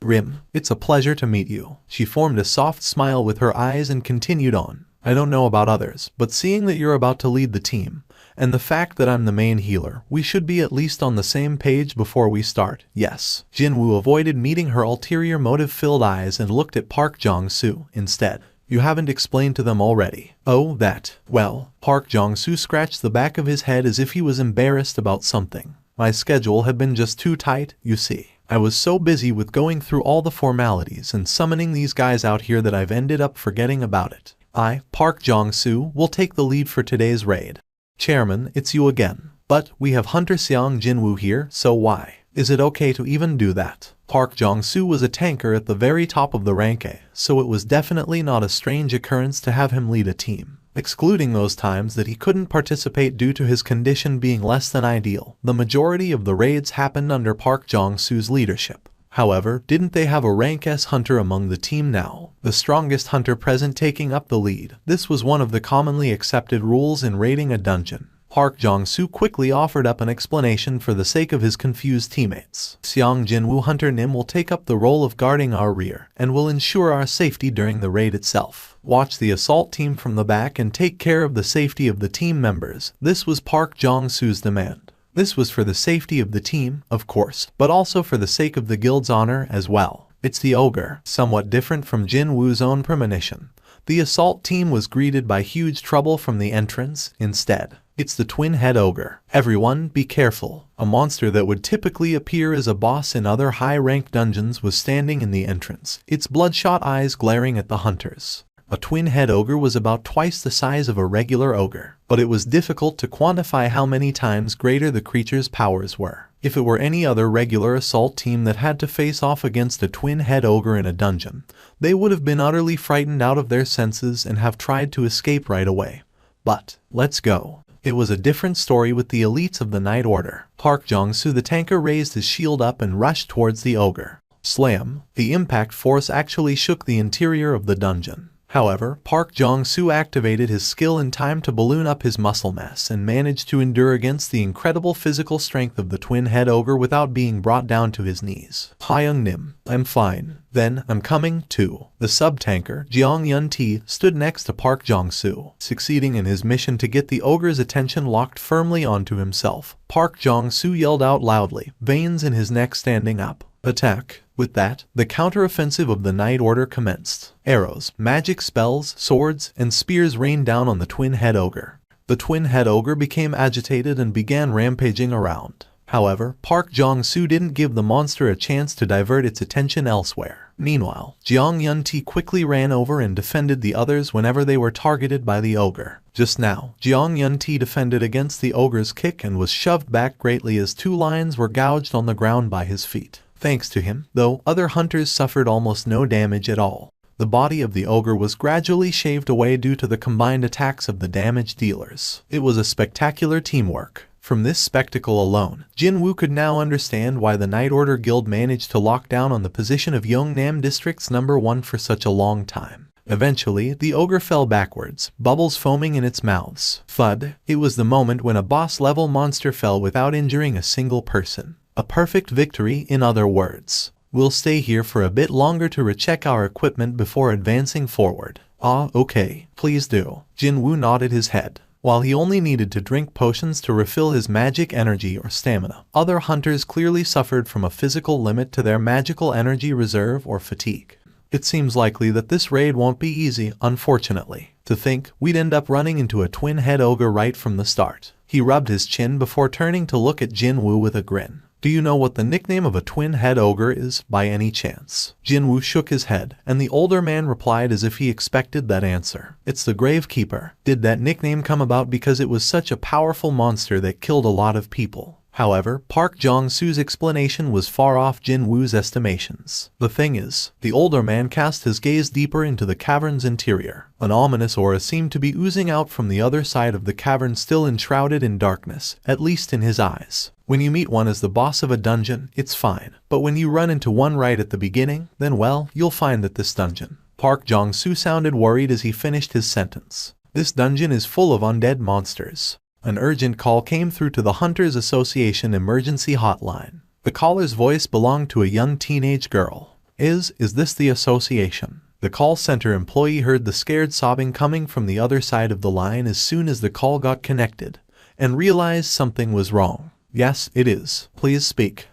Rim. It's a pleasure to meet you. She formed a soft smile with her eyes and continued on. I don't know about others, but seeing that you're about to lead the team, and the fact that I'm the main healer, we should be at least on the same page before we start. Yes. Jinwoo avoided meeting her ulterior motive-filled eyes and looked at Park Jong-soo instead. You haven't explained to them already. Oh, that. Well, Park Jong-soo scratched the back of his head as if he was embarrassed about something. My schedule had been just too tight, you see. I was so busy with going through all the formalities and summoning these guys out here that I've ended up forgetting about it. I, Park Jong-soo, will take the lead for today's raid. Chairman, it's you again. But we have Hunter Seong Jinwoo here, so why? Is it okay to even do that? Park Jong-soo was a tanker at the very top of the rank A, so it was definitely not a strange occurrence to have him lead a team. Excluding those times that he couldn't participate due to his condition being less than ideal, the majority of the raids happened under Park Jong-soo's leadership. However, didn't they have a rank S hunter among the team now? The strongest hunter present taking up the lead. This was one of the commonly accepted rules in raiding a dungeon. Park Jong-soo quickly offered up an explanation for the sake of his confused teammates. Seong Jinwoo Hunter Nim will take up the role of guarding our rear, and will ensure our safety during the raid itself. Watch the assault team from the back and take care of the safety of the team members. This was Park Jong-soo's demand. This was for the safety of the team, of course, but also for the sake of the guild's honor as well. It's the ogre, somewhat different from Jinwoo's own premonition. The assault team was greeted by huge trouble from the entrance, instead. It's the twin-head ogre. Everyone, be careful. A monster that would typically appear as a boss in other high-ranked dungeons was standing in the entrance, its bloodshot eyes glaring at the hunters. A twin-head ogre was about twice the size of a regular ogre, but it was difficult to quantify how many times greater the creature's powers were. If it were any other regular assault team that had to face off against a twin-head ogre in a dungeon, they would have been utterly frightened out of their senses and have tried to escape right away. But, let's go. It was a different story with the elites of the Night Order. Park Jong-soo the tanker raised his shield up and rushed towards the ogre. Slam! The impact force actually shook the interior of the dungeon. However, Park Jong-soo activated his skill in time to balloon up his muscle mass and managed to endure against the incredible physical strength of the twin-head ogre without being brought down to his knees. Hyung-nim, I'm fine. Then, I'm coming, too. The sub-tanker, Jeong Yun-ti, stood next to Park Jong-soo, succeeding in his mission to get the ogre's attention locked firmly onto himself. Park Jong-soo yelled out loudly, veins in his neck standing up. Attack. With that, the counter-offensive of the Night Order commenced. Arrows, magic spells, swords, and spears rained down on the twin-head ogre. The twin-head ogre became agitated and began rampaging around. However, Park Jong-soo didn't give the monster a chance to divert its attention elsewhere. Meanwhile, Jeong Yun-ti quickly ran over and defended the others whenever they were targeted by the ogre. Just now, Jeong Yun-ti defended against the ogre's kick and was shoved back greatly as 2 lions were gouged on the ground by his feet. Thanks to him, though, other hunters suffered almost no damage at all. The body of the ogre was gradually shaved away due to the combined attacks of the damage dealers. It was a spectacular teamwork. From this spectacle alone, Jinwoo could now understand why the Night Order Guild managed to lock down on the position of Yeongnam District's #1 for such a long time. Eventually, the ogre fell backwards, bubbles foaming in its mouths. Thud! It was the moment when a boss-level monster fell without injuring a single person. A perfect victory, in other words. We'll stay here for a bit longer to recheck our equipment before advancing forward. Ah, okay, please do. Jinwoo nodded his head. While he only needed to drink potions to refill his magic energy or stamina, other hunters clearly suffered from a physical limit to their magical energy reserve or fatigue. It seems likely that this raid won't be easy, unfortunately. To think, we'd end up running into a twin-head ogre right from the start. He rubbed his chin before turning to look at Jinwoo with a grin. Do you know what the nickname of a twin-head ogre is, by any chance? Jinwoo shook his head, and the older man replied as if he expected that answer. It's the Gravekeeper. Did that nickname come about because it was such a powerful monster that killed a lot of people? However, Park Jong-soo's explanation was far off Jinwoo's estimations. The thing is, the older man cast his gaze deeper into the cavern's interior. An ominous aura seemed to be oozing out from the other side of the cavern, still enshrouded in darkness, at least in his eyes. When you meet one as the boss of a dungeon, it's fine. But when you run into one right at the beginning, then well, you'll find that this dungeon. Park Jong-soo sounded worried as he finished his sentence. This dungeon is full of undead monsters. An urgent call came through to the Hunters Association emergency hotline. The caller's voice belonged to a young teenage girl. Is this the association? The call center employee heard the scared sobbing coming from the other side of the line as soon as the call got connected, and realized something was wrong. Yes, it is. Please speak.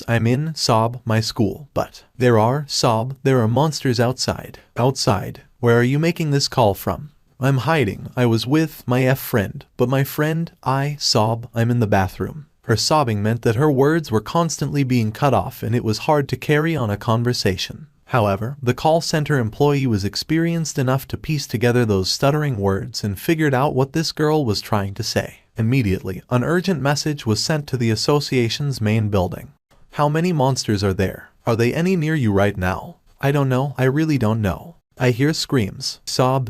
I'm in, my school. But there are monsters outside. Outside? Where are you making this call from? I'm hiding. I was with my friend, but my friend, I'm in the bathroom. Her sobbing meant that her words were constantly being cut off and it was hard to carry on a conversation. However, the call center employee was experienced enough to piece together those stuttering words and figured out what this girl was trying to say. Immediately, an urgent message was sent to the association's main building. How many monsters are there? Are they any near you right now? I don't know. I really don't know. I hear screams. Sob.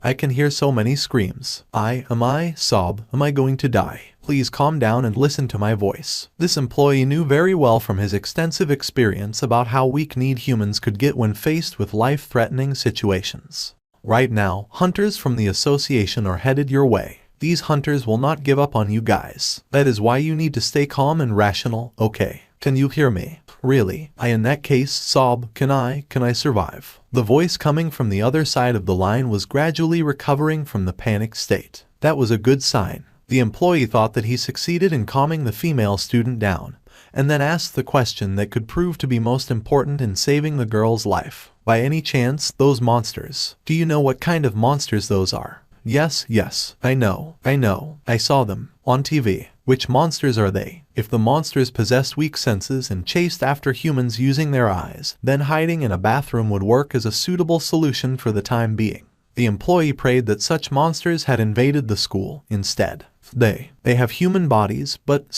I can hear so many screams. Am I going to die? Please calm down and listen to my voice. This employee knew very well from his extensive experience about how weak-kneed humans could get when faced with life-threatening situations. Right now, hunters from the association are headed your way. These hunters will not give up on you guys. That is why you need to stay calm and rational, okay? Can you hear me? Really? In that case, can I survive? The voice coming from the other side of the line was gradually recovering from the panic state. That was a good sign. The employee thought that he succeeded in calming the female student down, and then asked the question that could prove to be most important in saving the girl's life. By any chance, those monsters? Do you know what kind of monsters those are? Yes, I know, I saw them on TV. Which monsters are they? If the monsters possessed weak senses and chased after humans using their eyes, then hiding in a bathroom would work as a suitable solution for the time being. The employee prayed that such monsters had invaded the school instead. They have human bodies, but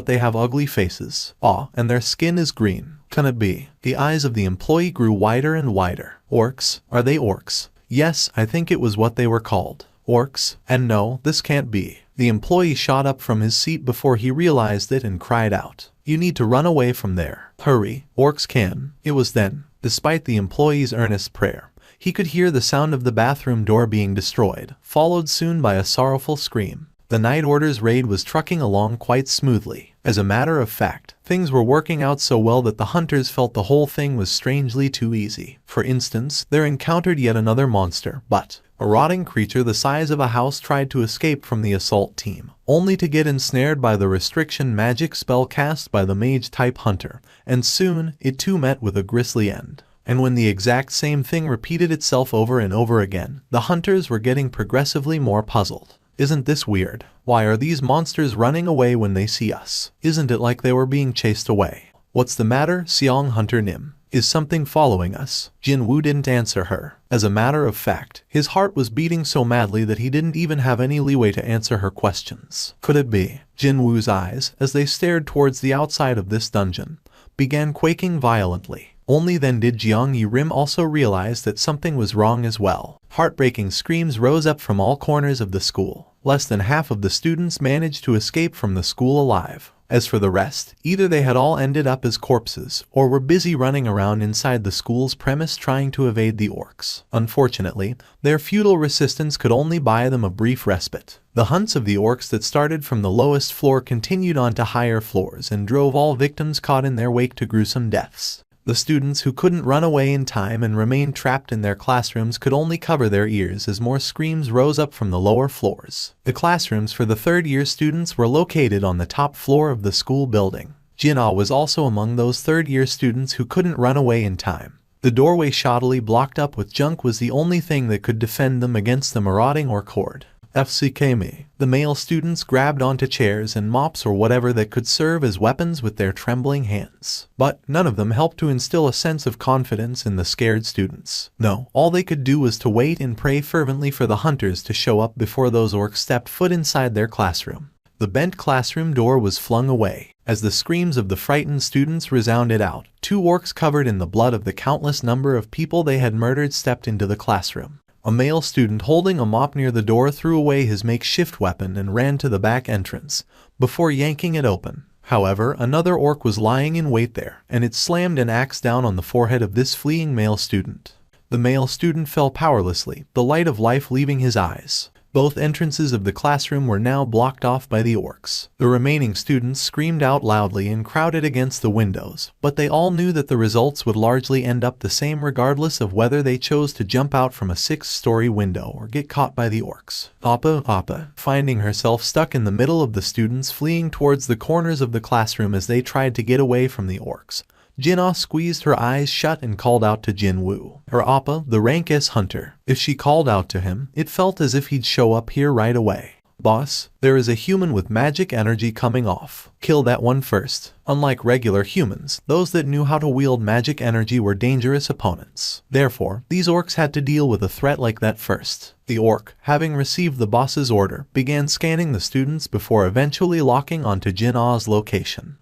they have ugly faces. And their skin is green. Can it be? The eyes of the employee grew wider and wider. Orcs? Are they orcs? Yes, I think it was what they were called. Orcs? And no, this can't be. The employee shot up from his seat before he realized it and cried out, "You need to run away from there. Hurry, orcs can." It was then, despite the employee's earnest prayer, he could hear the sound of the bathroom door being destroyed, followed soon by a sorrowful scream. The night order's raid was trucking along quite smoothly. As a matter of fact, things were working out so well that the hunters felt the whole thing was strangely too easy. For instance, they encountered yet another monster, but a rotting creature the size of a house tried to escape from the assault team, only to get ensnared by the restriction magic spell cast by the mage-type hunter, and soon it too met with a grisly end. And when the exact same thing repeated itself over and over again, the hunters were getting progressively more puzzled. Isn't this weird? Why are these monsters running away when they see us? Isn't it like they were being chased away? What's the matter, Seong Hunter Nim? Is something following us? Jinwoo didn't answer her. As a matter of fact, his heart was beating so madly that he didn't even have any leeway to answer her questions. Could it be? Jinwoo's eyes, as they stared towards the outside of this dungeon, began quaking violently. Only then did Jeong Yi-rim also realize that something was wrong as well. Heartbreaking screams rose up from all corners of the school. Less than half of the students managed to escape from the school alive. As for the rest, either they had all ended up as corpses, or were busy running around inside the school's premise trying to evade the orcs. Unfortunately, their futile resistance could only buy them a brief respite. The hunts of the orcs that started from the lowest floor continued on to higher floors and drove all victims caught in their wake to gruesome deaths. The students who couldn't run away in time and remained trapped in their classrooms could only cover their ears as more screams rose up from the lower floors. The classrooms for the third-year students were located on the top floor of the school building. Jinwoo was also among those third-year students who couldn't run away in time. The doorway shoddily blocked up with junk was the only thing that could defend them against the marauding orc horde. FCKME. The male students grabbed onto chairs and mops or whatever that could serve as weapons with their trembling hands. But none of them helped to instill a sense of confidence in the scared students. No, all they could do was to wait and pray fervently for the hunters to show up before those orcs stepped foot inside their classroom. The bent classroom door was flung away. As the screams of the frightened students resounded out, 2 orcs covered in the blood of the countless number of people they had murdered stepped into the classroom. A male student holding a mop near the door threw away his makeshift weapon and ran to the back entrance, before yanking it open. However, another orc was lying in wait there, and it slammed an axe down on the forehead of this fleeing male student. The male student fell powerlessly, the light of life leaving his eyes. Both entrances of the classroom were now blocked off by the orcs. The remaining students screamed out loudly and crowded against the windows, but they all knew that the results would largely end up the same regardless of whether they chose to jump out from a 6-story window or get caught by the orcs. Appa, finding herself stuck in the middle of the students fleeing towards the corners of the classroom as they tried to get away from the orcs, Jinwoo squeezed her eyes shut and called out to Jinwoo, her Appa, the rank S hunter. If she called out to him, it felt as if he'd show up here right away. Boss, there is a human with magic energy coming off. Kill that one first. Unlike regular humans, those that knew how to wield magic energy were dangerous opponents. Therefore, these orcs had to deal with a threat like that first. The orc, having received the boss's order, began scanning the students before eventually locking onto Jinwoo's location.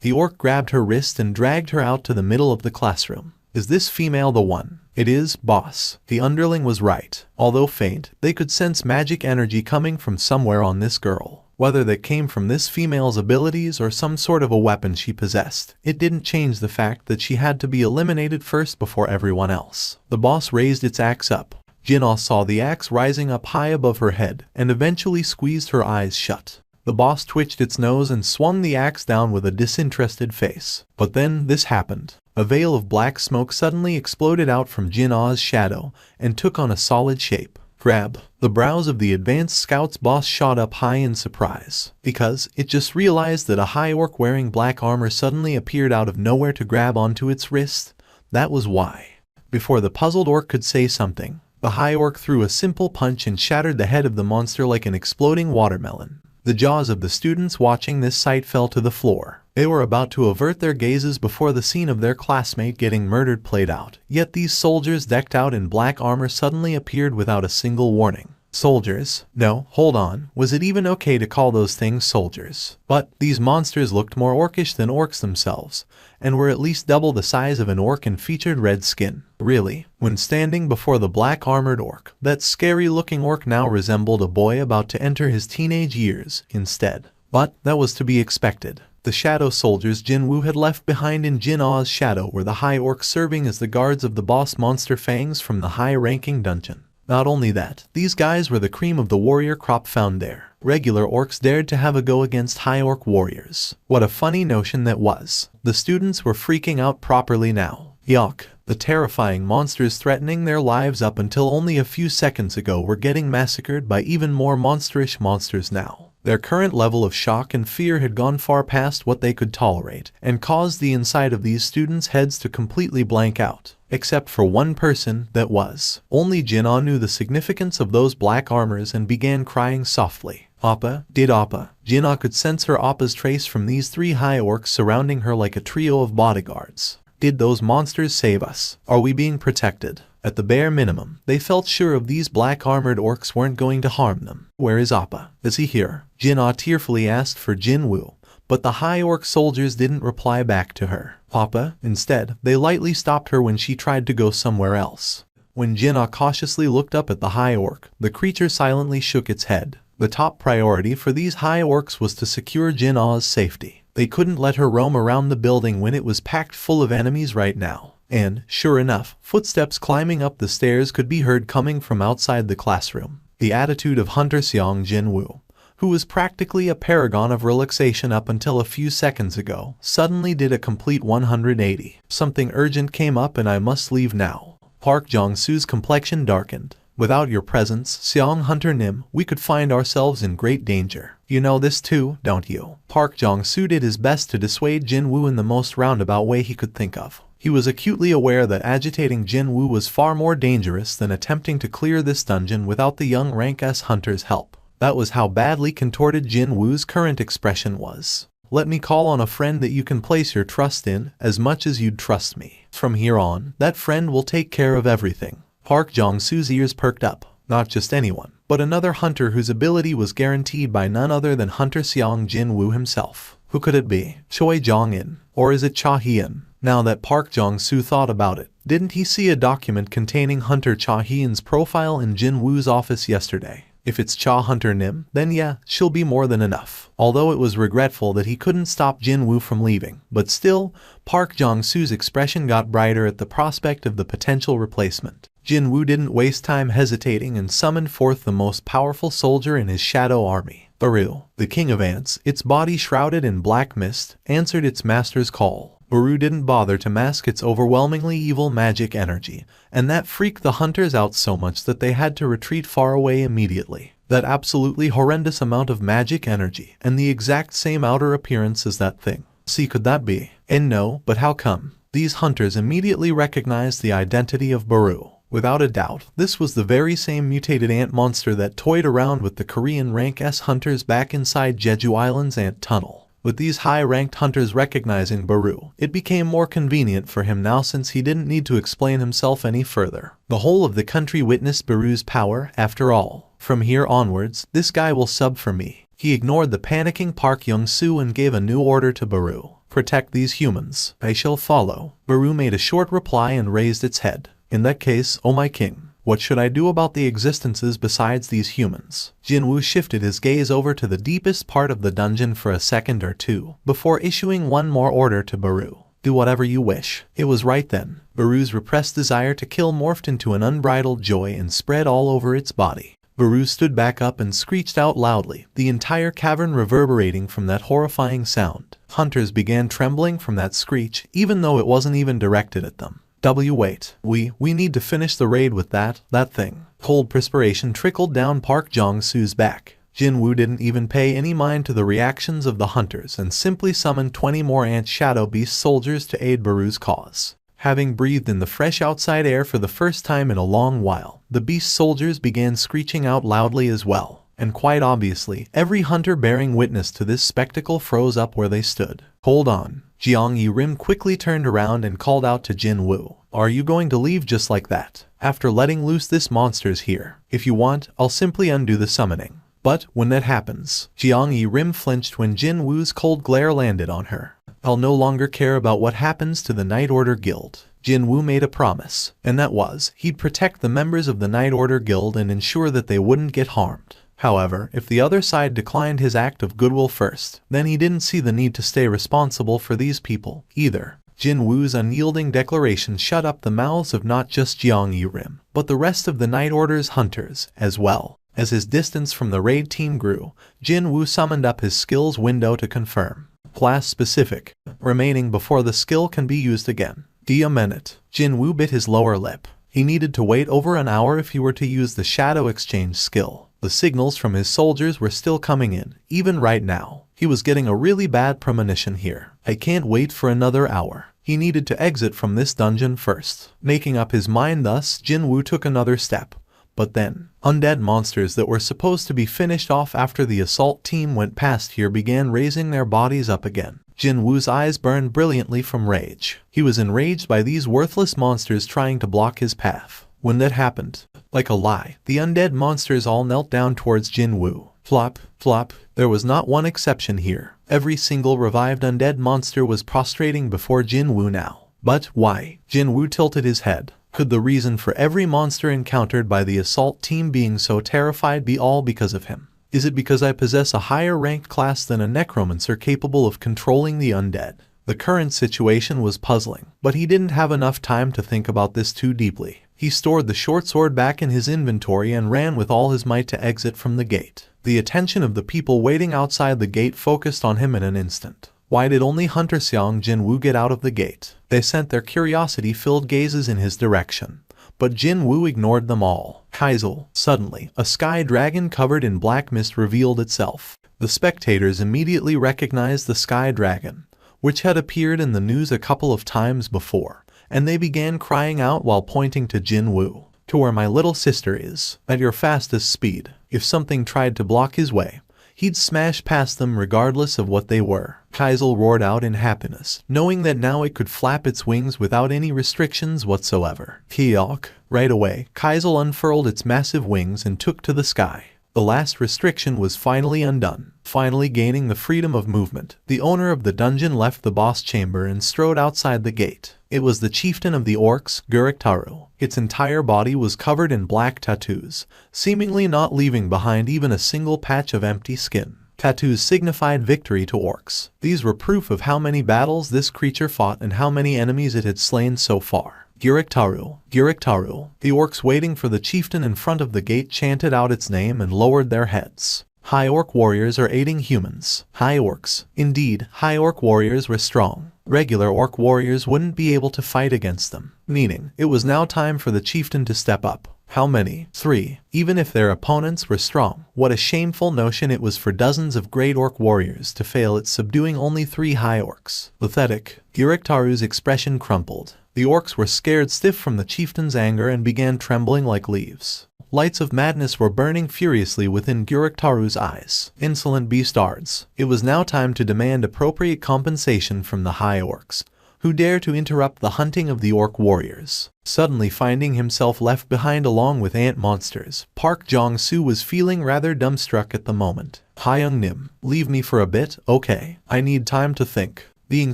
The orc grabbed her wrist and dragged her out to the middle of the classroom. Is this female the one? It is, boss. The underling was right. Although faint, they could sense magic energy coming from somewhere on this girl. Whether that came from this female's abilities or some sort of a weapon she possessed, it didn't change the fact that she had to be eliminated first before everyone else. The boss raised its axe up. Jinwoo saw the axe rising up high above her head and eventually squeezed her eyes shut. The boss twitched its nose and swung the axe down with a disinterested face. But then this happened. A veil of black smoke suddenly exploded out from Jinwoo's shadow and took on a solid shape. Grab. The brows of the advanced scout's boss shot up high in surprise, because it just realized that a high orc wearing black armor suddenly appeared out of nowhere to grab onto its wrist. That was why. Before the puzzled orc could say something, The high orc threw a simple punch and shattered the head of the monster like an exploding watermelon. The jaws of the students watching this sight fell to the floor. They were about to avert their gazes before the scene of their classmate getting murdered played out. Yet these soldiers decked out in black armor suddenly appeared without a single warning. Soldiers? No, hold on, was it even okay to call those things soldiers? But these monsters looked more orcish than orcs themselves, and were at least double the size of an orc and featured red skin. Really, when standing before the black-armored orc, that scary-looking orc now resembled a boy about to enter his teenage years instead. But that was to be expected. The shadow soldiers Jinwoo had left behind in Jinaw's shadow were the high orcs serving as the guards of the boss monster Fangs from the high-ranking dungeon. Not only that, these guys were the cream of the warrior crop found there. Regular orcs dared to have a go against high orc warriors. What a funny notion that was. The students were freaking out properly now. Yuck. The terrifying monsters threatening their lives up until only a few seconds ago were getting massacred by even more monsterish monsters now. Their current level of shock and fear had gone far past what they could tolerate, and caused the inside of these students' heads to completely blank out. Except for one person, that was. Only Jinwoo knew the significance of those black armors and began crying softly. Appa, did Appa. Jinwoo could sense her Appa's trace from these three high orcs surrounding her like a trio of bodyguards. Did those monsters save us? Are we being protected? At the bare minimum, they felt sure of these black-armored orcs weren't going to harm them. Where is Appa? Is he here? Jinwoo tearfully asked for Jinwoo, but the high orc soldiers didn't reply back to her. Appa, instead, they lightly stopped her when she tried to go somewhere else. When Jinwoo cautiously looked up at the high orc, the creature silently shook its head. The top priority for these high orcs was to secure Jinwoo's safety. They couldn't let her roam around the building when it was packed full of enemies right now. And, sure enough, footsteps climbing up the stairs could be heard coming from outside the classroom. The attitude of Hunter Seong Jinwoo, who was practically a paragon of relaxation up until a few seconds ago, suddenly did a complete 180. Something urgent came up and I must leave now. Park Jong-soo's complexion darkened. Without your presence, Seong Hunter Nim, we could find ourselves in great danger. You know this too, don't you? Park Jong-soo did his best to dissuade Jinwoo in the most roundabout way he could think of. He was acutely aware that agitating Jinwoo was far more dangerous than attempting to clear this dungeon without the young rank S hunter's help. That was how badly contorted Jinwoo's current expression was. Let me call on a friend that you can place your trust in as much as you'd trust me. From here on, that friend will take care of everything. Park Jong-soo's ears perked up. Not just anyone, but another hunter whose ability was guaranteed by none other than Hunter Seong Jinwoo himself. Who could it be? Choi Jong-in? Or is it Cha Hyun? Now that Park Jong-soo thought about it, didn't he see a document containing Hunter Cha Hyun's profile in Jinwoo's office yesterday? If it's Cha Hunter Nim, then yeah, she'll be more than enough. Although it was regretful that he couldn't stop Jinwoo from leaving, but still, Park Jong-soo's expression got brighter at the prospect of the potential replacement. Jinwoo didn't waste time hesitating and summoned forth the most powerful soldier in his shadow army. Baru, the king of ants, its body shrouded in black mist, answered its master's call. Baru didn't bother to mask its overwhelmingly evil magic energy, and that freaked the hunters out so much that they had to retreat far away immediately. That absolutely horrendous amount of magic energy, and the exact same outer appearance as that thing. See, could that be? And no, but how come? These hunters immediately recognized the identity of Baru. Without a doubt, this was the very same mutated ant monster that toyed around with the Korean rank S hunters back inside Jeju Island's ant tunnel. With these high-ranked hunters recognizing Baru, it became more convenient for him now since he didn't need to explain himself any further. The whole of the country witnessed Baru's power, after all. From here onwards, this guy will sub for me. He ignored the panicking Park Jong-soo and gave a new order to Baru. Protect these humans. I shall follow. Baru made a short reply and raised its head. In that case, oh my king, what should I do about the existences besides these humans? Jinwoo shifted his gaze over to the deepest part of the dungeon for a second or two, before issuing one more order to Baru. Do whatever you wish. It was right then. Baru's repressed desire to kill morphed into an unbridled joy and spread all over its body. Baru stood back up and screeched out loudly, the entire cavern reverberating from that horrifying sound. Hunters began trembling from that screech, even though it wasn't even directed at them. Wait. We need to finish the raid with that thing. Cold perspiration trickled down Park Jong-soo's back. Jinwoo didn't even pay any mind to the reactions of the hunters and simply summoned 20 more ant shadow beast soldiers to aid Baru's cause. Having breathed in the fresh outside air for the first time in a long while, the beast soldiers began screeching out loudly as well. And quite obviously, every hunter bearing witness to this spectacle froze up where they stood. Hold on. Jiang Yirim quickly turned around and called out to Jinwoo. Are you going to leave just like that? After letting loose this monster's here. If you want, I'll simply undo the summoning. But when that happens, Jiang Yirim flinched when Jinwoo's cold glare landed on her. I'll no longer care about what happens to the Night Order Guild. Jinwoo made a promise, and that was, he'd protect the members of the Night Order Guild and ensure that they wouldn't get harmed. However, if the other side declined his act of goodwill first, then he didn't see the need to stay responsible for these people, either. Jinwoo's unyielding declaration shut up the mouths of not just Jiang Yirim, but the rest of the Night Order's hunters, as well. As his distance from the raid team grew, Jinwoo summoned up his skills window to confirm. Class specific, remaining before the skill can be used again. A minute. Jinwoo bit his lower lip. He needed to wait over an hour if he were to use the Shadow Exchange skill. The signals from his soldiers were still coming in, even right now. He was getting a really bad premonition here. I can't wait for another hour. He needed to exit from this dungeon first. Making up his mind thus, Jinwoo took another step. But then, undead monsters that were supposed to be finished off after the assault team went past here began raising their bodies up again. Jinwoo's eyes burned brilliantly from rage. He was enraged by these worthless monsters trying to block his path. When that happened, like a lie, the undead monsters all knelt down towards Jinwoo. Flop, flop. There was not one exception here. Every single revived undead monster was prostrating before Jinwoo now. But why? Jinwoo tilted his head. Could the reason for every monster encountered by the assault team being so terrified be all because of him? Is it because I possess a higher ranked class than a necromancer capable of controlling the undead? The current situation was puzzling, but he didn't have enough time to think about this too deeply. He stored the short sword back in his inventory and ran with all his might to exit from the gate. The attention of the people waiting outside the gate focused on him in an instant. Why did only Hunter Seong Jinwoo get out of the gate? They sent their curiosity-filled gazes in his direction. But Jinwoo ignored them all. Kaizel. Suddenly, a sky dragon covered in black mist revealed itself. The spectators immediately recognized the sky dragon, which had appeared in the news a couple of times before, and they began crying out while pointing to Jinwoo. To where my little sister is, at your fastest speed. If something tried to block his way, he'd smash past them regardless of what they were. Kaizel roared out in happiness, knowing that now it could flap its wings without any restrictions whatsoever. Kiok. Right away, Kaizel unfurled its massive wings and took to the sky. The last restriction was finally undone. Finally gaining the freedom of movement, the owner of the dungeon left the boss chamber and strode outside the gate. It was the chieftain of the orcs, Gurektaru. Its entire body was covered in black tattoos, seemingly not leaving behind even a single patch of empty skin. Tattoos signified victory to orcs. These were proof of how many battles this creature fought and how many enemies it had slain so far. Gurektaru, Gurektaru. The orcs waiting for the chieftain in front of the gate chanted out its name and lowered their heads. High orc warriors are aiding humans. High orcs. Indeed, high orc warriors were strong. Regular orc warriors wouldn't be able to fight against them. Meaning, it was now time for the chieftain to step up. How many? 3. Even if their opponents were strong. What a shameful notion it was for dozens of great orc warriors to fail at subduing only 3 high orcs. Pathetic. Gurektaru's expression crumpled. The orcs were scared stiff from the chieftain's anger and began trembling like leaves. Lights of madness were burning furiously within Gurektaru's eyes. Insolent beastards. It was now time to demand appropriate compensation from the high orcs, who dare to interrupt the hunting of the orc warriors. Suddenly finding himself left behind along with ant monsters, Park Jong-soo was feeling rather dumbstruck at the moment. Hyung Nim, leave me for a bit, okay? I need time to think. Being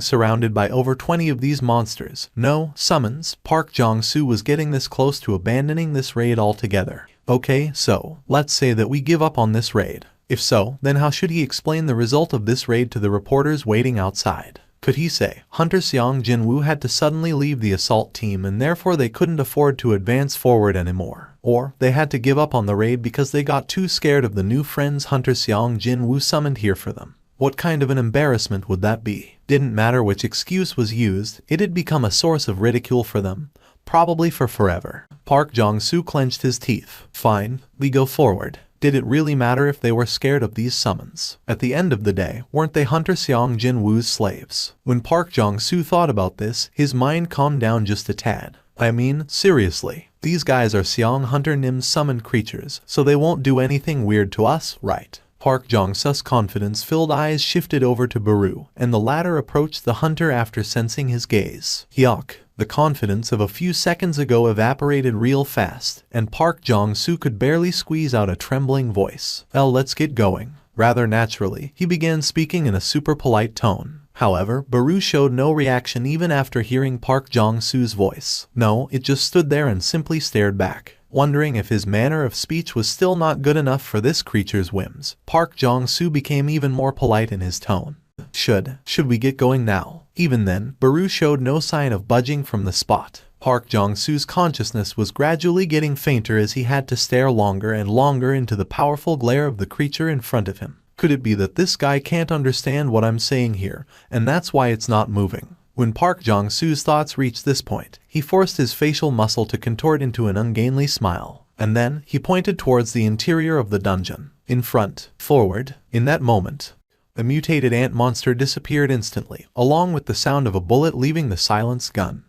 surrounded by over 20 of these monsters, no summons, Park Jong-soo was getting this close to abandoning this raid altogether. Okay, so, let's say that we give up on this raid. If so, then how should he explain the result of this raid to the reporters waiting outside? Could he say, Hunter Seong Jinwoo had to suddenly leave the assault team and therefore they couldn't afford to advance forward anymore? Or, they had to give up on the raid because they got too scared of the new friends Hunter Seong Jinwoo summoned here for them? What kind of an embarrassment would that be? Didn't matter which excuse was used, it had become a source of ridicule for them. Probably for forever. Park Jong-soo clenched his teeth. Fine, we go forward. Did it really matter if they were scared of these summons? At the end of the day, weren't they Hunter Seong Jinwoo's slaves? When Park Jong-soo thought about this, his mind calmed down just a tad. I mean, seriously, these guys are Seong Hunter Nim's summoned creatures, so they won't do anything weird to us, right? Park Jong-soo's confidence-filled eyes shifted over to Baru, and the latter approached the hunter after sensing his gaze. Yuck. The confidence of a few seconds ago evaporated real fast, and Park Jong-soo could barely squeeze out a trembling voice. Well, let's get going. Rather naturally, he began speaking in a super polite tone. However, Baru showed no reaction even after hearing Park Jong-soo's voice. No, it just stood there and simply stared back, wondering if his manner of speech was still not good enough for this creature's whims. Park Jong-soo became even more polite in his tone. Should we get going now? Even then, Baru showed no sign of budging from the spot. Park Jong-soo's consciousness was gradually getting fainter as he had to stare longer and longer into the powerful glare of the creature in front of him. Could it be that this guy can't understand what I'm saying here, and that's why it's not moving? When Park Jong-soo's thoughts reached this point, he forced his facial muscle to contort into an ungainly smile, and then he pointed towards the interior of the dungeon. In front, forward. In that moment, the mutated ant monster disappeared instantly, along with the sound of a bullet leaving the silenced gun.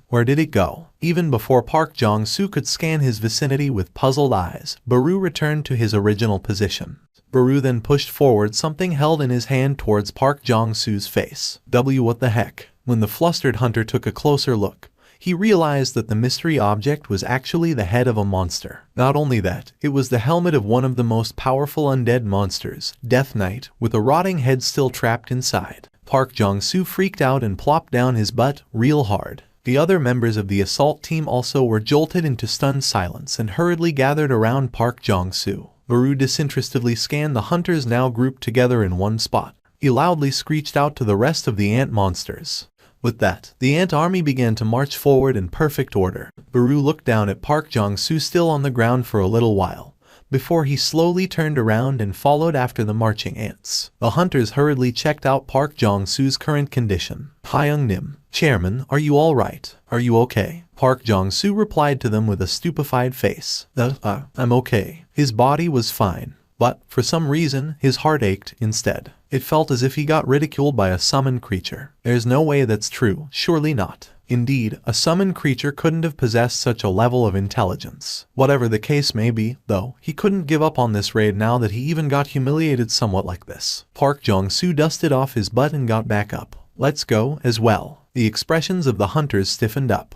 Where did it go? Even before Park Jong-soo could scan his vicinity with puzzled eyes, Baru returned to his original position. Baru then pushed forward something held in his hand towards Park Jong-soo's face. What the heck? When the flustered hunter took a closer look, he realized that the mystery object was actually the head of a monster. Not only that, it was the helmet of one of the most powerful undead monsters, Death Knight, with a rotting head still trapped inside. Park Jong-soo freaked out and plopped down his butt real hard. The other members of the assault team also were jolted into stunned silence and hurriedly gathered around Park Jong-soo. Baru disinterestedly scanned the hunters now grouped together in one spot. He loudly screeched out to the rest of the ant monsters. With that, the ant army began to march forward in perfect order. Baru looked down at Park Jong-soo still on the ground for a little while, before he slowly turned around and followed after the marching ants. The hunters hurriedly checked out Park Jong-soo's current condition. Hyung Nim, Chairman, are you all right? Are you okay? Park Jong-soo replied to them with a stupefied face. I'm okay. His body was fine, but, for some reason, his heart ached instead. It felt as if he got ridiculed by a summoned creature. There's no way that's true, surely not. Indeed, a summoned creature couldn't have possessed such a level of intelligence. Whatever the case may be, though, he couldn't give up on this raid now that he even got humiliated somewhat like this. Park Jong-soo dusted off his butt and got back up. Let's go, as well. The expressions of the hunters stiffened up.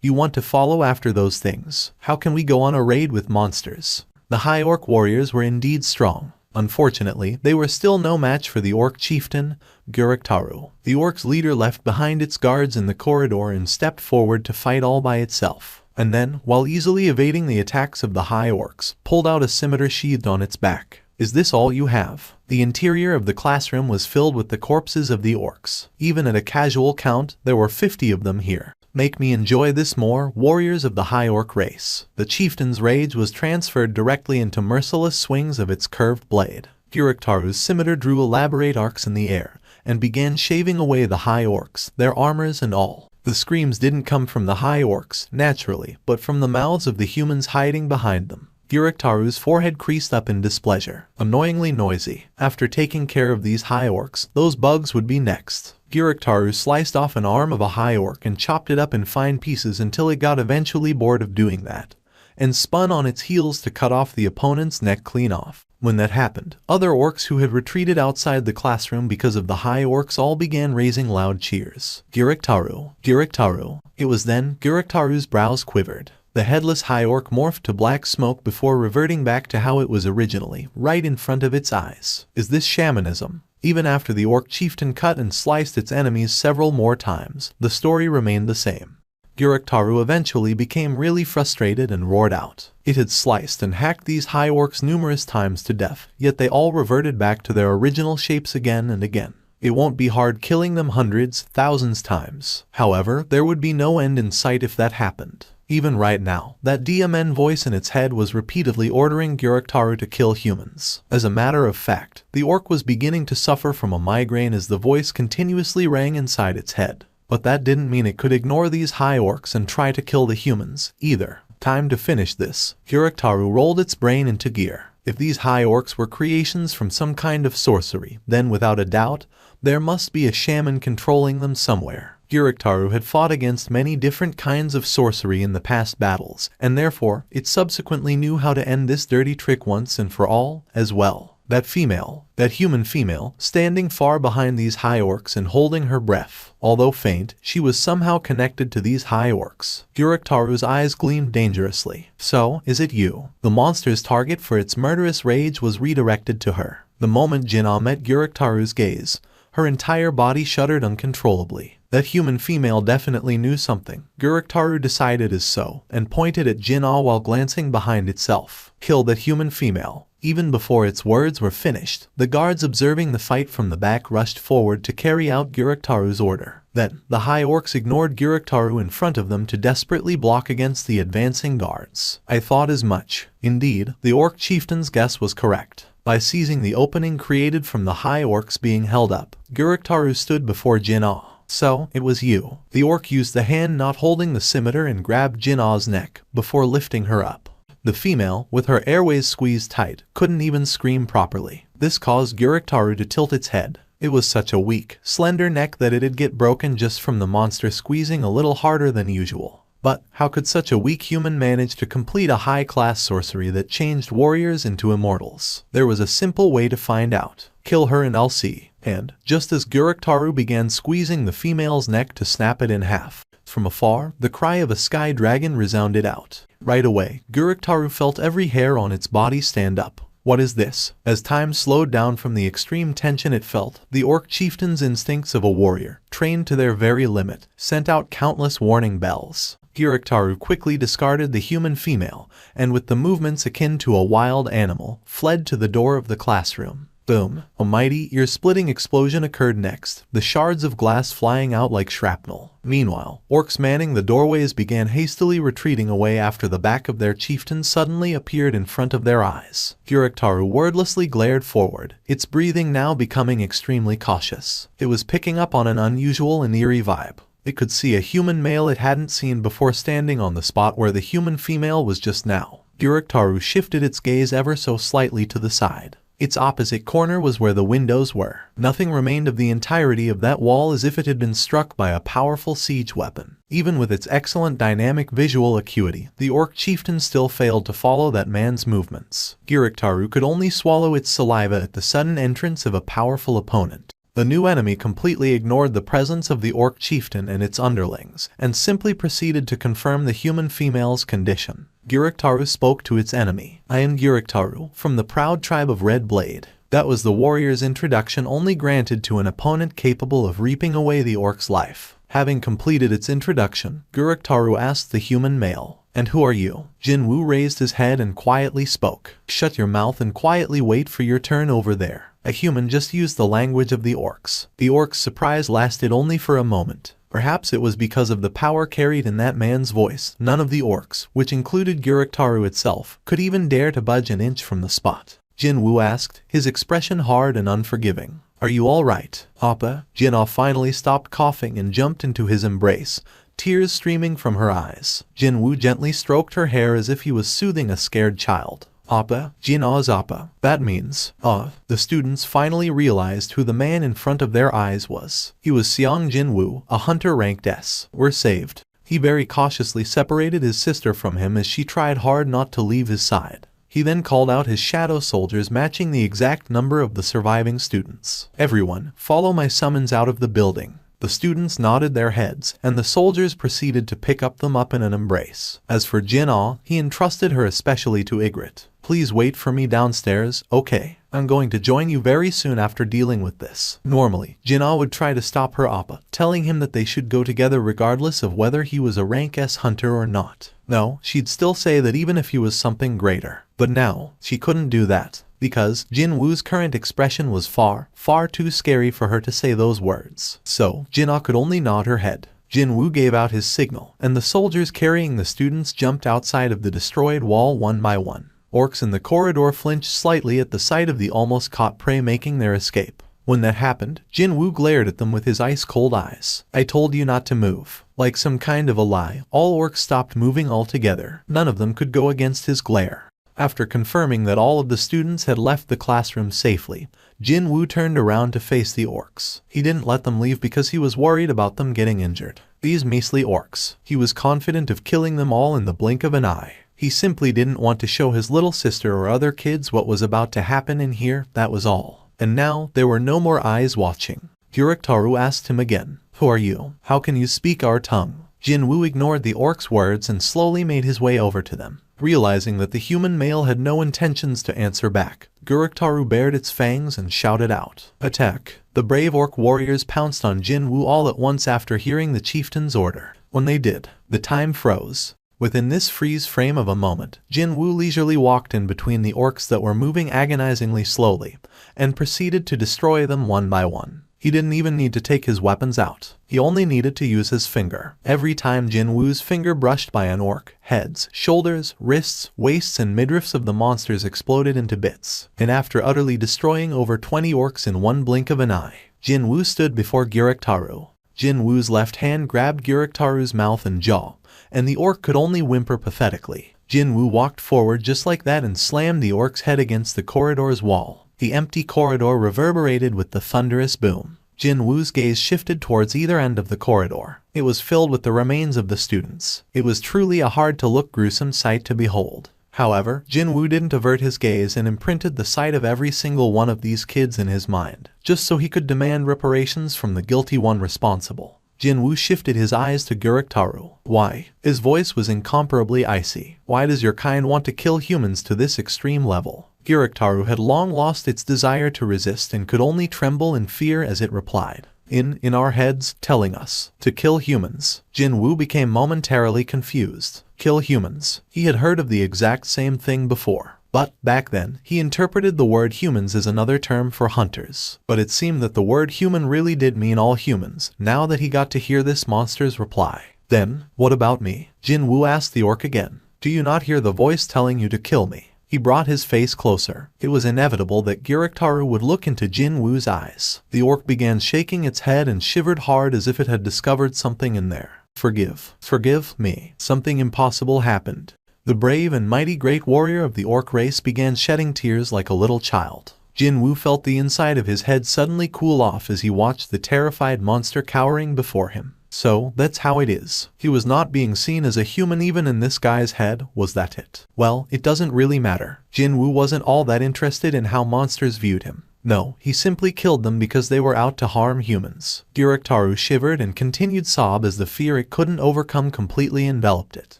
You want to follow after those things? How can we go on a raid with monsters? The high orc warriors were indeed strong. Unfortunately, they were still no match for the orc chieftain, Gurektaru. The orc's leader left behind its guards in the corridor and stepped forward to fight all by itself. And then, while easily evading the attacks of the high orcs, pulled out a scimitar sheathed on its back. Is this all you have? The interior of the classroom was filled with the corpses of the orcs. Even at a casual count, there were 50 of them here. Make me enjoy this more, warriors of the high orc race. The chieftain's rage was transferred directly into merciless swings of its curved blade. Gurektaru's scimitar drew elaborate arcs in the air, and began shaving away the high orcs, their armors and all. The screams didn't come from the high orcs, naturally, but from the mouths of the humans hiding behind them. Gurektaru's forehead creased up in displeasure. Annoyingly noisy. After taking care of these high orcs, those bugs would be next. Gurektaru sliced off an arm of a high orc and chopped it up in fine pieces until it got eventually bored of doing that, and spun on its heels to cut off the opponent's neck clean off. When that happened, other orcs who had retreated outside the classroom because of the high orcs all began raising loud cheers. Gurektaru, Gurektaru. It was then Gurektaru's brows quivered. The headless high orc morphed to black smoke before reverting back to how it was originally, right in front of its eyes. Is this shamanism? Even after the orc chieftain cut and sliced its enemies several more times, the story remained the same. Gurektaru eventually became really frustrated and roared out. It had sliced and hacked these high orcs numerous times to death, yet they all reverted back to their original shapes again and again. It won't be hard killing them hundreds, thousands times. However, there would be no end in sight if that happened. Even right now, that DMN voice in its head was repeatedly ordering Gurektaru to kill humans. As a matter of fact, the orc was beginning to suffer from a migraine as the voice continuously rang inside its head. But that didn't mean it could ignore these high orcs and try to kill the humans, either. Time to finish this. Gyuriktaru rolled its brain into gear. If these high orcs were creations from some kind of sorcery, then without a doubt, there must be a shaman controlling them somewhere. Gyuriktaru had fought against many different kinds of sorcery in the past battles, and therefore, it subsequently knew how to end this dirty trick once and for all, as well. That human female, standing far behind these high orcs and holding her breath. Although faint, she was somehow connected to these high orcs. Gyuriktaru's eyes gleamed dangerously. So, is it you? The monster's target for its murderous rage was redirected to her. The moment Jinwoo met Gyuriktaru's gaze, her entire body shuddered uncontrollably. That human female definitely knew something. Gyuriktaru decided as so, and pointed at Jinwoo while glancing behind itself. Kill that human female. Even before its words were finished, the guards observing the fight from the back rushed forward to carry out Gyuriktaru's order. Then, the high orcs ignored Gyuriktaru in front of them to desperately block against the advancing guards. I thought as much. Indeed, the orc chieftain's guess was correct. By seizing the opening created from the high orcs being held up, Gyuriktaru stood before Jinwoo. So, it was you. The orc used the hand not holding the scimitar and grabbed Jinwoo's neck, before lifting her up. The female, with her airways squeezed tight, couldn't even scream properly. This caused Gyuriktaru to tilt its head. It was such a weak, slender neck that it'd get broken just from the monster squeezing a little harder than usual. But, how could such a weak human manage to complete a high-class sorcery that changed warriors into immortals? There was a simple way to find out. Kill her and I'll see. And, just as Gyuriktaru began squeezing the female's neck to snap it in half, from afar, the cry of a sky dragon resounded out. Right away, Gyuriktaru felt every hair on its body stand up. What is this? As time slowed down from the extreme tension it felt, the orc chieftain's instincts of a warrior, trained to their very limit, sent out countless warning bells. Gyuriktaru quickly discarded the human female, and with the movements akin to a wild animal, fled to the door of the classroom. Boom! A mighty, ear-splitting explosion occurred next, the shards of glass flying out like shrapnel. Meanwhile, orcs manning the doorways began hastily retreating away after the back of their chieftain suddenly appeared in front of their eyes. Gyuriktaru wordlessly glared forward, its breathing now becoming extremely cautious. It was picking up on an unusual and eerie vibe. It could see a human male it hadn't seen before standing on the spot where the human female was just now. Gyuriktaru shifted its gaze ever so slightly to the side. Its opposite corner was where the windows were. Nothing remained of the entirety of that wall as if it had been struck by a powerful siege weapon. Even with its excellent dynamic visual acuity, the orc chieftain still failed to follow that man's movements. Gyuriktaru could only swallow its saliva at the sudden entrance of a powerful opponent. The new enemy completely ignored the presence of the orc chieftain and its underlings, and simply proceeded to confirm the human female's condition. Gyuriktaru spoke to its enemy. I am Gyuriktaru, from the proud tribe of Red Blade. That was the warrior's introduction only granted to an opponent capable of reaping away the orc's life. Having completed its introduction, Gyuriktaru asked the human male, "And who are you?" Jinwoo raised his head and quietly spoke. "Shut your mouth and quietly wait for your turn over there." A human just used the language of the orcs. The orcs' surprise lasted only for a moment. Perhaps it was because of the power carried in that man's voice. None of the orcs, which included Gyuriktaru itself, could even dare to budge an inch from the spot. Jinwoo asked, his expression hard and unforgiving. "Are you all right, Appa?" Jinwoo finally stopped coughing and jumped into his embrace, tears streaming from her eyes. Jinwoo gently stroked her hair as if he was soothing a scared child. Appa, Jinwoo's Appa. That means, the students finally realized who the man in front of their eyes was. He was Seong Jinwoo, a hunter ranked S. We're saved. He very cautiously separated his sister from him as she tried hard not to leave his side. He then called out his shadow soldiers matching the exact number of the surviving students. "Everyone, follow my summons out of the building." The students nodded their heads, and the soldiers proceeded to pick them up in an embrace. As for Jinwoo, he entrusted her especially to Ygritte. "Please wait for me downstairs, okay? I'm going to join you very soon after dealing with this." Normally, Jinwoo would try to stop her Appa, telling him that they should go together regardless of whether he was a rank S hunter or not. No, she'd still say that even if he was something greater. But now, she couldn't do that, because Jinwoo's current expression was far too scary for her to say those words. So, Jinwoo could only nod her head. Jinwoo gave out his signal, and the soldiers carrying the students jumped outside of the destroyed wall one by one. Orcs in the corridor flinched slightly at the sight of the almost caught prey making their escape. When that happened, Jinwoo glared at them with his ice-cold eyes. I told you not to move. Like some kind of a lie, all orcs stopped moving altogether. None of them could go against his glare. After confirming that all of the students had left the classroom safely, Jinwoo turned around to face the orcs. He didn't let them leave because he was worried about them getting injured. These measly orcs. He was confident of killing them all in the blink of an eye. He simply didn't want to show his little sister or other kids what was about to happen in here, that was all. And now, there were no more eyes watching. Gyuriktaru asked him again, "Who are you? How can you speak our tongue?" Jinwoo ignored the orc's words and slowly made his way over to them. Realizing that the human male had no intentions to answer back, Gyuriktaru bared its fangs and shouted out, "Attack!" The brave orc warriors pounced on Jinwoo all at once after hearing the chieftain's order. When they did, the time froze. Within this freeze frame of a moment, Jinwoo leisurely walked in between the orcs that were moving agonizingly slowly, and proceeded to destroy them one by one. He didn't even need to take his weapons out. He only needed to use his finger. Every time Jinwoo's finger brushed by an orc, heads, shoulders, wrists, waists and midriffs of the monsters exploded into bits. And after utterly destroying over 20 orcs in one blink of an eye, Jinwoo stood before Gyuriktaru. Jinwoo's left hand grabbed Gyuriktaru's mouth and jaw, and the orc could only whimper pathetically. Jinwoo walked forward just like that and slammed the orc's head against the corridor's wall. The empty corridor reverberated with the thunderous boom. Jinwoo's gaze shifted towards either end of the corridor. It was filled with the remains of the students. It was truly a hard-to-look gruesome sight to behold. However, Jinwoo didn't avert his gaze and imprinted the sight of every single one of these kids in his mind, just so he could demand reparations from the guilty one responsible. Jinwoo shifted his eyes to Gyuriktaru. Why? His voice was incomparably icy. Why does your kind want to kill humans to this extreme level? Gyuriktaru had long lost its desire to resist and could only tremble in fear as it replied. In our heads, telling us to kill humans. Jinwoo became momentarily confused. Kill humans. He had heard of the exact same thing before. But, back then, he interpreted the word humans as another term for hunters. But it seemed that the word human really did mean all humans, now that he got to hear this monster's reply. Then, what about me? Jinwoo asked the orc again. Do you not hear the voice telling you to kill me? He brought his face closer. It was inevitable that Gyuriktaru would look into Jinwoo's eyes. The orc began shaking its head and shivered hard as if it had discovered something in there. Forgive me. Something impossible happened. The brave and mighty great warrior of the orc race began shedding tears like a little child. Jinwoo felt the inside of his head suddenly cool off as he watched the terrified monster cowering before him. So, that's how it is. He was not being seen as a human even in this guy's head, was that it? Well, it doesn't really matter. Jinwoo wasn't all that interested in how monsters viewed him. No, he simply killed them because they were out to harm humans. Gyuriktaru shivered and continued sob as the fear it couldn't overcome completely enveloped it.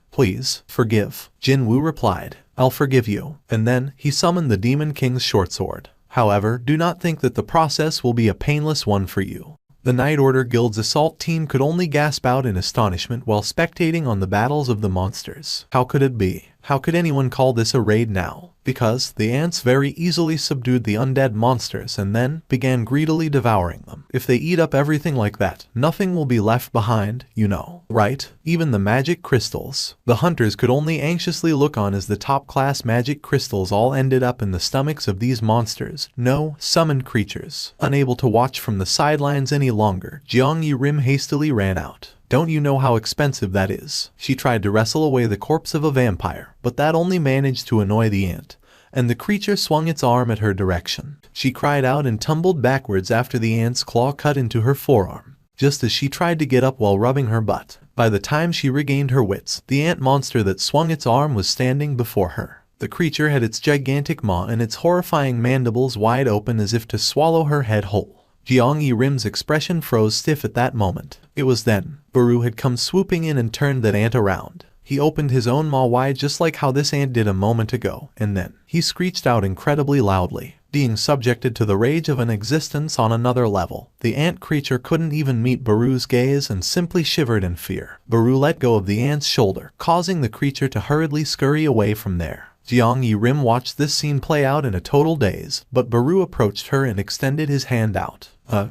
Please, forgive. Jinwoo replied. I'll forgive you. And then, he summoned the Demon King's short sword. However, do not think that the process will be a painless one for you. The Night Order Guild's assault team could only gasp out in astonishment while spectating on the battles of the monsters. How could it be? How could anyone call this a raid now? Because the ants very easily subdued the undead monsters and then began greedily devouring them. If they eat up everything like that, nothing will be left behind, you know. Right? Even the magic crystals. The hunters could only anxiously look on as the top-class magic crystals all ended up in the stomachs of these monsters. No, summoned creatures. Unable to watch from the sidelines any longer, Jeongyi Rim hastily ran out. Don't you know how expensive that is? She tried to wrestle away the corpse of a vampire, but that only managed to annoy the ant, and the creature swung its arm at her direction. She cried out and tumbled backwards after the ant's claw cut into her forearm, just as she tried to get up while rubbing her butt. By the time she regained her wits, the ant monster that swung its arm was standing before her. The creature had its gigantic maw and its horrifying mandibles wide open as if to swallow her head whole. Jeongyi Rim's expression froze stiff at that moment. It was then. Baru had come swooping in and turned that ant around. He opened his own maw wide just like how this ant did a moment ago, and then he screeched out incredibly loudly. Being subjected to the rage of an existence on another level, the ant creature couldn't even meet Baru's gaze and simply shivered in fear. Baru let go of the ant's shoulder, causing the creature to hurriedly scurry away from there. Jeongyi Rim watched this scene play out in a total daze, but Baru approached her and extended his hand out.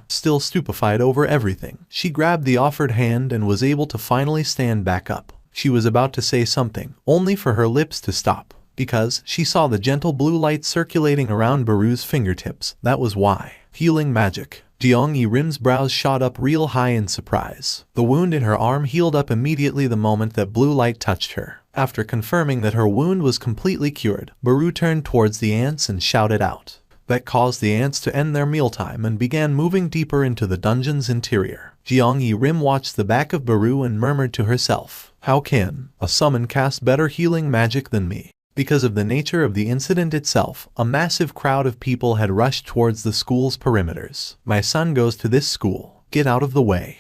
Still stupefied over everything, she grabbed the offered hand and was able to finally stand back up. She was about to say something, only for her lips to stop. Because she saw the gentle blue light circulating around Baru's fingertips, that was why. Healing magic. Jeong Yi-rim's brows shot up real high in surprise. The wound in her arm healed up immediately the moment that blue light touched her. After confirming that her wound was completely cured, Baru turned towards the ants and shouted out. That caused the ants to end their mealtime and began moving deeper into the dungeon's interior. Jeong Yi-rim watched the back of Baru and murmured to herself, "How can a summon cast better healing magic than me?" Because of the nature of the incident itself, a massive crowd of people had rushed towards the school's perimeters. "My son goes to this school. Get out of the way."